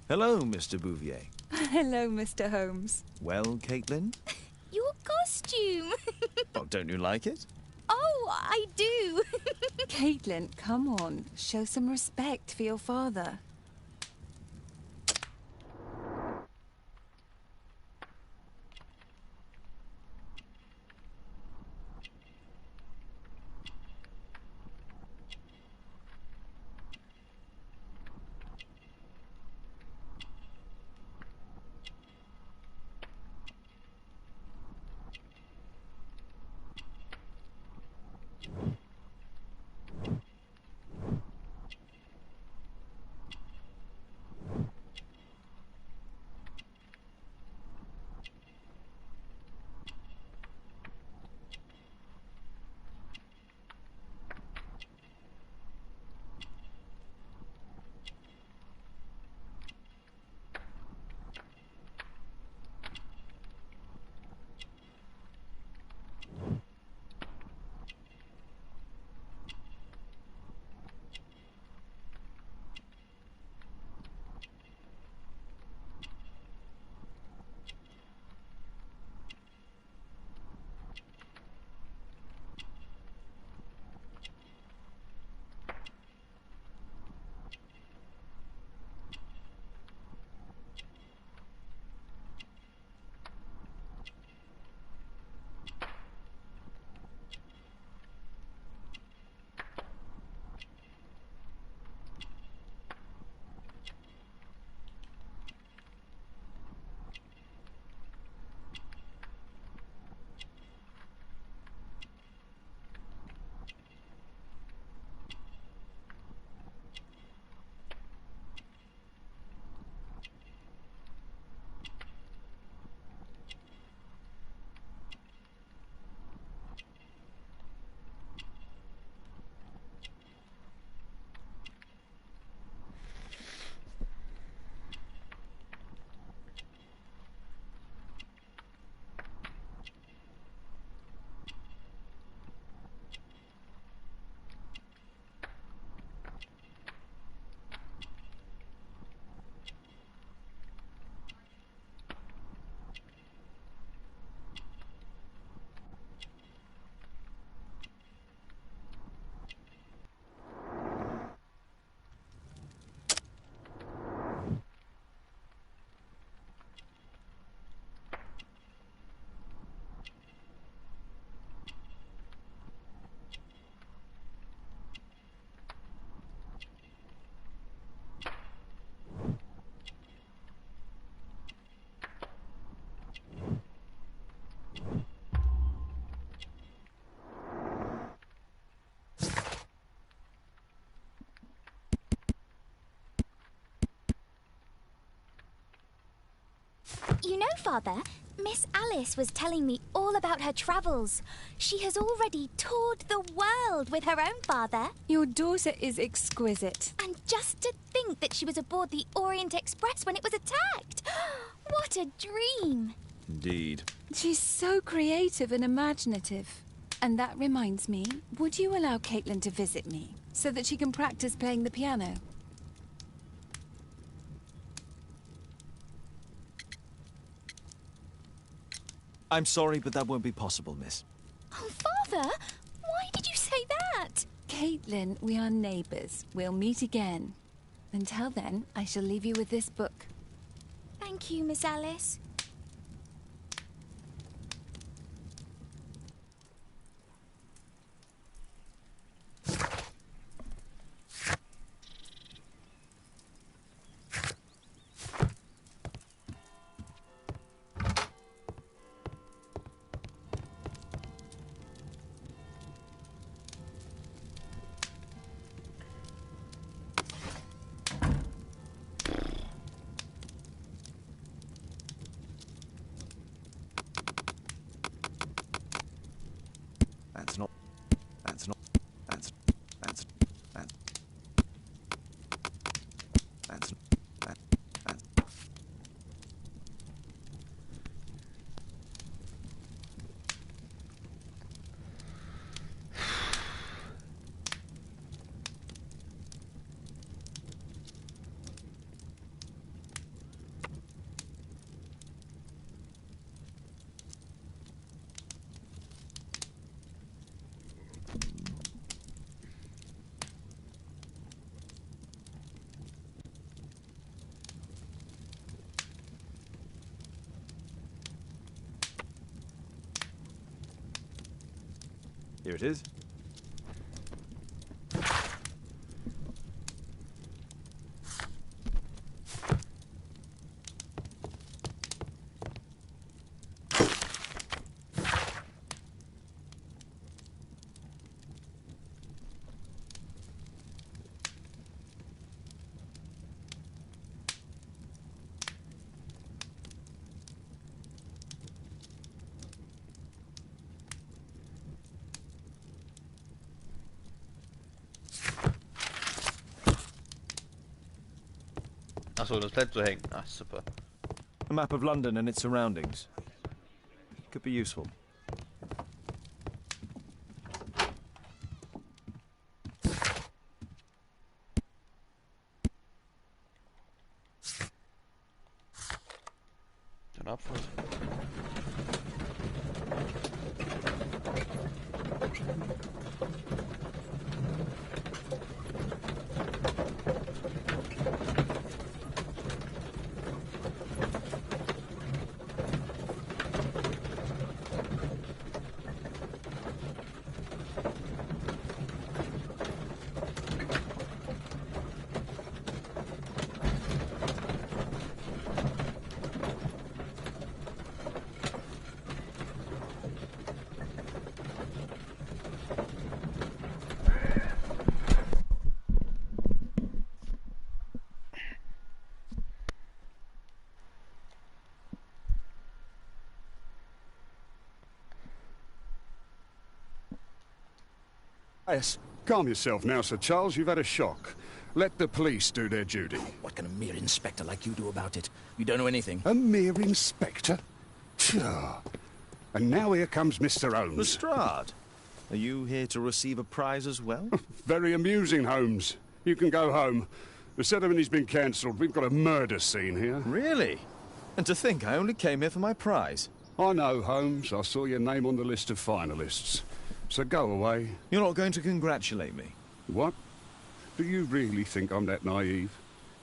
Hello, Mr. Bouvier. Hello, Mr. Holmes. Well, Caitlin? Your costume! Oh, don't you like it? Oh, I do! Caitlin, come on. Show some respect for your father. You know, Father, Miss Alice was telling me all about her travels. She has already toured the world with her own father. Your daughter is exquisite. And just to think that she was aboard the Orient Express when it was attacked. What a dream. Indeed. She's so creative and imaginative. And that reminds me, would you allow Caitlin to visit me so that she can practice playing the piano? I'm sorry, but that won't be possible, miss. Oh, Father, why did you say that? Caitlin, we are neighbours. We'll meet again. Until then, I shall leave you with this book. Thank you, Miss Alice. Here it is. Achso, das bleibt so hängen. Ach, super. A map of London and its surroundings. Could be useful. Dann Abfahrt. Yes, calm yourself now, Sir Charles. You've had a shock. Let the police do their duty. What can a mere inspector like you do about it? You don't know anything. A mere inspector? Pshaw. And now here comes Mr. Holmes. Lestrade, are you here to receive a prize as well? Very amusing, Holmes. You can go home. The ceremony's been cancelled. We've got a murder scene here. Really? And to think I only came here for my prize. I know, Holmes. I saw your name on the list of finalists. So go away. You're not going to congratulate me? What? Do you really think I'm that naive?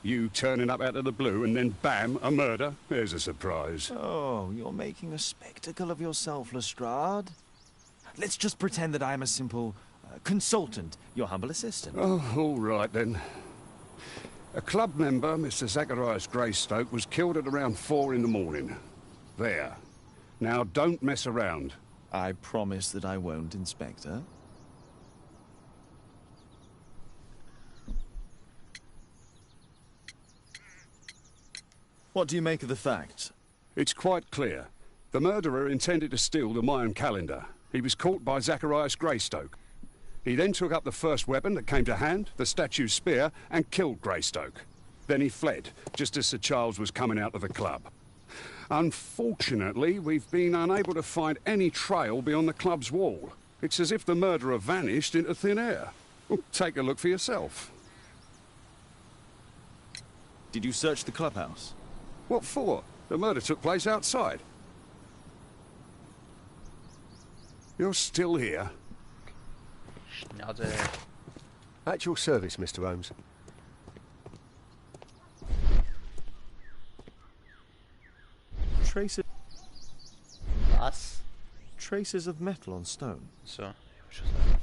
You turning up out of the blue and then bam, a murder? There's a surprise. Oh, you're making a spectacle of yourself, Lestrade. Let's just pretend that I'm a simple consultant, your humble assistant. Oh, all right then. A club member, Mr. Zacharias Greystoke, was killed at around 4 in the morning. There. Now don't mess around. I promise that I won't, Inspector. What do you make of the fact It's quite clear. The murderer intended to steal the Mayan calendar. He was caught by Zacharias Greystoke. He then took up the first weapon that came to hand, the statue's spear, and killed Greystoke. Then he fled, just as Sir Charles was coming out of the club. Unfortunately, we've been unable to find any trail beyond the club's wall. It's as if the murderer vanished into thin air. Well, take a look for yourself. Did you search the clubhouse? What for? The murder took place outside. You're still here? Schnauze. At your service, Mr. Holmes. Traces. Was? Traces of metal on stone. So, ich hab schon gesagt.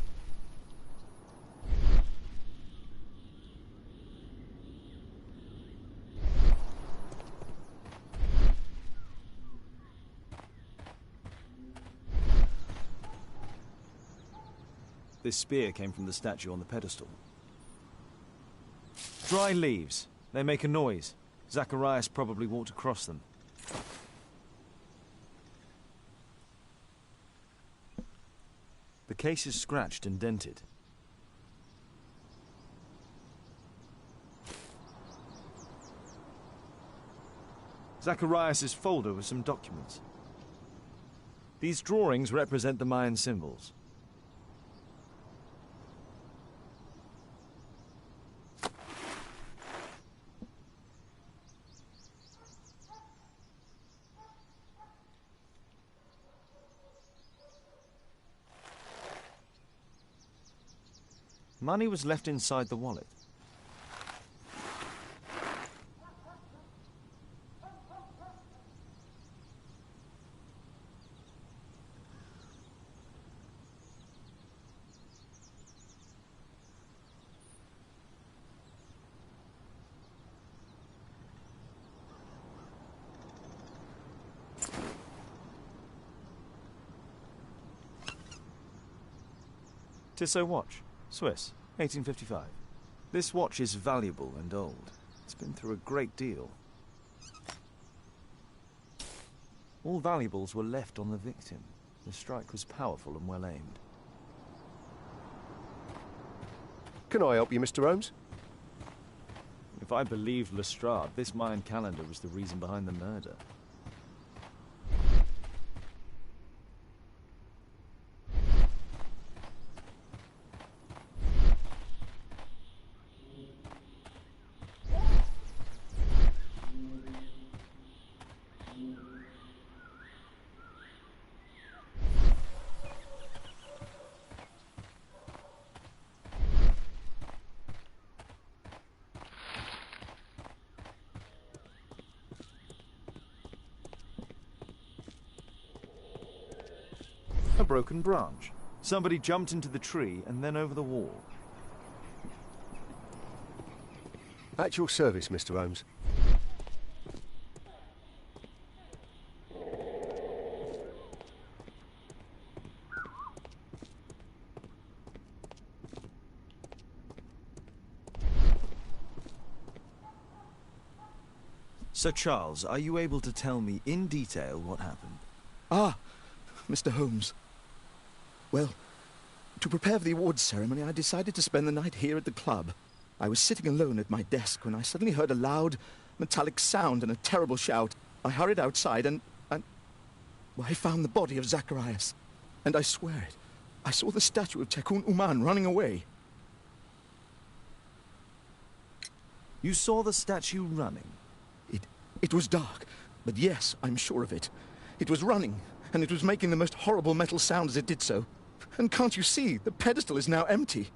This spear came from the statue on the pedestal. Dry leaves. They make a noise. Zacharias probably walked across them. The case is scratched and dented. Zacharias' folder with some documents. These drawings represent the Mayan symbols. Money was left inside the wallet. Tissot watch. Swiss, 1855. This watch is valuable and old. It's been through a great deal. All valuables were left on the victim. The strike was powerful and well aimed. Can I help you, Mr. Holmes? If I believed Lestrade, this Mayan calendar was the reason behind the murder. A broken branch. Somebody jumped into the tree and then over the wall. At your service, Mr. Holmes. Sir Charles, are you able to tell me in detail what happened? Ah, Mr. Holmes. Well, to prepare for the awards ceremony, I decided to spend the night here at the club. I was sitting alone at my desk when I suddenly heard a loud, metallic sound and a terrible shout. I hurried outside and well, I found the body of Zacharias. And I swear it, I saw the statue of Tekun Uman running away. You saw the statue running? It was dark, but yes, I'm sure of it. It was running, and it was making the most horrible metal sound as it did so. And can't you see, the pedestal is now empty.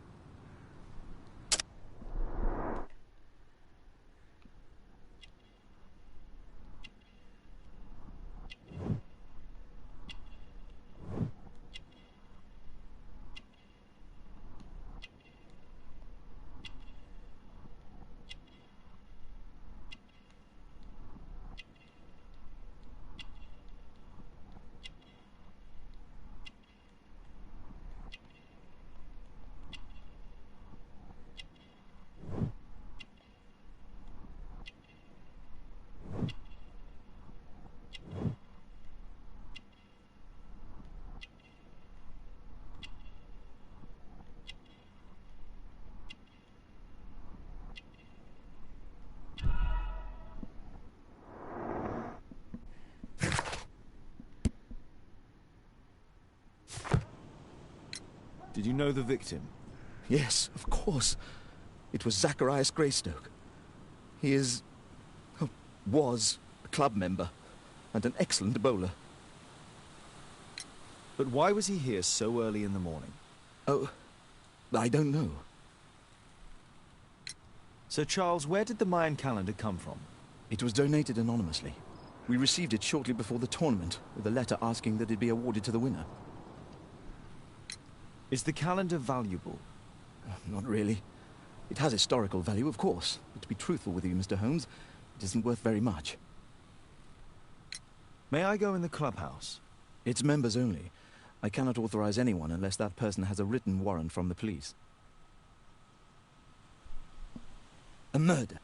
Did you know the victim? Yes, of course. It was Zacharias Greystoke. He is... oh, was a club member and an excellent bowler. But why was he here so early in the morning? Oh, I don't know. Sir Charles, where did the Mayan calendar come from? It was donated anonymously. We received it shortly before the tournament, with a letter asking that it be awarded to the winner. Is the calendar valuable? Not really. It has historical value, of course. But to be truthful with you, Mr. Holmes, it isn't worth very much. May I go in the clubhouse? It's members only. I cannot authorize anyone unless that person has a written warrant from the police. A murder.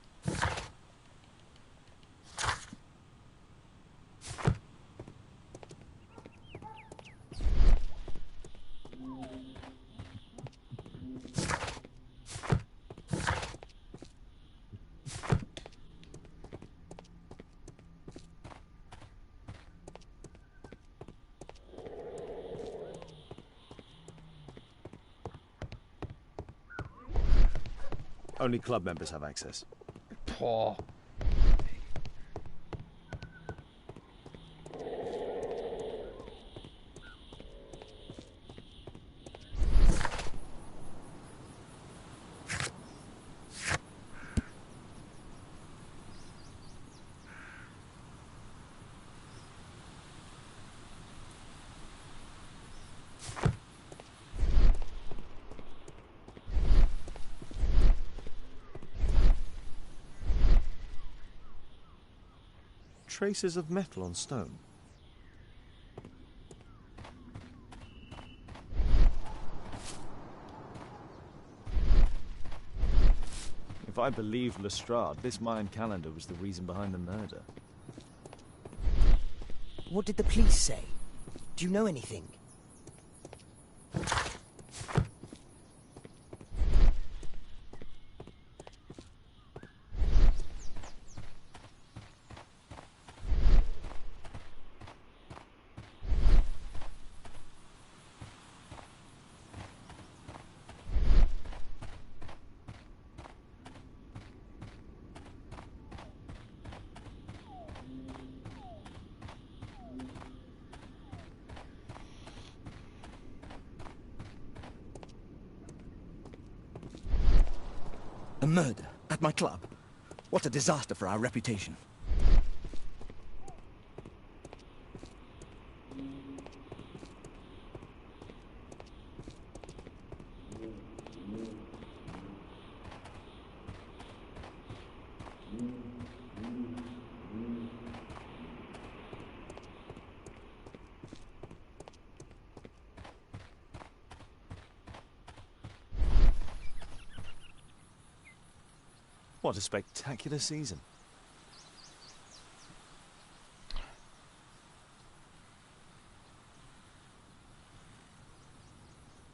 Only club members have access. Boah. Traces of metal on stone. If I believe Lestrade, this Mayan calendar was the reason behind the murder. What did the police say? Do you know anything? A murder at my club. What a disaster for our reputation. What a spectacular season.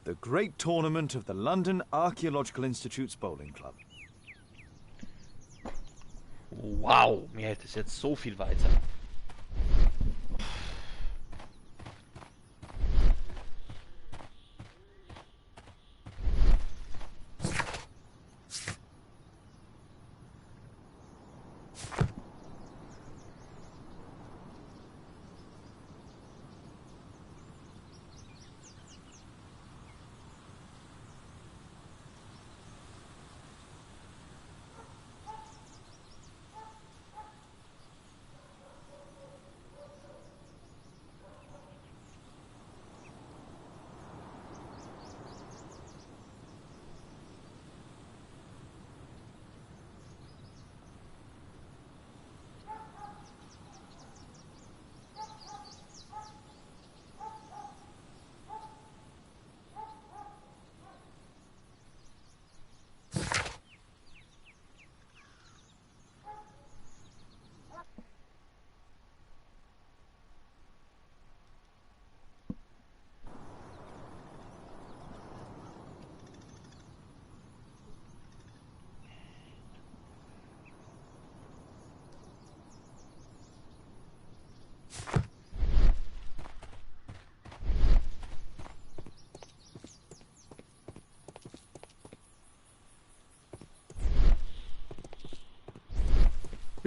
The great tournament of the London Archaeological Institute's Bowling Club. Wow, mir hält es jetzt so viel weiter.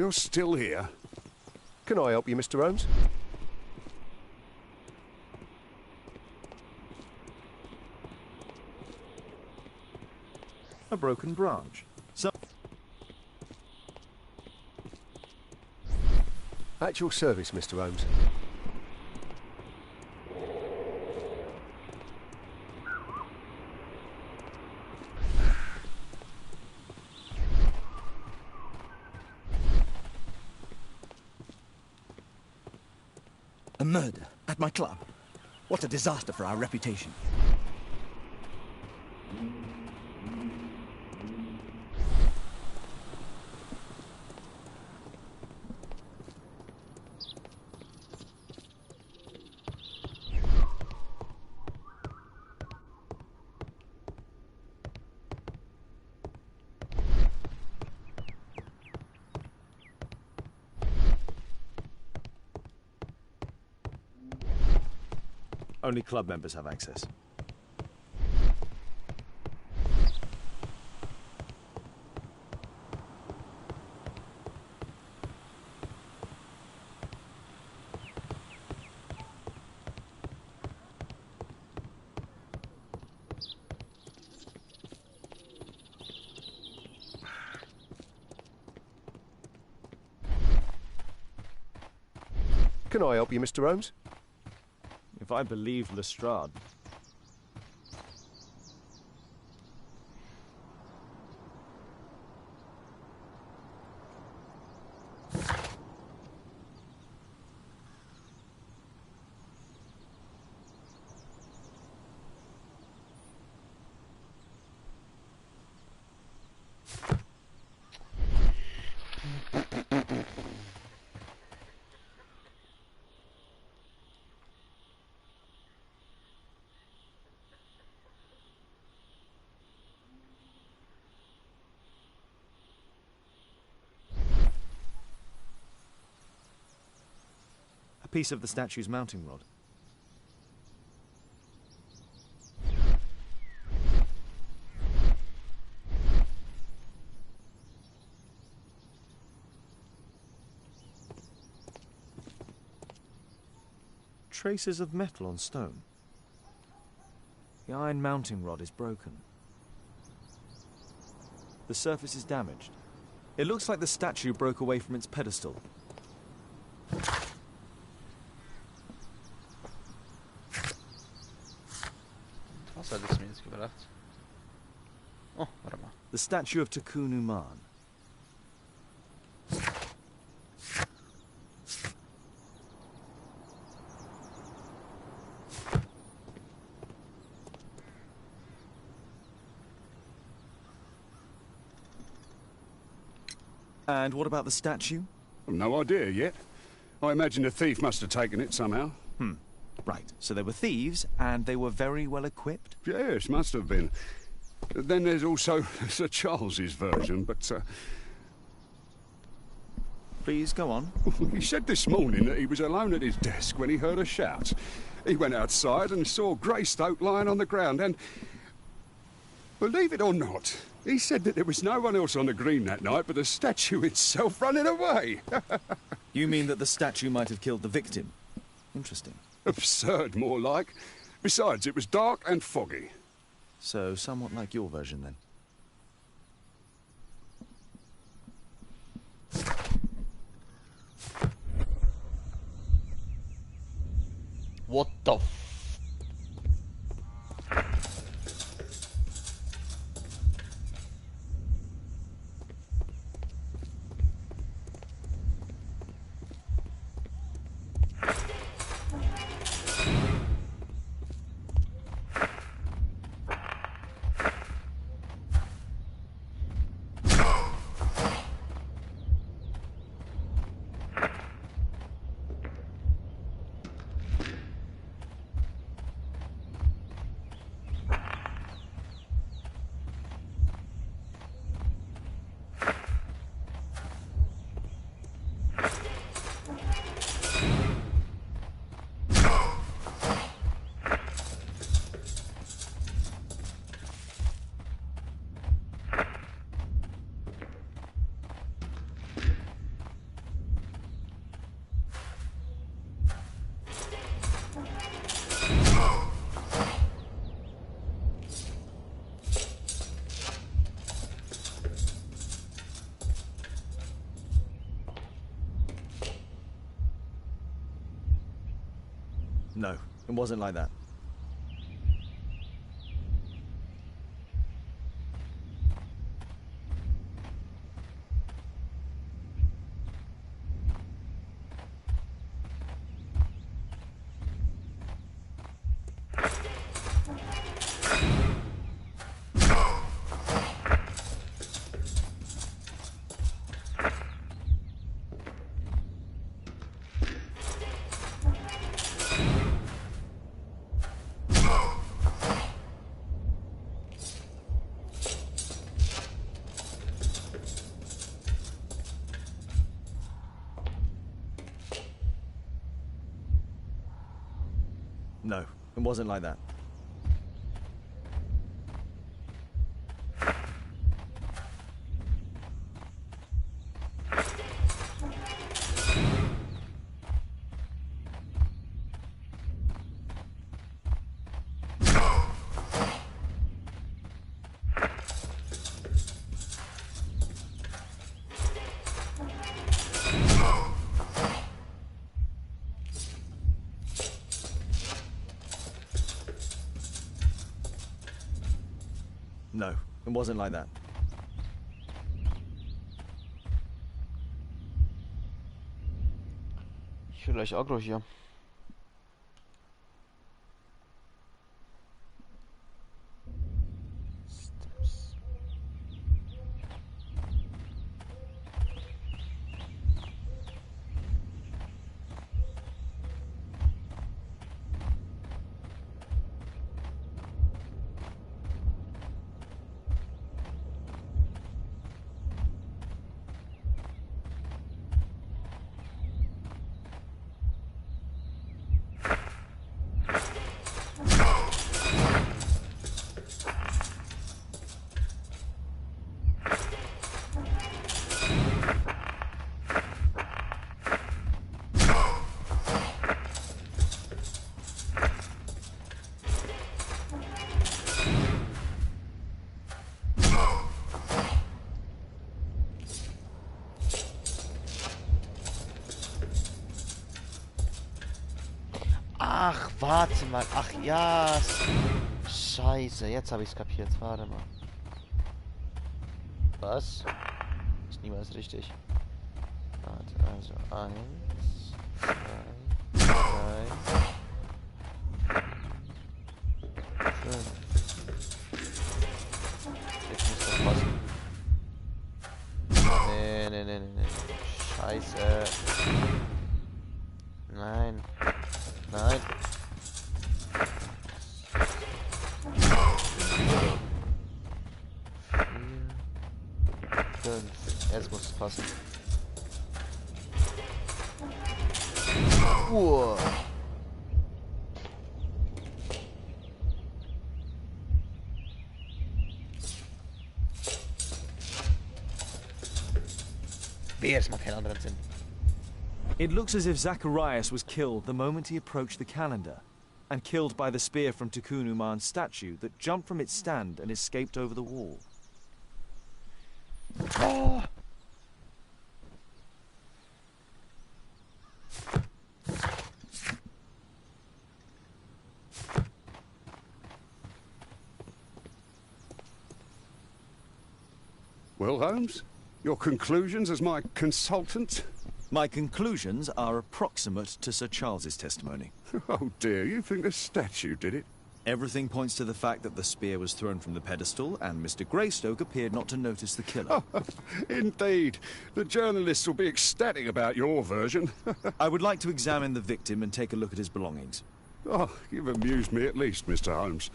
You're still here. Can I help you, Mr. Holmes? A broken branch. So At your service, Mr. Holmes. A murder at my club. What a disaster for our reputation. only club members have access. Can I help you, Mr. Holmes? If I believed Lestrade. Piece of the statue's mounting rod. Traces of metal on stone. The iron mounting rod is broken. The surface is damaged. It looks like the statue broke away from its pedestal. Was hat es mir jetzt gebracht? Oh, warte mal. The statue of Takunu Man. And what about the statue? No idea yet. I imagine a thief must have taken it somehow. Right, so they were thieves, and they were very well equipped? Yes, must have been. Then there's also Sir Charles's version, but... Please, go on. He said this morning that he was alone at his desk when he heard a shout. He went outside and saw Greystoke lying on the ground, and... believe it or not, he said that there was no one else on the green that night but the statue itself running away. You mean that the statue might have killed the victim? Interesting. Absurd, more like. Besides, it was dark and foggy. So, somewhat like your version, then. What the f... No, it wasn't like that. No, it wasn't like that. No, it wasn't like that. Ich will gleich aggro hier. Ach, warte mal. Ach ja. Scheiße, jetzt habe ich es kapiert. Warte mal. Was? Ist niemals richtig. Warte, also 1, 2, 3, 5. Jetzt muss das passen. Nee. Scheiße. Nein. Nein. 4, 5. Jetzt muss es passen. Wehe, das macht keinen anderen Sinn. It looks as if Zacharias was killed the moment he approached the calendar, and killed by the spear from Tukunuman's statue that jumped from its stand and escaped over the wall. Oh. Well, Holmes, your conclusions as my consultant? My conclusions are approximate to Sir Charles's testimony. Oh dear, you think the statue did it? Everything points to the fact that the spear was thrown from the pedestal, and Mr. Greystoke appeared not to notice the killer. Indeed. The journalists will be ecstatic about your version. I would like to examine the victim and take a look at his belongings. Oh, you've amused me at least, Mr. Holmes.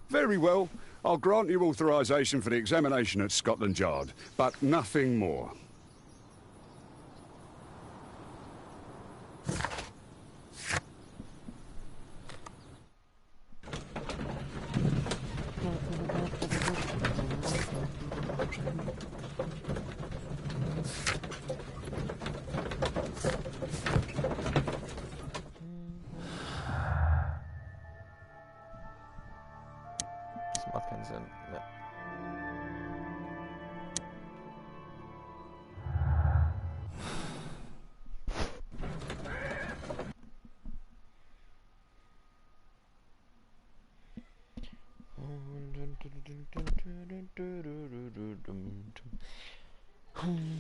Very well. I'll grant you authorization for the examination at Scotland Yard, but nothing more. Das macht keinen Sinn. Ja.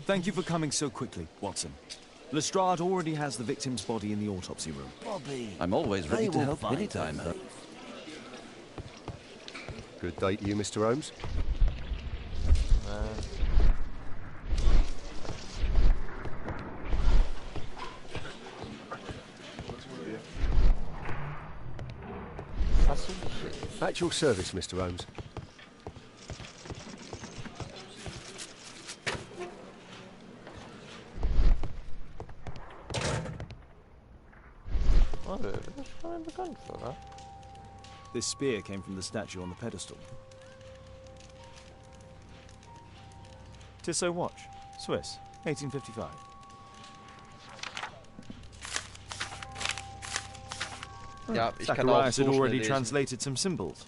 Thank you for coming so quickly, Watson. Lestrade already has the victim's body in the autopsy room. Bobby, I'm always ready to help anytime. Good day to you, Mr. Holmes. At your service, Mr. Holmes. This spear came from the statue on the pedestal. Tissot watch, Swiss, 1855. Ja, ich kann auch Zacharias so had already schnell lesen. translated some symbols.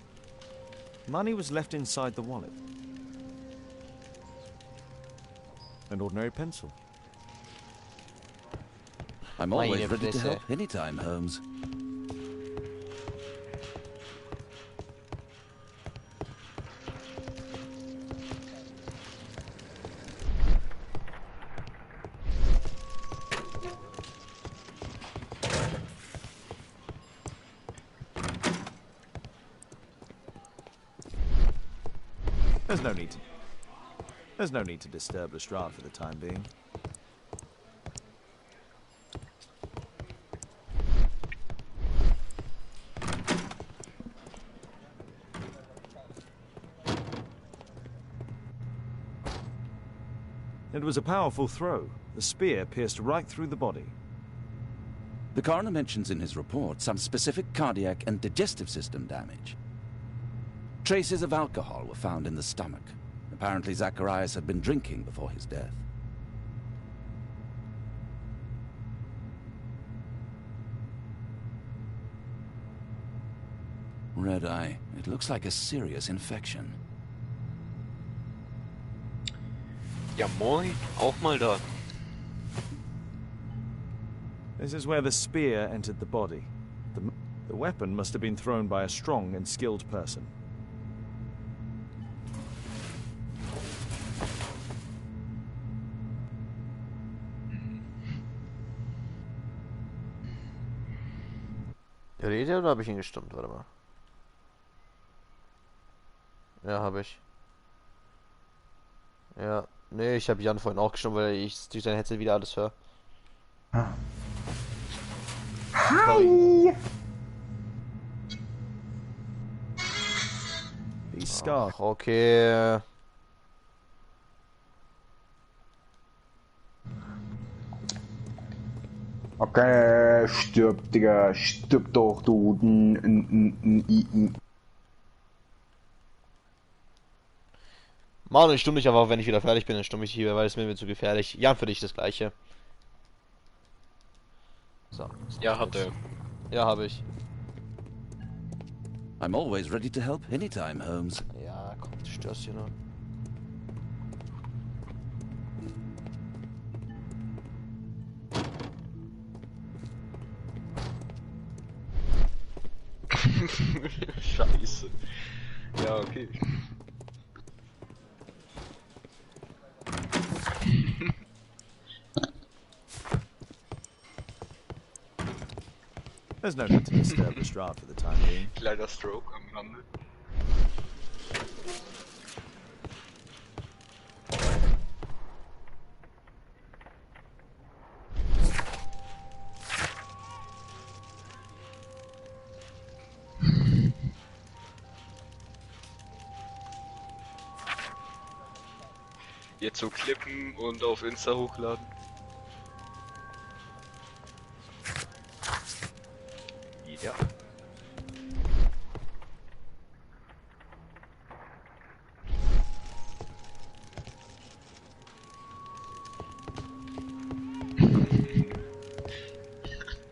Money was left inside the wallet. An ordinary pencil. I'm always ready to help anytime, Holmes. There's no need to disturb Lestrade for the time being. It was a powerful throw. The spear pierced right through the body. The coroner mentions in his report some specific cardiac and digestive system damage. Traces of alcohol were found in the stomach. Apparently Zacharias had been drinking before his death. Red eye. It looks like a serious infection. Ja, moin. Auch mal da. This is where the spear entered the body. The weapon must have been thrown by a strong and skilled person. Redet ihr oder habe ich ihn gestimmt? Warte mal. Ja, habe ich. Ja. Nee, ich habe Jan vorhin auch gestimmt, weil ich durch sein Headset wieder alles höre. Hi! Ach, okay. Okay, stirb, Digga. Stirb doch, du. Manu, ich stumm dich aber, wenn ich wieder fertig bin, dann stumm ich hier, weil es mir zu gefährlich. Jan, für dich das gleiche. So. Ja, hat er. Ja, habe ich. I'm always ready to help anytime, Holmes. Ja, komm, du störst hier noch. Scheiße. Ja, okay. There's no need to disturb Lestrade for the time being. Kleiner Stroke am Rande. Jetzt so klippen und auf Insta hochladen. Ja.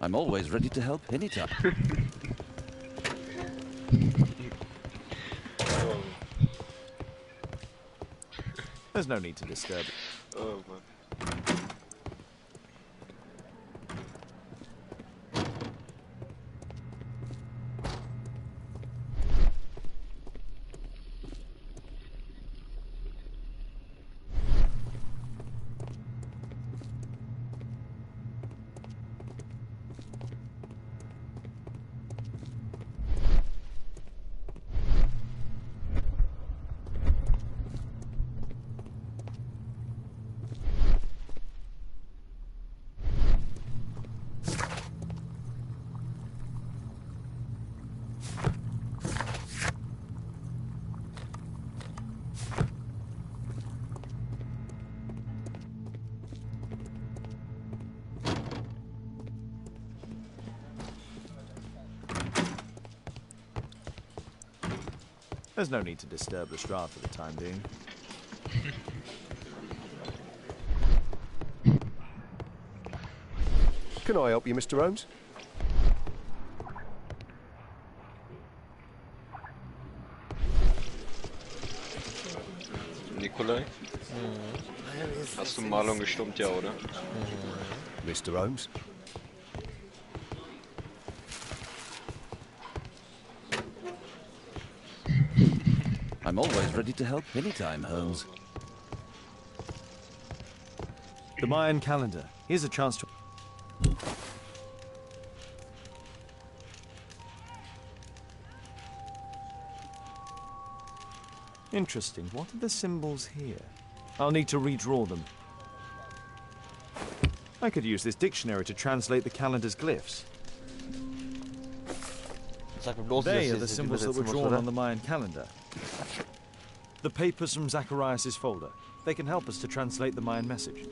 I'm always ready to help anytime. There's no need to disturb it. Oh, man. There's no need to disturb the Strahd for the time being. Can I help you, Mr. Holmes? Nikolai? Hast du Marlon gestummt, ja, oder? Mr. Holmes? I'm always ready to help anytime, Holmes. The Mayan calendar. Here's a chance to... Interesting. What are the symbols here? I'll need to redraw them. I could use this dictionary to translate the calendar's glyphs. They are the symbols that were drawn on the Mayan calendar. The papers from Zacharias' folder. They can help us to translate the Mayan message.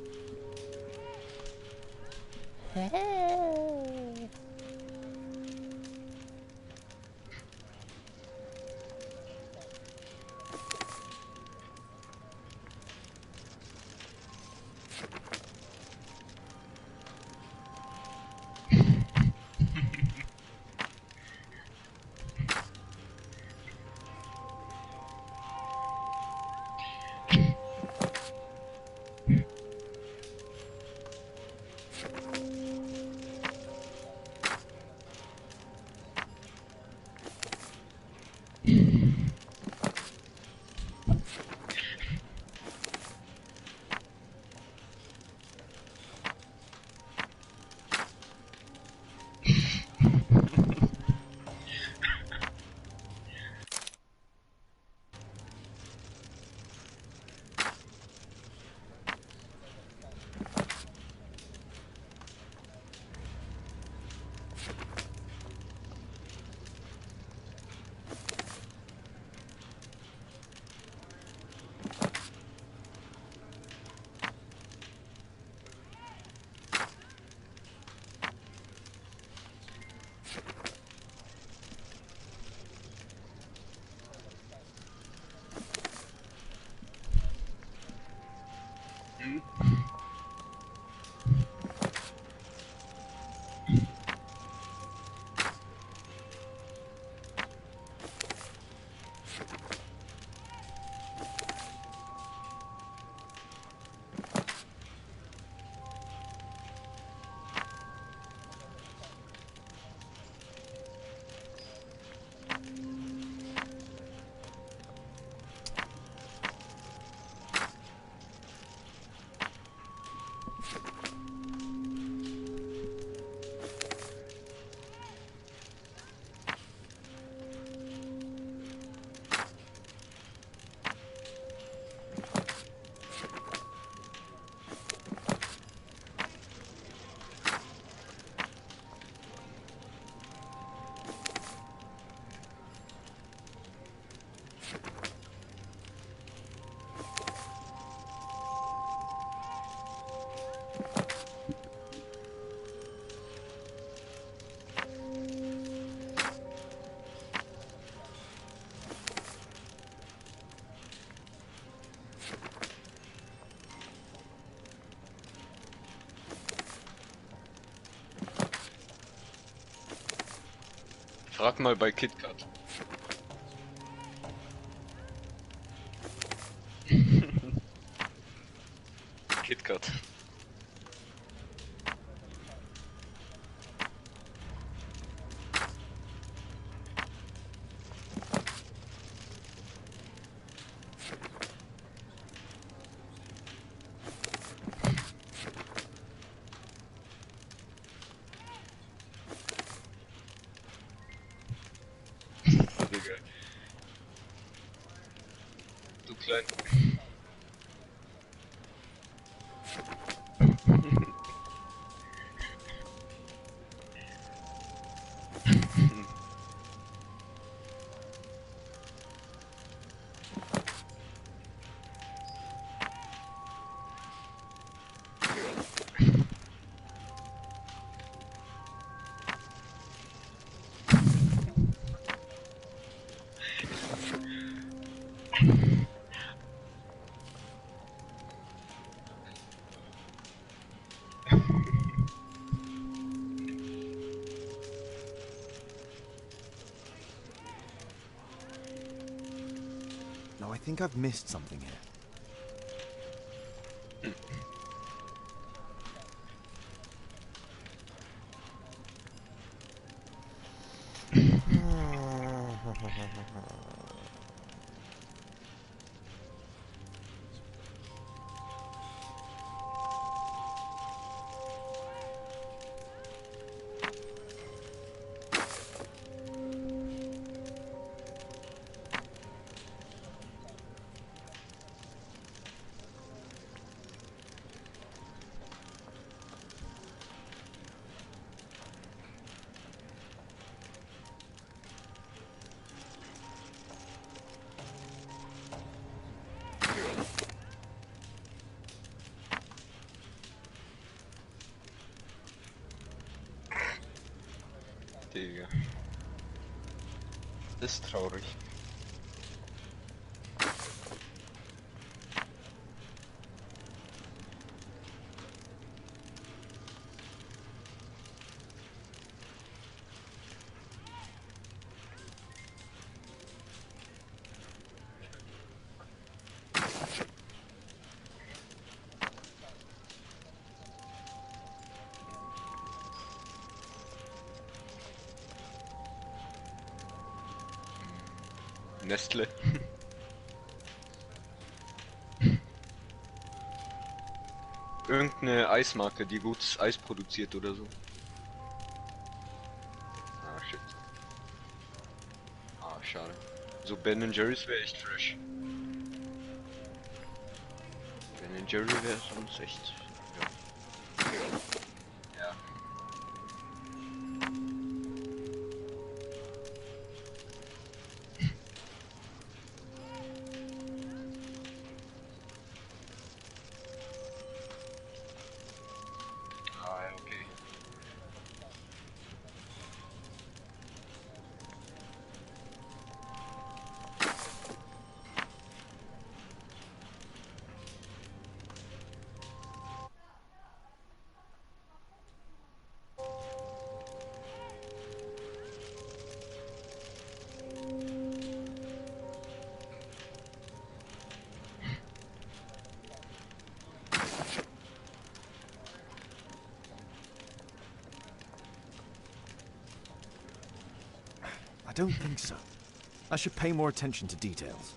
Frag mal bei KitKat. KitKat. Du klein. No, I think I've missed something here. Digga. Das ist traurig. Nestle. Irgendeine Eismarke, die gutes Eis produziert oder so. Ah, shit. Ah, schade. So Ben Jerry's wäre echt fresh. Ben Jerry wäre sonst echt... Ja. Ja. I don't think so. I should pay more attention to details.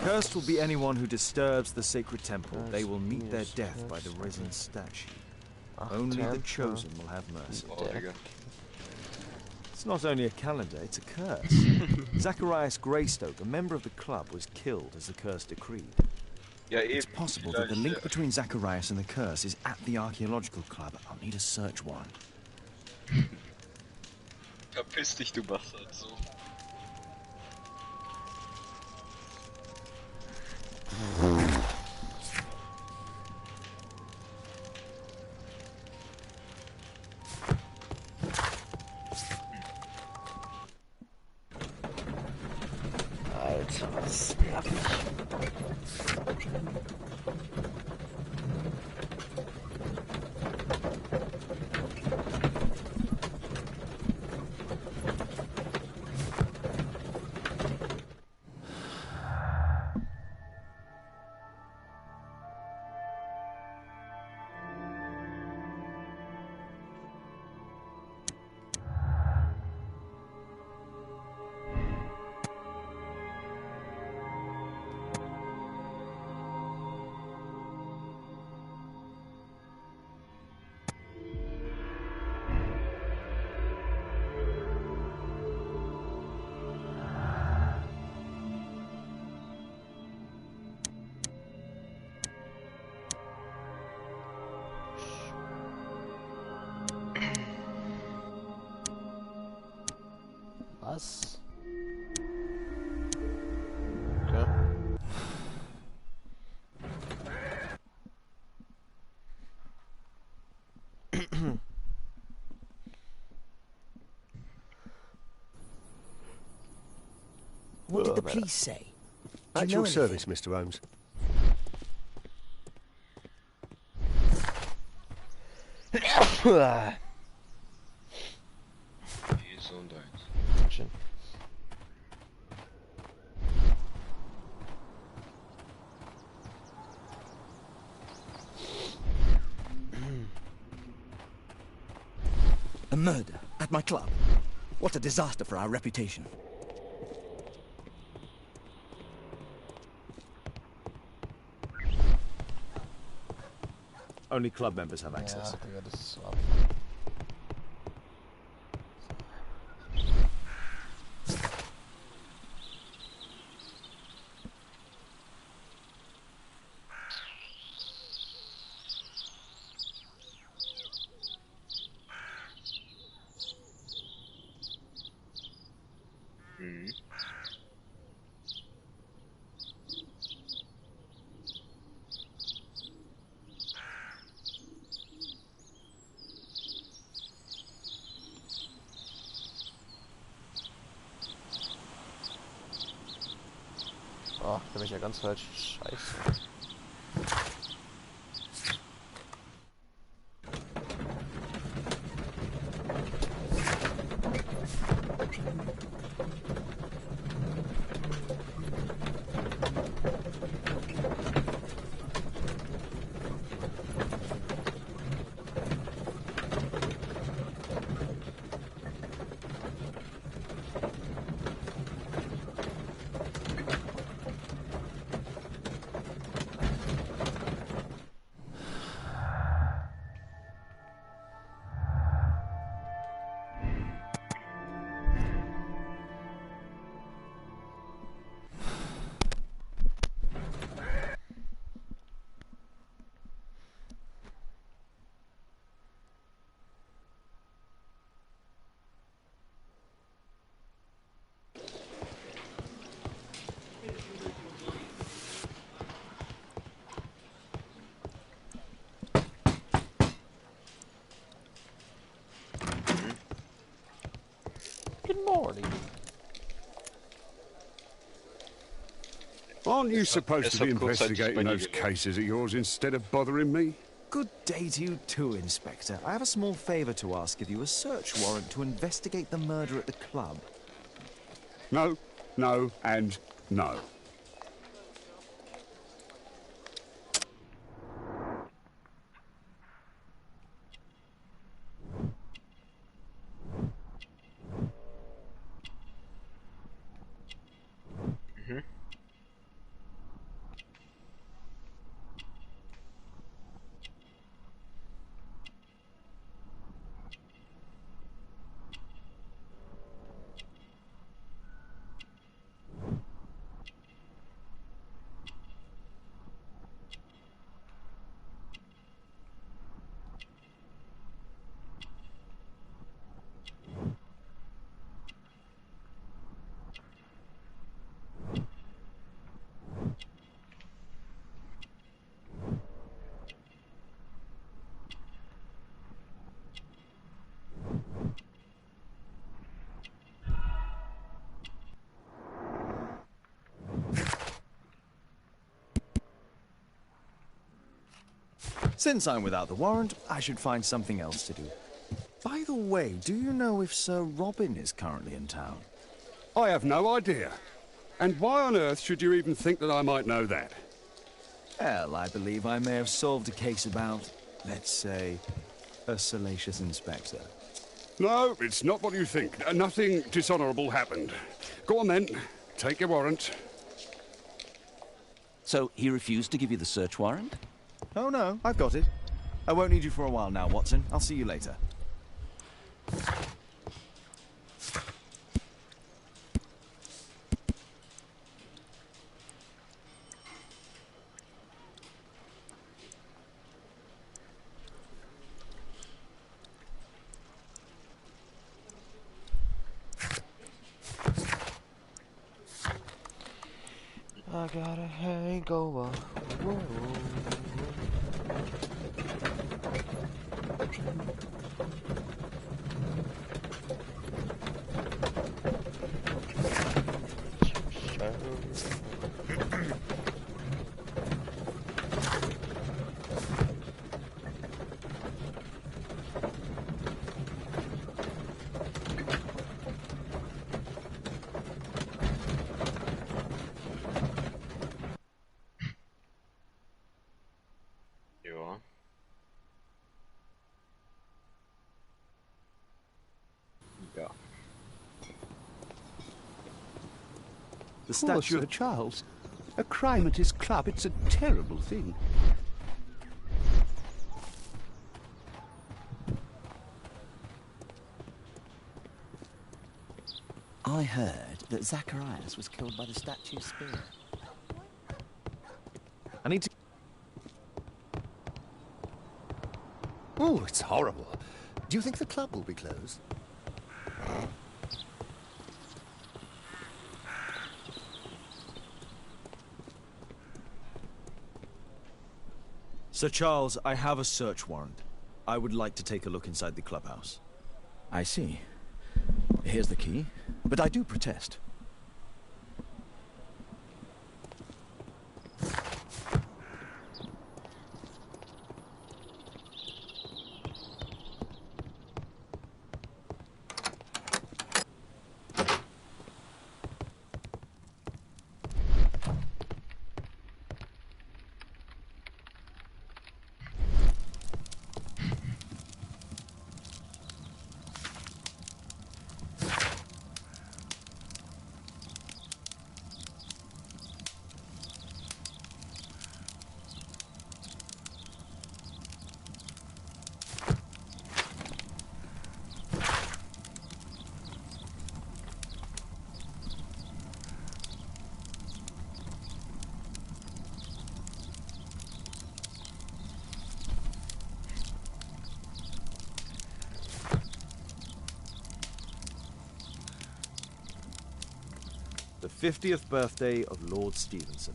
Cursed will be anyone who disturbs the sacred temple. They will meet their death by the risen statue. Only the chosen will have mercy. It's not only a calendar, it's a curse. Zacharias Greystoke, a member of the club, was killed as the curse decreed. Yeah, It's possible that the link between Zacharias and the curse is at the archaeological club. I'll need a search warrant. Verpiss dich, du Bastard, so. Alter, was nervig. Was? Okay. Please say. At your service, Mr. Holmes. Gesundheit. A murder at my club. What a disaster for our reputation. Only club members have access. Ja, Digga, das ist so ab. Oh, da bin ich ja ganz falsch. Scheiße. Good morning. Aren't you supposed to be investigating those cases of yours instead of bothering me? Good day to you too, Inspector. I have a small favor to ask of you, a search warrant to investigate the murder at the club. No, no, and no. Since I'm without the warrant, I should find something else to do. By the way, do you know if Sir Robin is currently in town? I have no idea. And why on earth should you even think that I might know that? Well, I believe I may have solved a case about, let's say, a salacious inspector. No, it's not what you think. Nothing dishonourable happened. Go on then. Take your warrant. So he refused to give you the search warrant? Oh no, I've got it. I won't need you for a while now, Watson. I'll see you later. I got a hangover. Whoa. The Poor statue Sir Charles. A crime at his club, it's a terrible thing. I heard that Zacharias was killed by the statue's spear. I need to... Oh, it's horrible. Do you think the club will be closed? Sir Charles, I have a search warrant. I would like to take a look inside the clubhouse. I see. Here's the key, but I do protest. The 50th birthday of Lord Stevenson.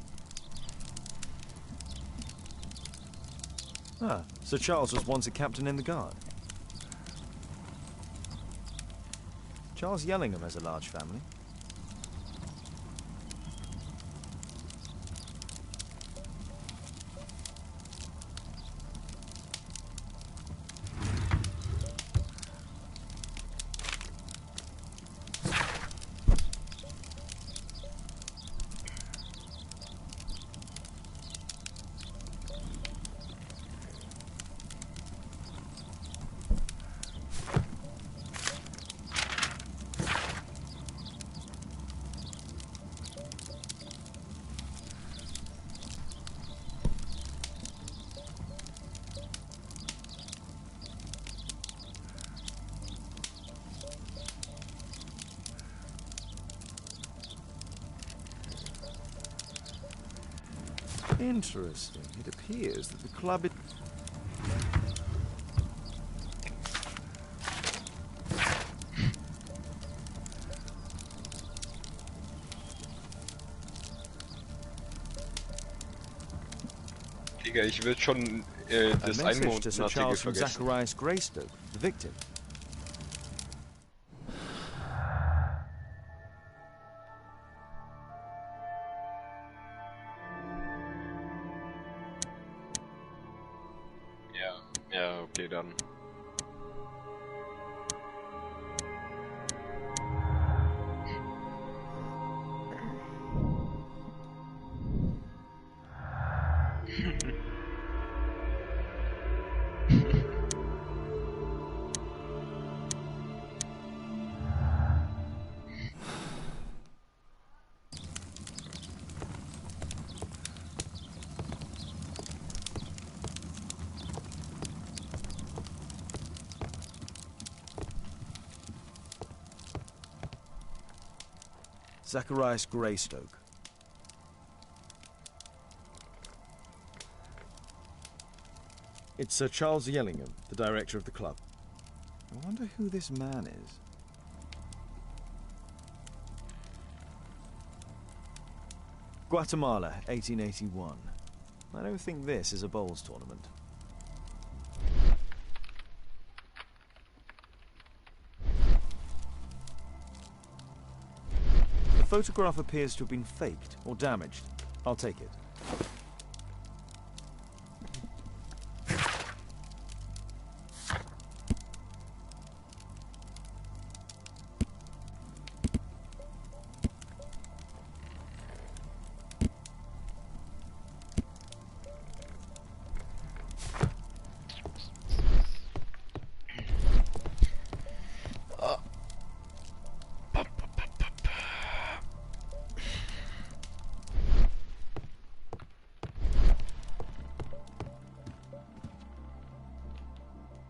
Ah, Sir Charles was once a captain in the guard. Charles Yellingham has a large family. Interesting. It appears that the club... Digga, ich würde schon das A message to Sir Einmonatige Charles from vergessen. Zacharias Greystoke, the victim. Ja, okay, dann. Zacharias Greystoke. It's Sir Charles Yellingham, the director of the club. I wonder who this man is. Guatemala, 1881. I don't think this is a bowls tournament. The photograph appears to have been faked or damaged. I'll take it.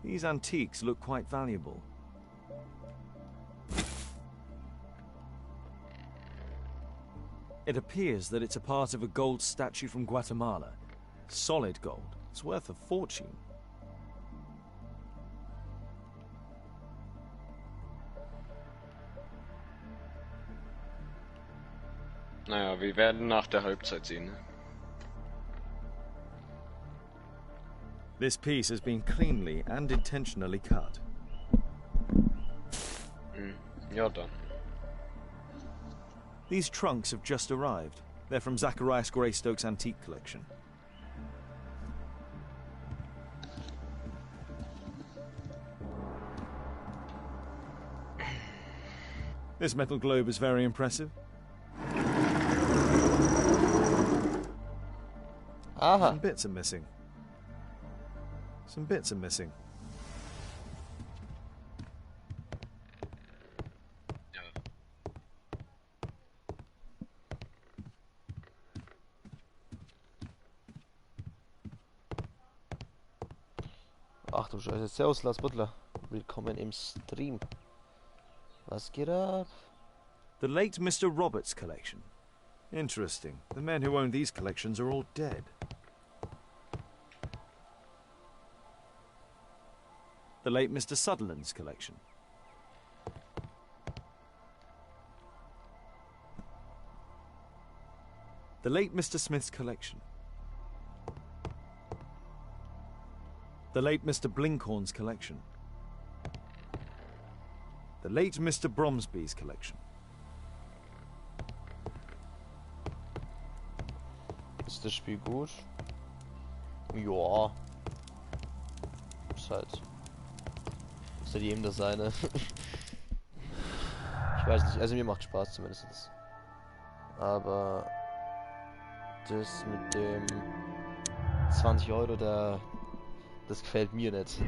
These antiques look quite valuable. It appears that it's a part of a gold statue from Guatemala. Solid gold. It's worth a fortune. Naja, wir werden nach der Halbzeit sehen. Ne? This piece has been cleanly and intentionally cut. Ja, dann. These trunks have just arrived. They're from Zacharias Greystoke's antique collection. This metal globe is very impressive. Aha. Some bits are missing. Some bits are missing. Ach du Scheiße, servus Lars Butler. Willkommen im Stream. Was geht ab? The late Mr. Roberts' collection. Interesting. The men who own these collections are all dead. The late Mr. Sutherland's collection. The late Mr. Smith's collection. The late Mr. Blinkhorn's collection. The late Mr. Bromsby's collection. Ist das Spiel gut? Ja. Ist halt. Ist halt jedem das seine. Ich weiß nicht, also mir macht Spaß zumindest. Aber das mit dem 20 Euro, das gefällt mir nicht.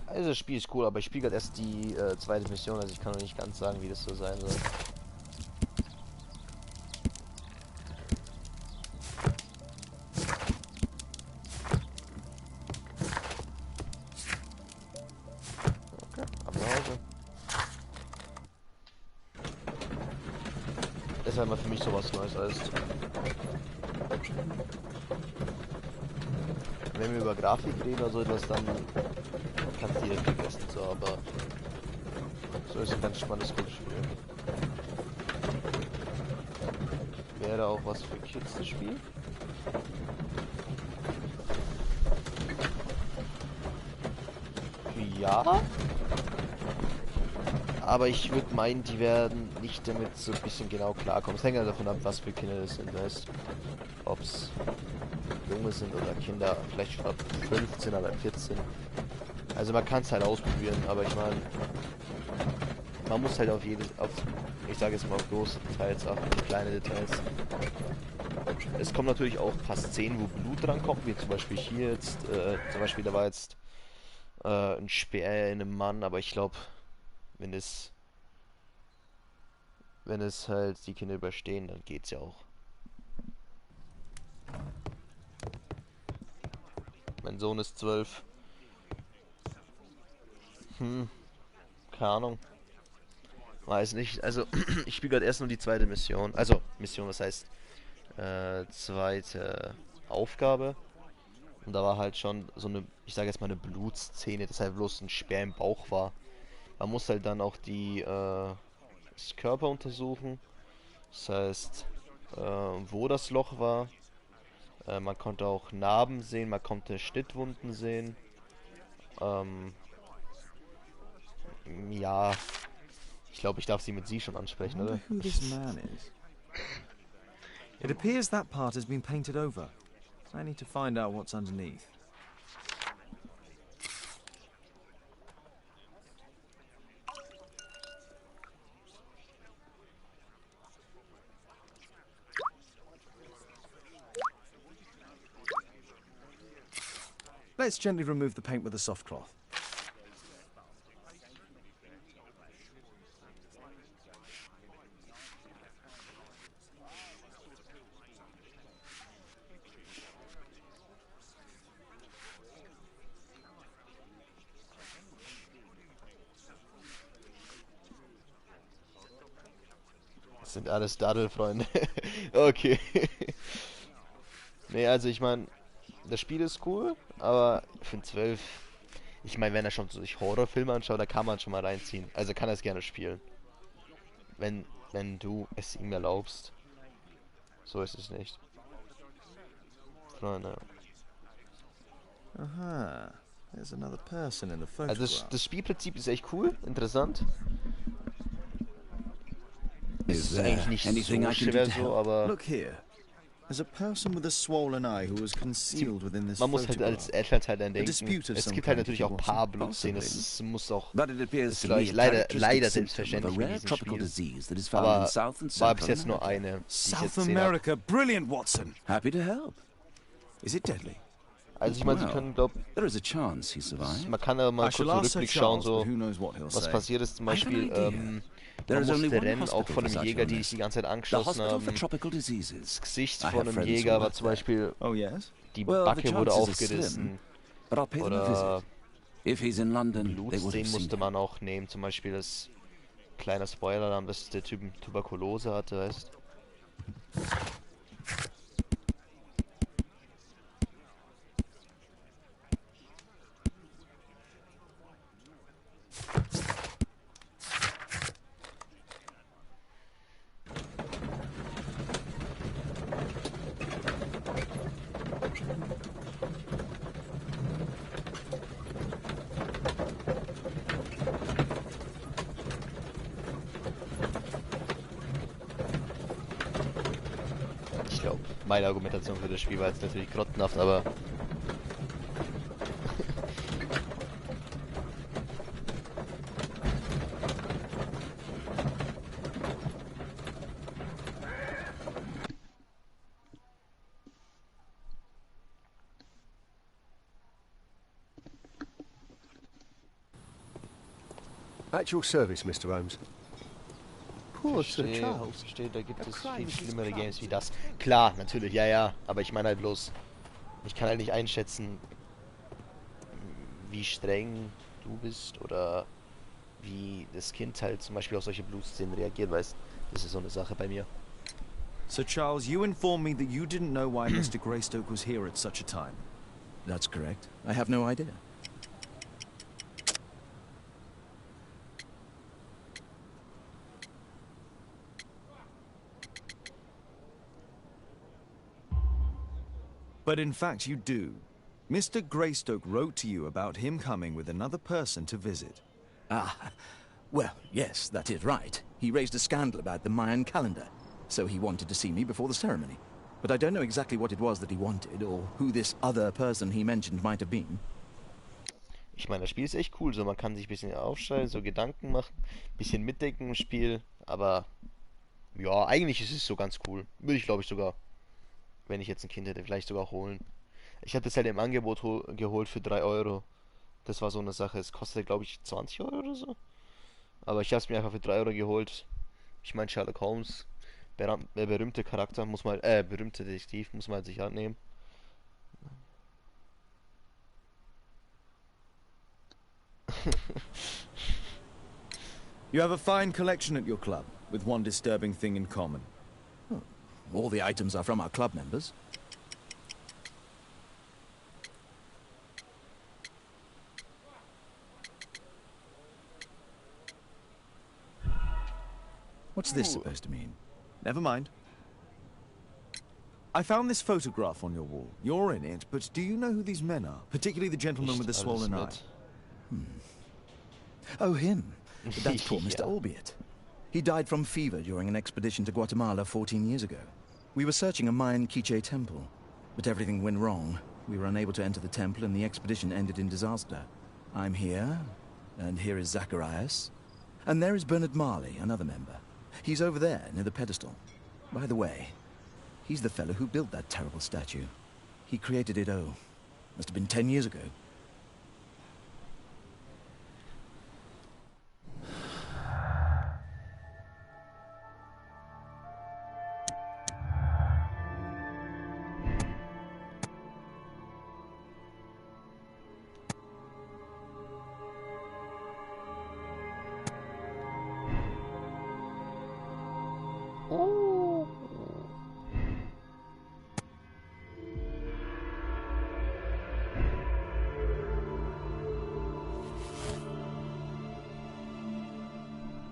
Also das Spiel ist cool, aber ich spiele gerade erst die zweite Mission, also ich kann noch nicht ganz sagen, wie das so sein soll. Okay, ab nach Hause. Das ist halt mal für mich sowas Neues heißt. Wenn wir über Grafik reden oder so etwas, dann kannst du direkt vergessen, so, aber so ist ein ganz spannendes gutes Spiel. Wäre auch was für Kids das Spiel? Ja. Aber ich würde meinen, die werden nicht damit so ein bisschen genau klarkommen. Es hängt ja davon ab, was für Kinder das sind, weißt du? Ob's Junge sind oder Kinder, vielleicht schon ab 15 oder 14. Also man kann es halt ausprobieren, aber ich meine, man muss halt auf ich sage jetzt mal auf große Details achten, kleine Details. Es kommen natürlich auch ein paar Szenen, wo Blut dran kommt, wie zum Beispiel hier jetzt, zum Beispiel da war jetzt ein Speer in einem Mann, aber ich glaube, wenn es halt die Kinder überstehen, dann geht's ja auch. Mein Sohn ist 12. Keine Ahnung. Weiß nicht. Also, ich spiele gerade erst nur die zweite Mission. Also, Mission, das heißt, zweite Aufgabe. Und da war halt schon so eine, ich sage jetzt mal eine Blutszene, das halt bloß ein Speer im Bauch war. Man muss halt dann auch das Körper untersuchen. Das heißt, wo das Loch war. Man konnte auch Narben sehen, man konnte Schnittwunden sehen. Ja, ich glaube, ich darf sie mit Sie schon ansprechen, oder? Who this man is. It appears that part has been painted over. I need to find out what's underneath. Let's gently remove the paint with a soft cloth. Das sind alles Daddelfreunde. Okay. Nee, also ich meine, das Spiel ist cool, aber für 12... Ich meine, wenn er schon sich Horrorfilme anschaut, da kann man schon mal reinziehen. Also kann er es gerne spielen. Wenn du es ihm erlaubst. So ist es nicht. Freunde. Aha. There's another person in the photograph. Also das Spielprinzip ist echt cool, interessant. Ist eigentlich nicht so schwer so, aber... Look here. There's a person with a swollen eye who was concealed within this Man muss halt als Elternteil dann denken. dispute of Es some gibt halt kind, natürlich auch if you paar want. Blutszenen. Es muss auch... But it appears ist, to glaube me ich, a leider characteristic selbstverständlich symptom in of a rare diesem tropical Spiel. disease that is found Aber in South and war bis Central jetzt nur America. eine, die ich South jetzt gesehen America, habe. brilliant, Watson. Happy to help. Is it deadly? Also ich meine, Sie können, glaube there is a chance he survived. man kann ja mal kurz so Rückblick schauen, so was passiert ist. Zum Beispiel, man musste rennen, auch von einem Jäger, die sich die ganze Zeit angeschossen haben. Das Gesicht von einem Jäger war zum Beispiel, die Backe wurde aufgerissen. Oder Blutszenen musste man auch nehmen, zum Beispiel das kleiner Spoiler, dass der Typ Tuberkulose hatte, weißt. Ich glaube, meine Argumentation für das Spiel war jetzt natürlich grottenhaft, aber... At your service, Mr. Holmes. Poor Sir Charles. Da gibt es viel schlimmere Games wie das. Klar, natürlich, ja, aber ich meine halt bloß, ich kann halt nicht einschätzen, wie streng du bist oder wie das Kind halt zum Beispiel auf solche Blutszenen reagiert, weißt, das ist so eine Sache bei mir. Sir Charles, you informed me that you didn't know why Mr. Greystoke was here at such a time. That's correct. I have no idea. But in fact you do. Mr. Greystoke wrote to you about him coming with another person to visit. Ah, well, yes, that is right. He raised a scandal about the Mayan calendar, so he wanted to see me before the ceremony. But I don't know exactly what it was that he wanted, or who this other person he mentioned might have been. Ich meine, das Spiel ist echt cool, so man kann sich ein bisschen aufschreiben, so Gedanken machen, ein bisschen mitdenken im Spiel, aber ja, eigentlich ist es so ganz cool. Würde ich, glaube ich, sogar, wenn ich jetzt ein Kind hätte, vielleicht sogar holen. Ich habe das halt im Angebot geholt für 3 Euro. Das war so eine Sache. Es kostete, glaube ich, 20 Euro oder so. Aber ich habe es mir einfach für 3 Euro geholt. Ich meine, Sherlock Holmes, berühmte Charakter, muss man, berühmte Detektiv, muss man halt sich halt nehmen. You have a fine collection at your club, with one disturbing thing in common. Oh, all the items are from our club members. What's this supposed to mean? Never mind. I found this photograph on your wall. You're in it, but do you know who these men are? Particularly the gentleman with the swollen eye. Oh, him. That's poor Mr. Albiot. He died from fever during an expedition to Guatemala 14 years ago. We were searching a Mayan Quiche temple, but everything went wrong. We were unable to enter the temple and the expedition ended in disaster. I'm here, and here is Zacharias. And there is Bernard Marley, another member. He's over there, near the pedestal. By the way, he's the fellow who built that terrible statue. He created it, must have been 10 years ago. Oh.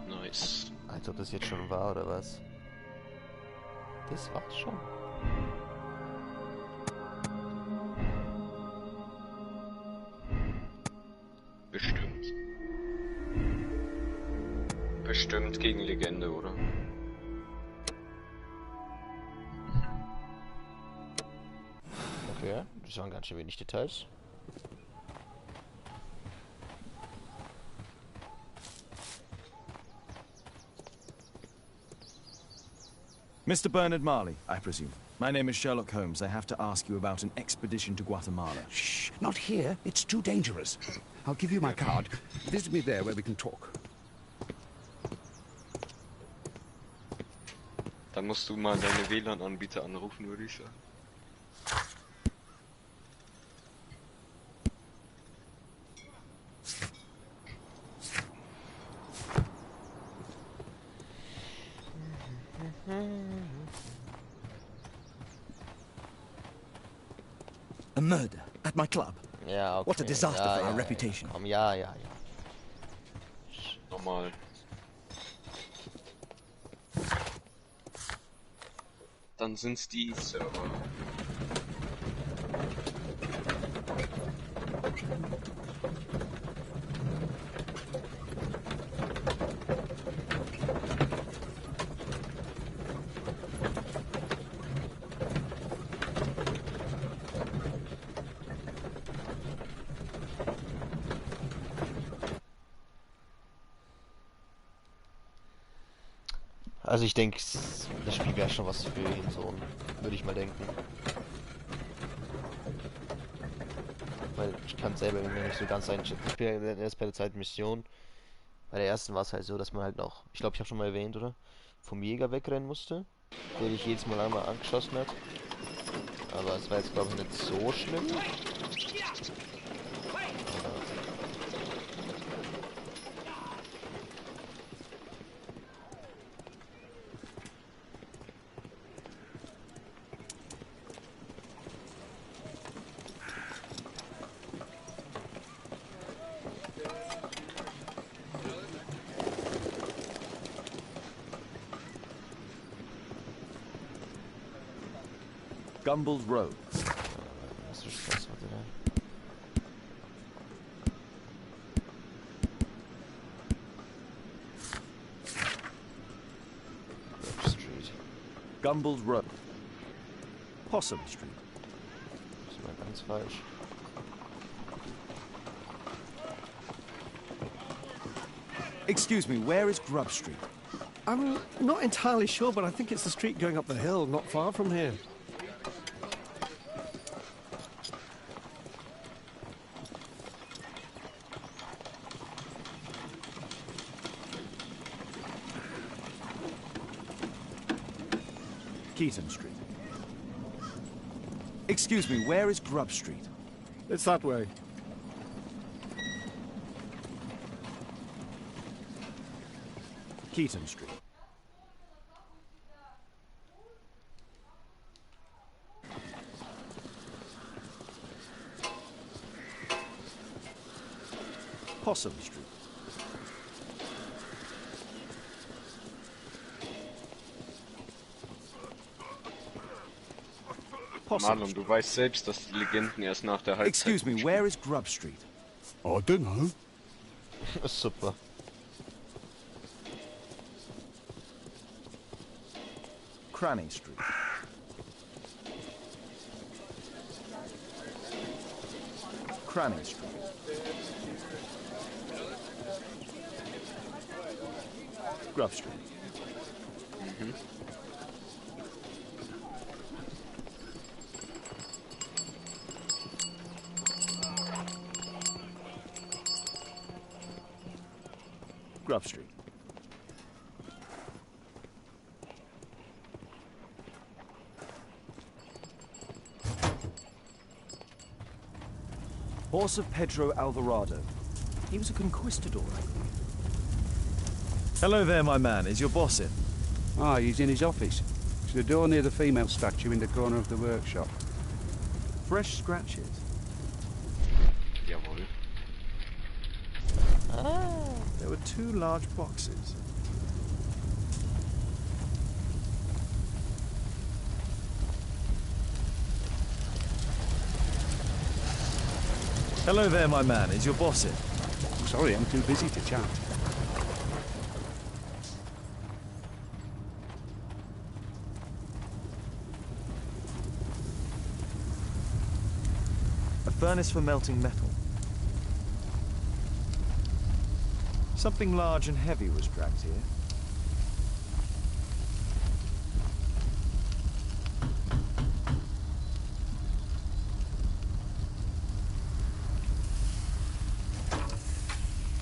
Nice. Als ob das jetzt schon war, oder was? Das war's schon. Bestimmt. Bestimmt gegen Legende, oder? Okay, das waren ganz schön wenig Details. Mr. Bernard Marley, I presume. My name is Sherlock Holmes. I have to ask you about an expedition to Guatemala. Shh, not here. It's too dangerous. I'll give you my card. Visit me there where we can talk. Dann musst du mal deine WLAN-Anbieter anrufen, würde ich sagen. A murder at my club. Ja, okay. What a disaster ja, for our ja, reputation. Ja, komm, ja. Normal. Dann sind's die Server. Also ich denke, das Spiel wäre schon was für ihn, so würde ich mal denken. Weil ich kann selber irgendwie nicht so ganz einschätzen. Ich bin ja erst bei der zweiten Mission. Bei der ersten war es halt so, dass man halt noch, ich glaube, ich habe schon mal erwähnt, oder? Vom Jäger wegrennen musste, der dich jedes Mal einmal angeschossen hat. Aber es war jetzt, glaube ich, nicht so schlimm. Gumballs Road. Hast du Spaß, warte da. Street. Gumballs Road. Possum Street. Das ist mal ganz falsch. Excuse me, where is Grub Street? I'm not entirely sure, but I think it's the street going up the hill, not far from here. Keaton Street. Excuse me, where is Grub Street? It's that way. Keaton Street. Possum Street. Marlon, du weißt selbst, dass die Legenden erst nach der Halbzeit... Excuse me, where is Grub Street? I don't know. Super. Cranny Street. Cranny Street. Grub Street. Grub Street. Horse of Pedro Alvarado. He was a conquistador, I believe. Hello there, my man. Is your boss in? Ah, he's in his office. It's the door near the female statue in the corner of the workshop. Fresh scratches. Jawohl. There were 2 large boxes. Hello there, my man. Is your boss in? Sorry, I'm too busy to chat. A furnace for melting metal. Something large and heavy was dragged here.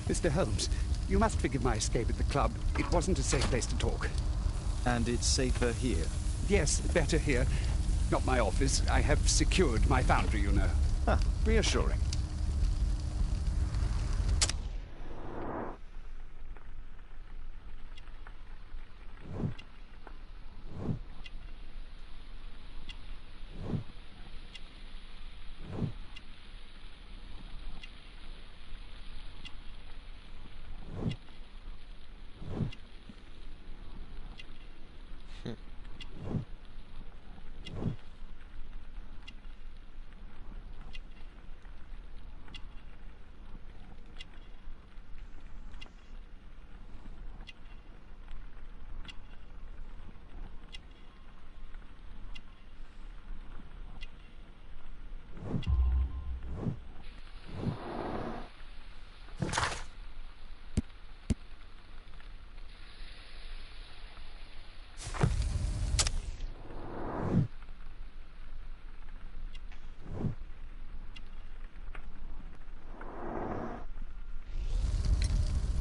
Mr. Holmes, you must forgive my escape at the club. It wasn't a safe place to talk. And it's safer here? Yes, better here. Not my office. I have secured my foundry, you know. Huh, reassuring.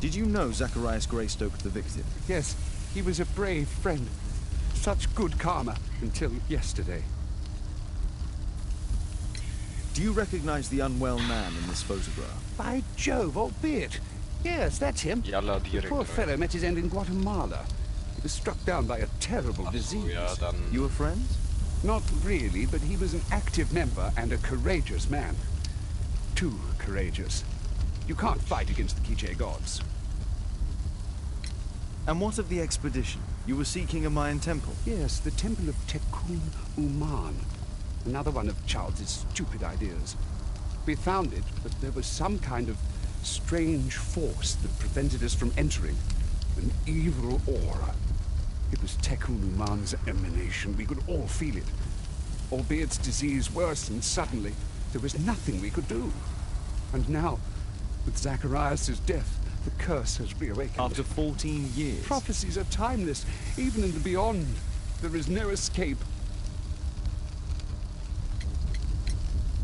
Did you know Zacharias Greystoke, the victim? Yes, he was a brave friend. Such good karma until yesterday. Do you recognize the unwell man in this photograph? By Jove, albeit. Yes, that's him. Jalla The poor fellow met his end in Guatemala. He was struck down by a terrible disease. Ja, dann... You were friends? Not really, but he was an active member and a courageous man. Too courageous. You can't fight against the Quiche gods. And what of the expedition? You were seeking a Mayan temple? Yes, the temple of Tekun Uman. Another one of Charles's stupid ideas. We found it, but there was some kind of strange force that prevented us from entering. An evil aura. It was Tekun Uman's emanation. We could all feel it. Albeit its disease worsened suddenly, there was nothing we could do. And now, with Zacharias' death, the curse has reawakened. After 14 years? Prophecies are timeless. Even in the beyond, there is no escape.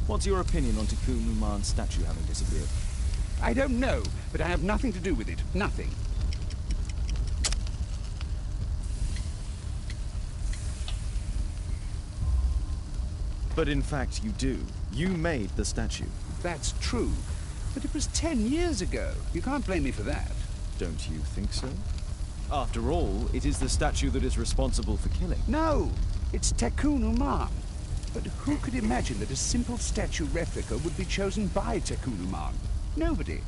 What's your opinion on Tekun Uman's statue having disappeared? I don't know, but I have nothing to do with it. Nothing. But in fact you do. You made the statue. That's true. But it was 10 years ago. You can't blame me for that. Don't you think so? After all, it is the statue that is responsible for killing. No! It's Tekun Uman. But who could imagine that a simple statue replica would be chosen by Tekun Uman? Nobody.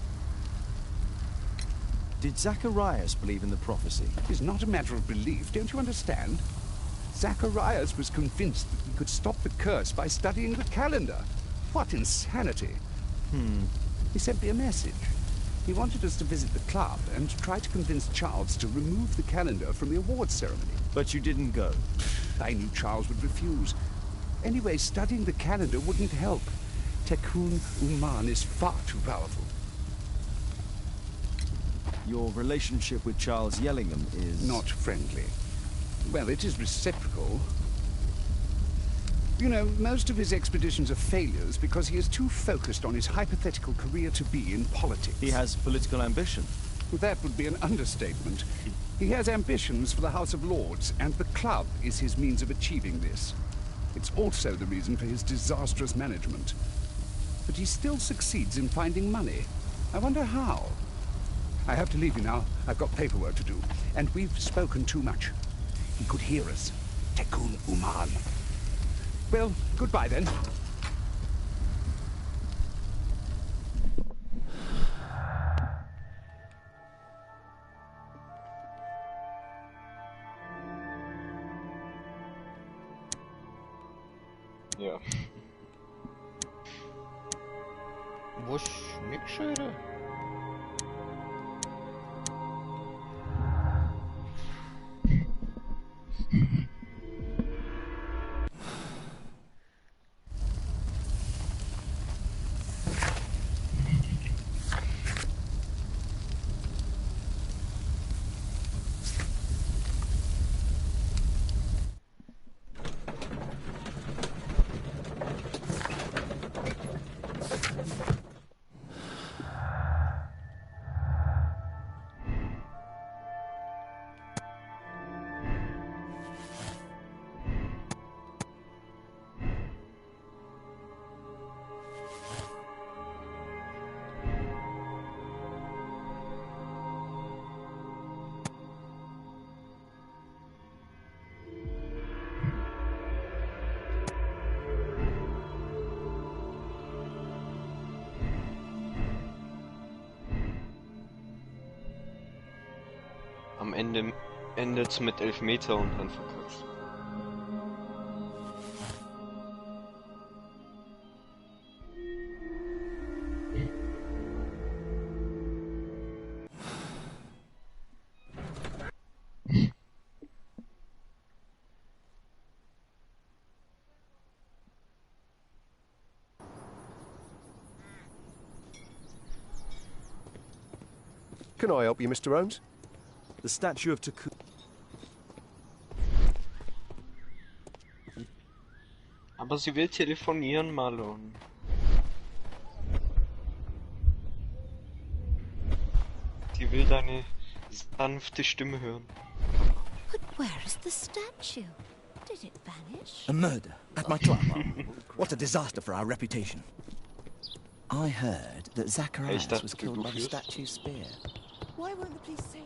Did Zacharias believe in the prophecy? It's not a matter of belief, don't you understand? Zacharias was convinced that he could stop the curse by studying the calendar. What insanity! He sent me a message. He wanted us to visit the club and try to convince Charles to remove the calendar from the awards ceremony. But you didn't go. I knew Charles would refuse. Anyway, studying the calendar wouldn't help. Tekun Uman is far too powerful. Your relationship with Charles Yellingham is... not friendly. Well, it is reciprocal. You know, most of his expeditions are failures because he is too focused on his hypothetical career to be in politics. He has political ambition. That would be an understatement. He has ambitions for the House of Lords, and the club is his means of achieving this. It's also the reason for his disastrous management. But he still succeeds in finding money. I wonder how. I have to leave you now. I've got paperwork to do, and we've spoken too much. he could hear us. Tekun Uman. Well, goodbye then. Ja. Wo Schmickschöre? Am Ende endet's mit Elfmeter und dann verkürzt. Can I help you, Mr. Holmes? The statue of Tekun. Aber sie will telefonieren, Marlon. Die will deine sanfte Stimme hören. But where is the statue? Did it vanish? A murder at my club. What a disaster for our reputation. I heard that Zacharias was killed by the statue's spear. Why won't the police say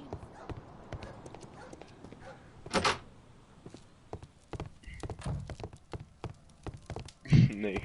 Nee.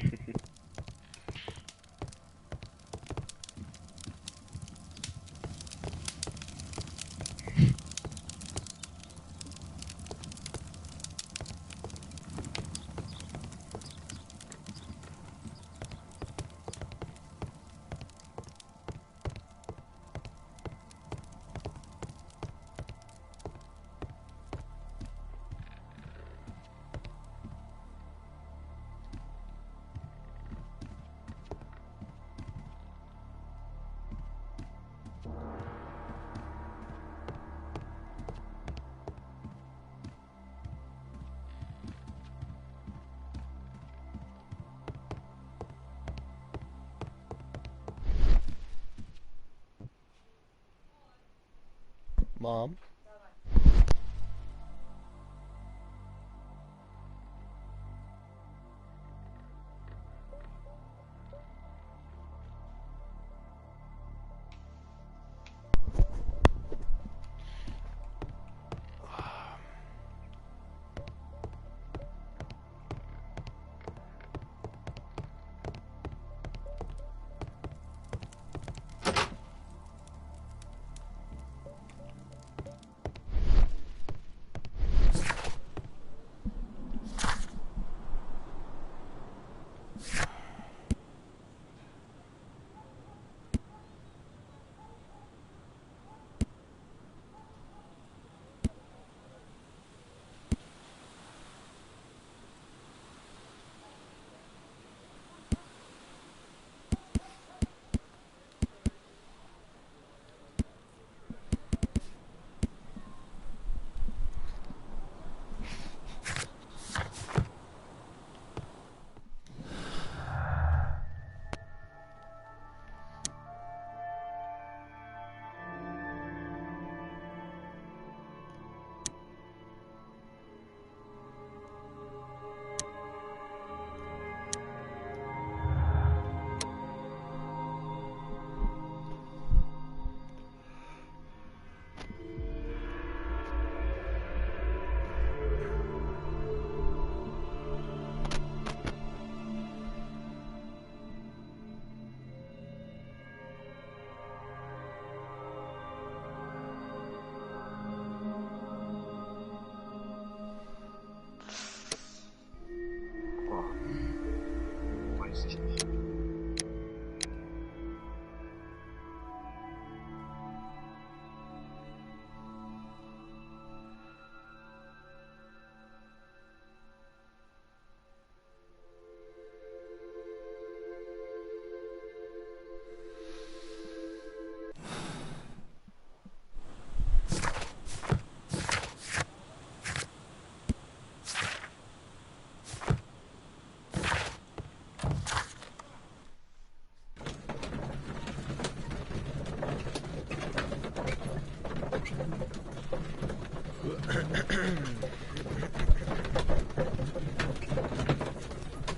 Mom?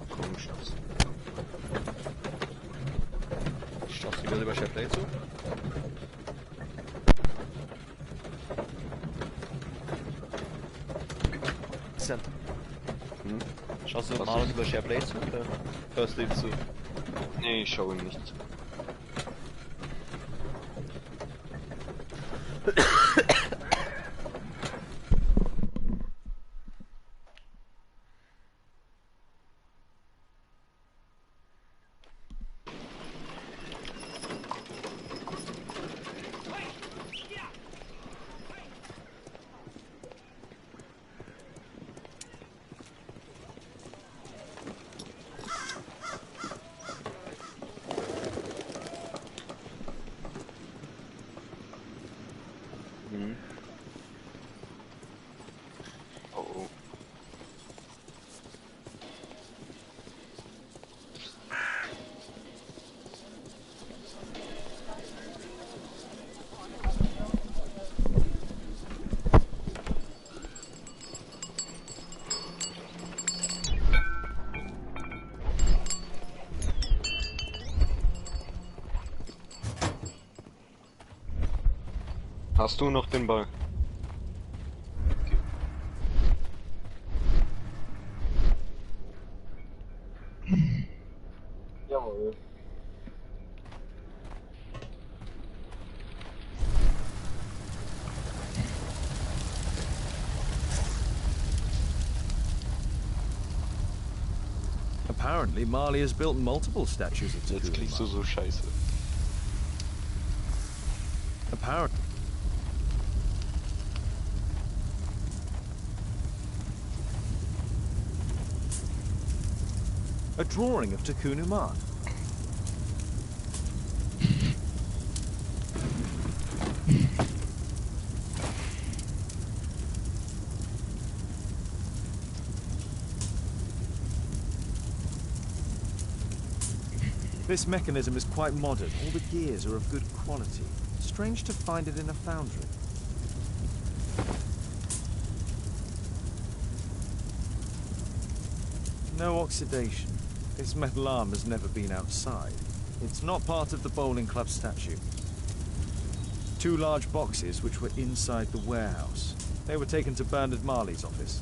Komm, Schatz. Schaust du wieder über SharePlay zu? Cent. Hm? Schaust du Was mal ist? über SharePlay zu oder hörst du ihm zu? Nee, ich schaue ihm nicht zu. Oh. Hast du noch den Ball? Jawohl. Apparently, Marley has built multiple statues of Jetzt klingst du so scheiße. Apparently. A drawing of Takun Umar. This mechanism is quite modern. All the gears are of good quality. Strange to find it in a foundry. No oxidation. This metal arm has never been outside. It's not part of the bowling club statue. 2 large boxes which were inside the warehouse. They were taken to Bernard Marley's office.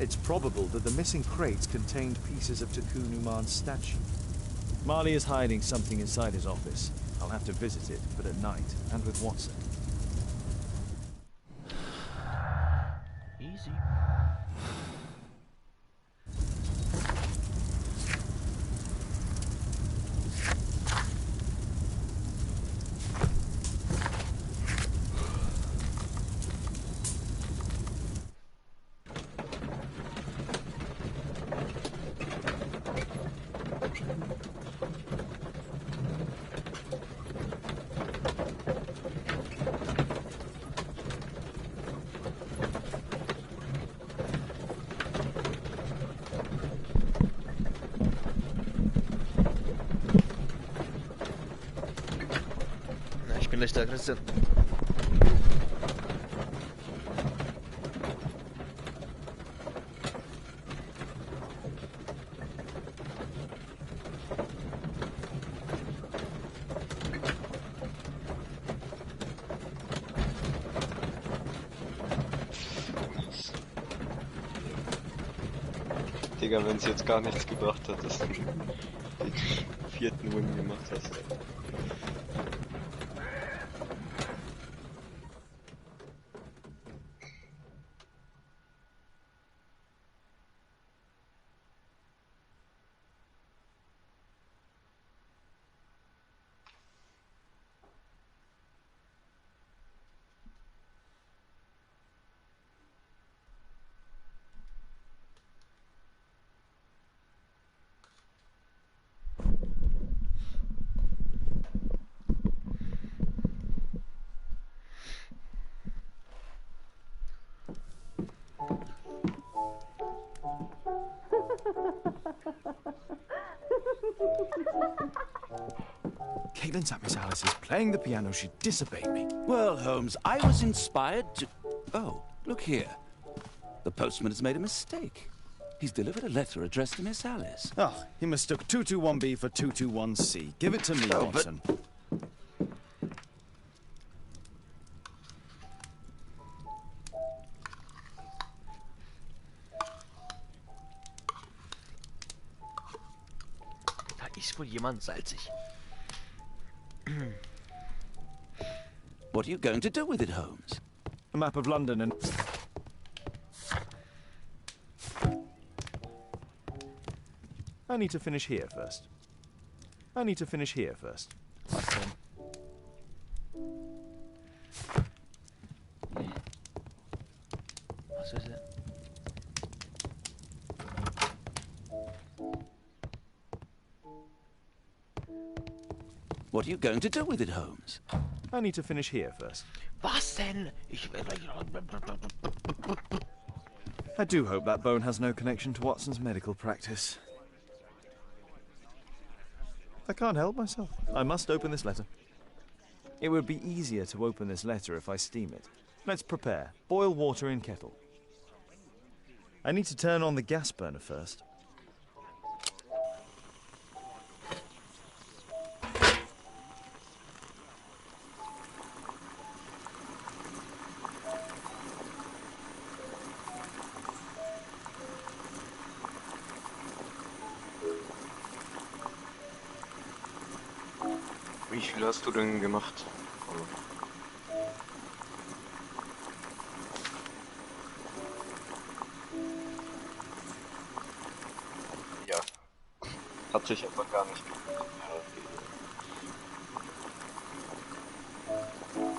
It's probable that the missing crates contained pieces of Takun Umar's statue. Marley is hiding something inside his office. I'll have to visit it, but at night, and with Watson. Easy. Ich bin gleich da, Christian. Digga, wenn es jetzt gar nichts gebracht hat, dass du den 4. Win gemacht hast. Caitlin's at Miss Alice's playing the piano. She disobeyed me. Well, Holmes, I was inspired to... Oh, look here. The postman has made a mistake. He's delivered a letter addressed to Miss Alice. Oh, he mistook 221B for 221C. Give it to me, Oh, Watson. Da ist wohl jemand salzig. What are you going to do with it, Holmes? A map of London and... I need to finish here first. I need to finish here first. Was ist it? What are you going to do with it, Holmes? I need to finish here first. Was denn? Ich will... I do hope that bone has no connection to Watson's medical practice. I can't help myself. I must open this letter. It would be easier to open this letter if I steam it. Let's prepare. Boil water in kettle. I need to turn on the gas burner first. Wie viel hast du denn gemacht? Ja. Hat sich aber gar nicht gemacht.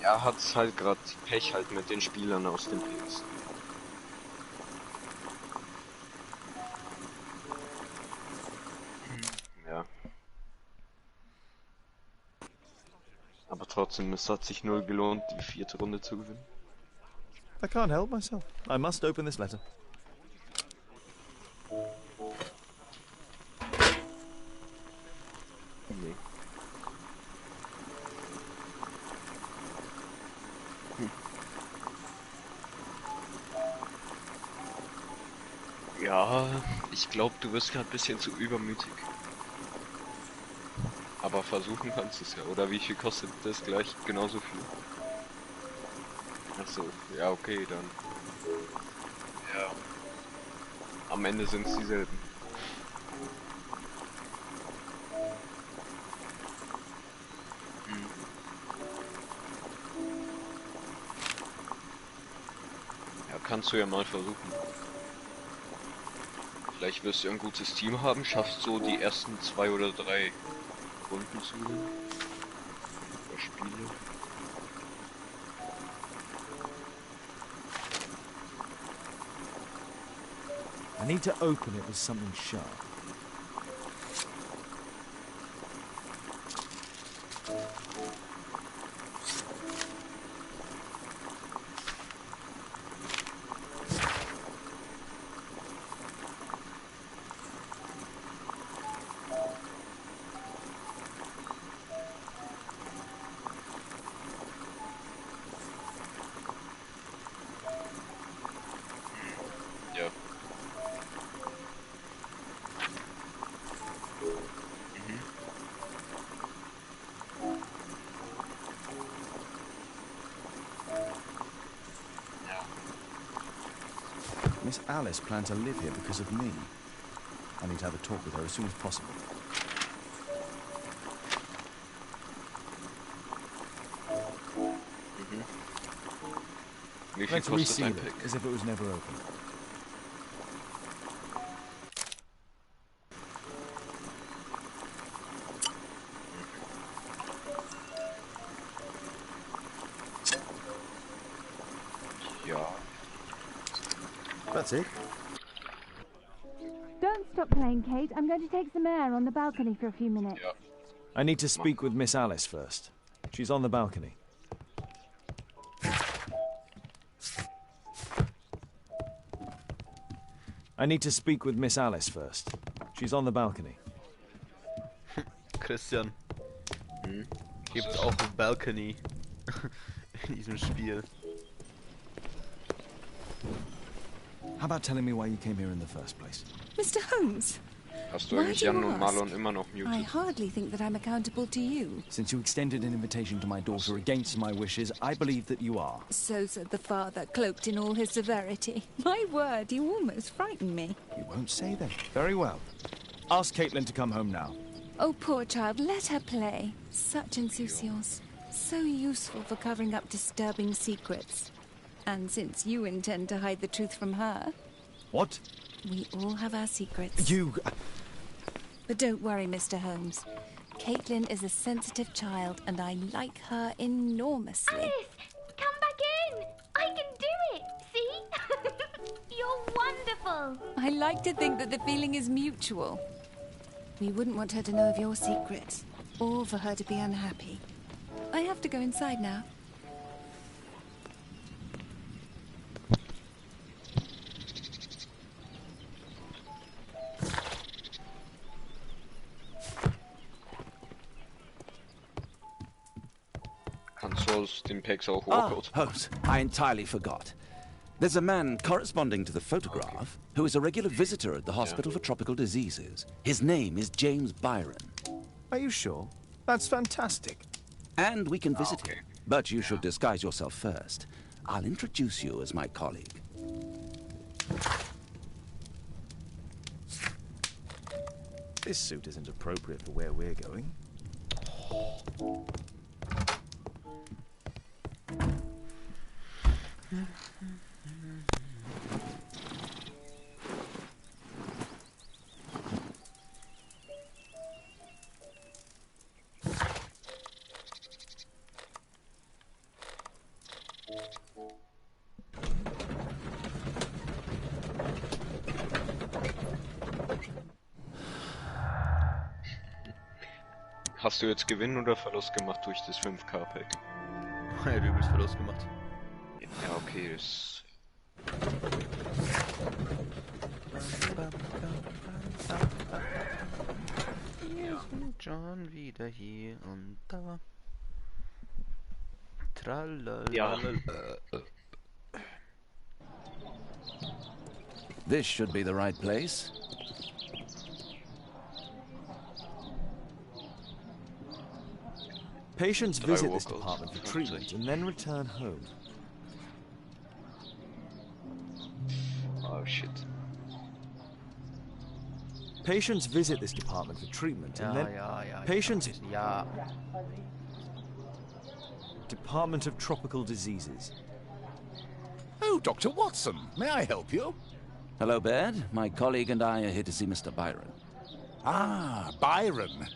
Ja, hat's halt gerade Pech halt mit den Spielern aus dem PS. Ja. Aber trotzdem, es hat sich null gelohnt, die 4. Runde zu gewinnen. I can't help myself. I must open this letter. Nee. Ja, ich glaube, du wirst gerade ein bisschen zu übermütig. Aber versuchen kannst du es ja. Oder wie viel kostet das gleich? Genauso viel. Achso, ja okay, dann. Ja. Am Ende sind es dieselben. Ja, kannst du ja mal versuchen. Vielleicht wirst du ein gutes Team haben, schaffst so die ersten 2 oder 3 Runden zu gewinnen. Oder Spiele. I need to open it with something sharp. Ja. Miss Alice planned to live here because of me. I need to have a talk with her as soon as possible. Wie viel Let's kostet reseal ein it, Pack? as if it was never open. Ja. That's it. Don't stop playing, Kate. I'm going to take some air on the balcony for a few minutes. Ja. I need to speak with Miss Alice first. She's on the balcony. I need to speak with Miss Alice first. She's on the balcony. Christian. Gibt's auch ein Balcony in diesem Spiel. How about telling me why you came here in the first place? Mr. Holmes, Hast du why eigentlich do you Jan und ask? Marlon immer noch I muted? hardly think that I'm accountable to you. Since you extended an invitation to my daughter against my wishes, I believe that you are. So said the father, cloaked in all his severity. My word, you almost frightened me. You won't say that. Very well. Ask Caitlin to come home now. Oh, poor child, let her play. Such insouciance. So useful for covering up disturbing secrets. And since you intend to hide the truth from her... What? We all have our secrets. You... But don't worry, Mr. Holmes. Caitlin is a sensitive child, and I like her enormously. Alice, come back in. I can do it. See? You're wonderful. I like to think that the feeling is mutual. We wouldn't want her to know of your secrets, or for her to be unhappy. I have to go inside now. Kannst du aus den Packs auch Ah, Walkout? Holmes, I entirely forgot. There's a man corresponding to the photograph who is a regular visitor at the Hospital for Tropical Diseases. His name is James Byron. Are you sure? That's fantastic. And we can visit him, but you should disguise yourself first. I'll introduce you as my colleague. This suit isn't appropriate for where we're going. Hast du jetzt Gewinn oder Verlust gemacht durch das 5K-Pack? Ja, du bist Verlust gemacht. Ja, okay, das... Wir sind schon wieder hier und da. Tralala. Ja. This should be the right place. Patients visit this department for treatment and then return home. Oh shit. Patients visit this department for treatment and then... Patients... Ja. Department of Tropical Diseases. Oh, Dr. Watson, may I help you? Hello, Baird. My colleague and I are here to see Mr. Byron. Ah, Byron.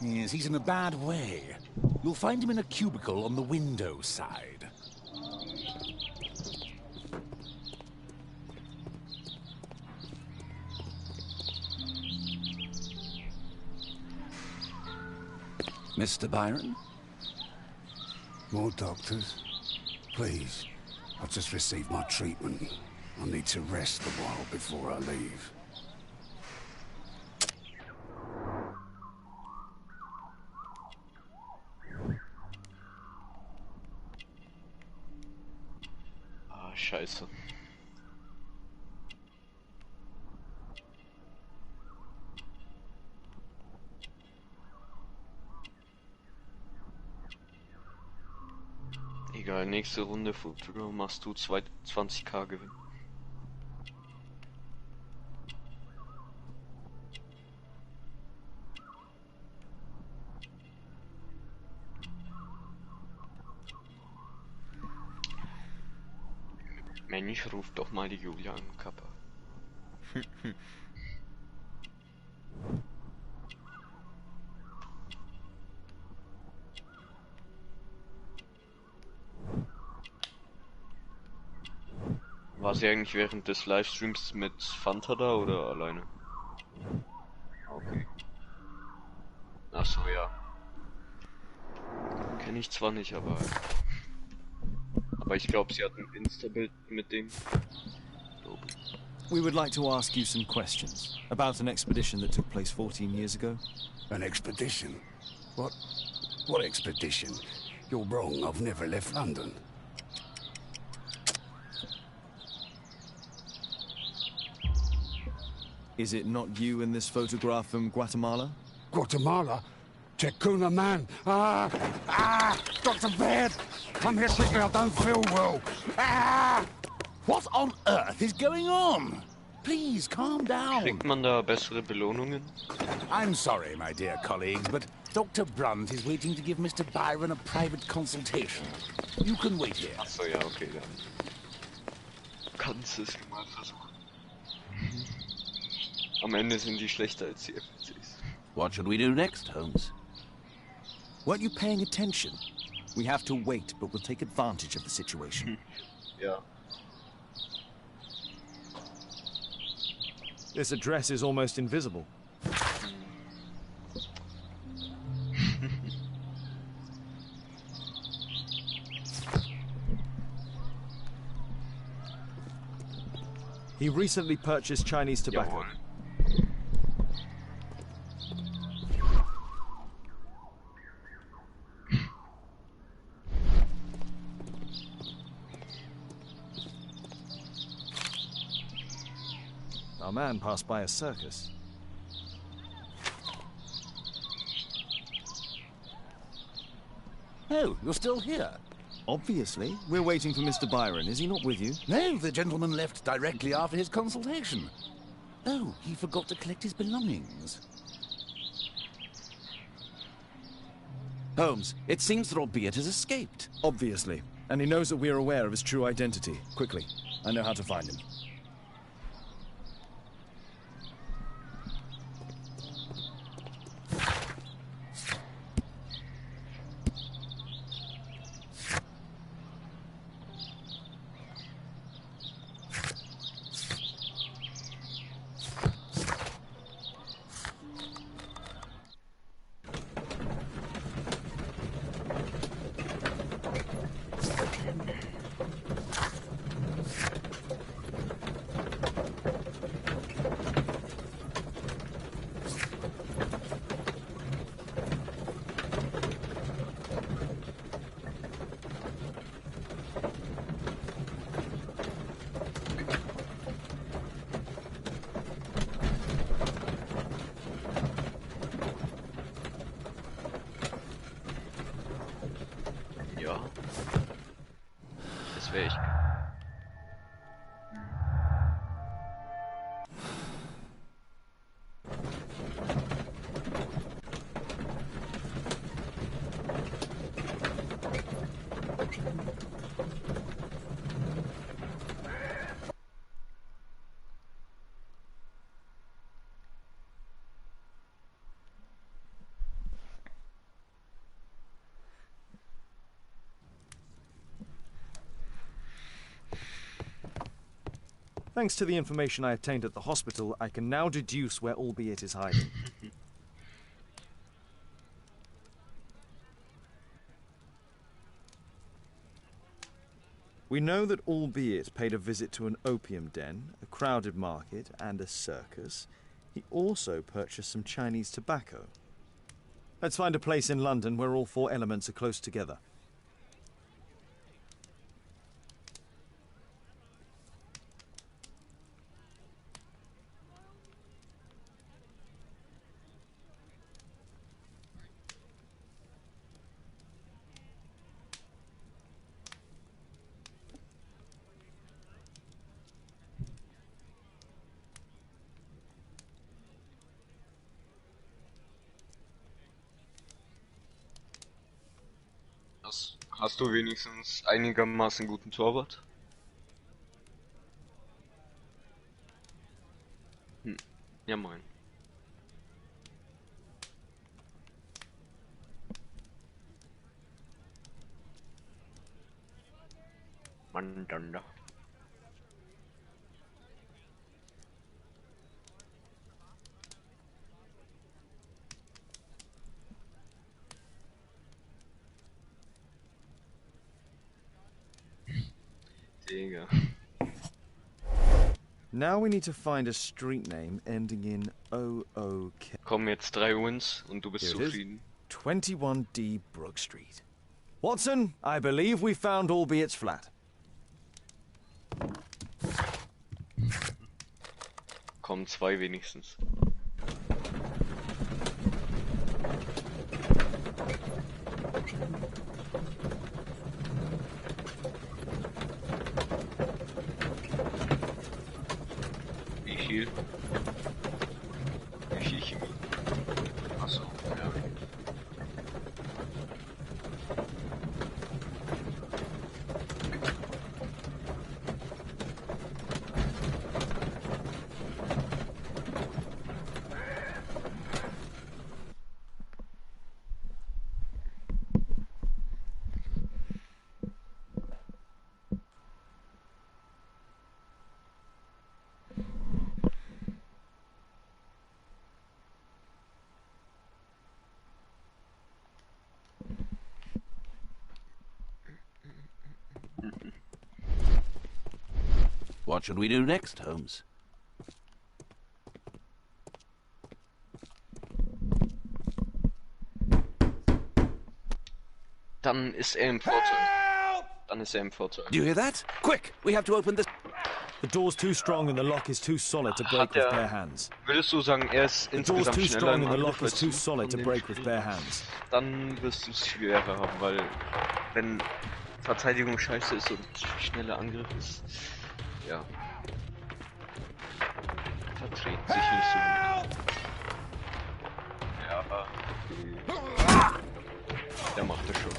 Yes, he's in a bad way. You'll find him in a cubicle on the window side. Mr. Byron? More doctors? Please. I've just received my treatment. I need to rest a while before I leave. Ah, scheiße. Egal, nächste Runde Football machst du 20k Gewinn. Mensch, ruft doch mal die Julia an, Kappa. War sie eigentlich während des Livestreams mit Fanta da oder alleine? Okay. Ach so, ja. Kenne ich zwar nicht, aber ich glaube, sie hat ein Insta-Bild mit dem. We would like to ask you some questions about an expedition that took place 14 years ago. An expedition? What What expedition? You're wrong, I've never left London. Is it not you in this photograph from Guatemala? Guatemala? Checuna, man! Dr. Baird! Come here quickly, I don't feel well! What on earth is going on? Please, calm down. Kriegt man da bessere Belohnungen? I'm sorry, my dear colleagues, but Dr. Brunt is waiting to give Mr. Byron a private consultation. You can wait here. Ach so, ja, okay, dann. Kannst es mal versuchen. Am Ende sind die schlechter als die FCs. What should we do next, Holmes? Weren't you paying attention? We have to wait, but we'll take advantage of the situation. Ja. This address is almost invisible. He recently purchased Chinese tobacco. Our man passed by a circus. Oh, you're still here? Obviously. We're waiting for Mr. Byron. Is he not with you? No, the gentleman left directly after his consultation. Oh, he forgot to collect his belongings. Holmes, it seems that Albeit has escaped. Obviously. And he knows that we're aware of his true identity. Quickly, I know how to find him. Ja. Das wäre ich. Thanks to the information I obtained at the hospital, I can now deduce where Albeit is hiding. We know that Albeit paid a visit to an opium den, a crowded market, and a circus. He also purchased some Chinese tobacco. Let's find a place in London where all four elements are close together. Hast du wenigstens einigermaßen guten Torwart? Ja, moin. Mann, dann da. Digga. Now we need to find a street name ending in OOK. Kommen jetzt 3 Wins und du bist zufrieden. 21D Brook Street. Watson, I believe we found Albie's flat. Kommen 2 wenigstens. Wie viel? Wie viel Chemie? Achso, ja. What should we do next, Holmes? Dann ist er im Vorteil. Dann ist er im Vorteil. Do you hear that? Quick, we have to open this. The door's too strong and the lock is too solid to break with bare hands. Würdest du sagen, er ist The door's insgesamt too schneller strong im and the lock Angriff is als too du? solid to break with bare hands. Dann wirst du es schwerer haben, weil wenn Verteidigung scheiße ist und schneller Angriff ist, ja, vertreten sich nicht so gut. Ja, aber der macht das schon.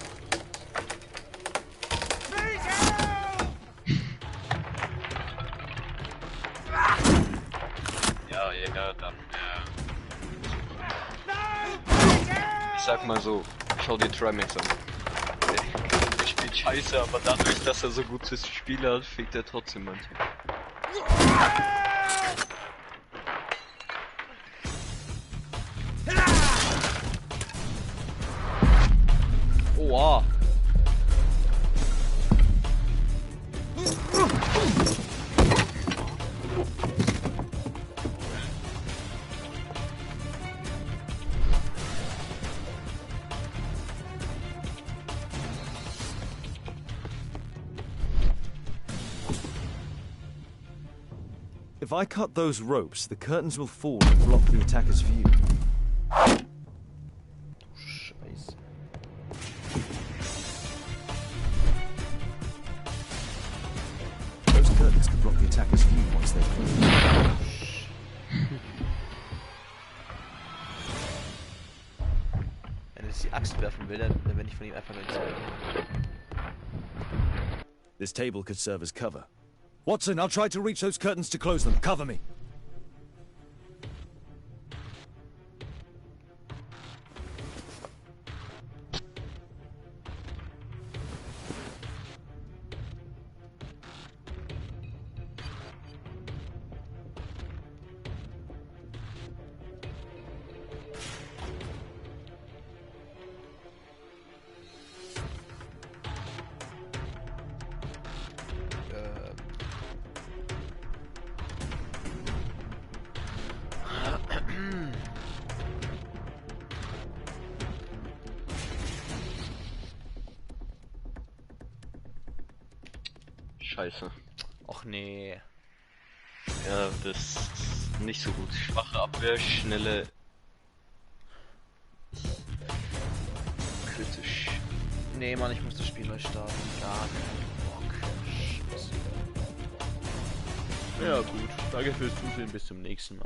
Ja, dann, ich sag mal so, schau dir Trimax an. Der spielt scheiße, aber dadurch, dass er so gutes Spiel hat, fegt er trotzdem manche. Oha. If I cut those ropes, the curtains will fall and block the attacker's view. Scheiße. Those curtains could block the attacker's view once they're closed. Wenn er jetzt die Axt werfen will, dann bin ich von ihm einfach nicht. This table could serve as cover. Watson, I'll try to reach those curtains to close them. Cover me. Scheiße. Och nee. Ja, das ist nicht so gut. Schwache Abwehr, schnelle... Kritisch. Nee, Mann, ich muss das Spiel neu starten. Gar keinen Bock. Scheiße. Ja gut, danke fürs Zusehen, bis zum nächsten Mal.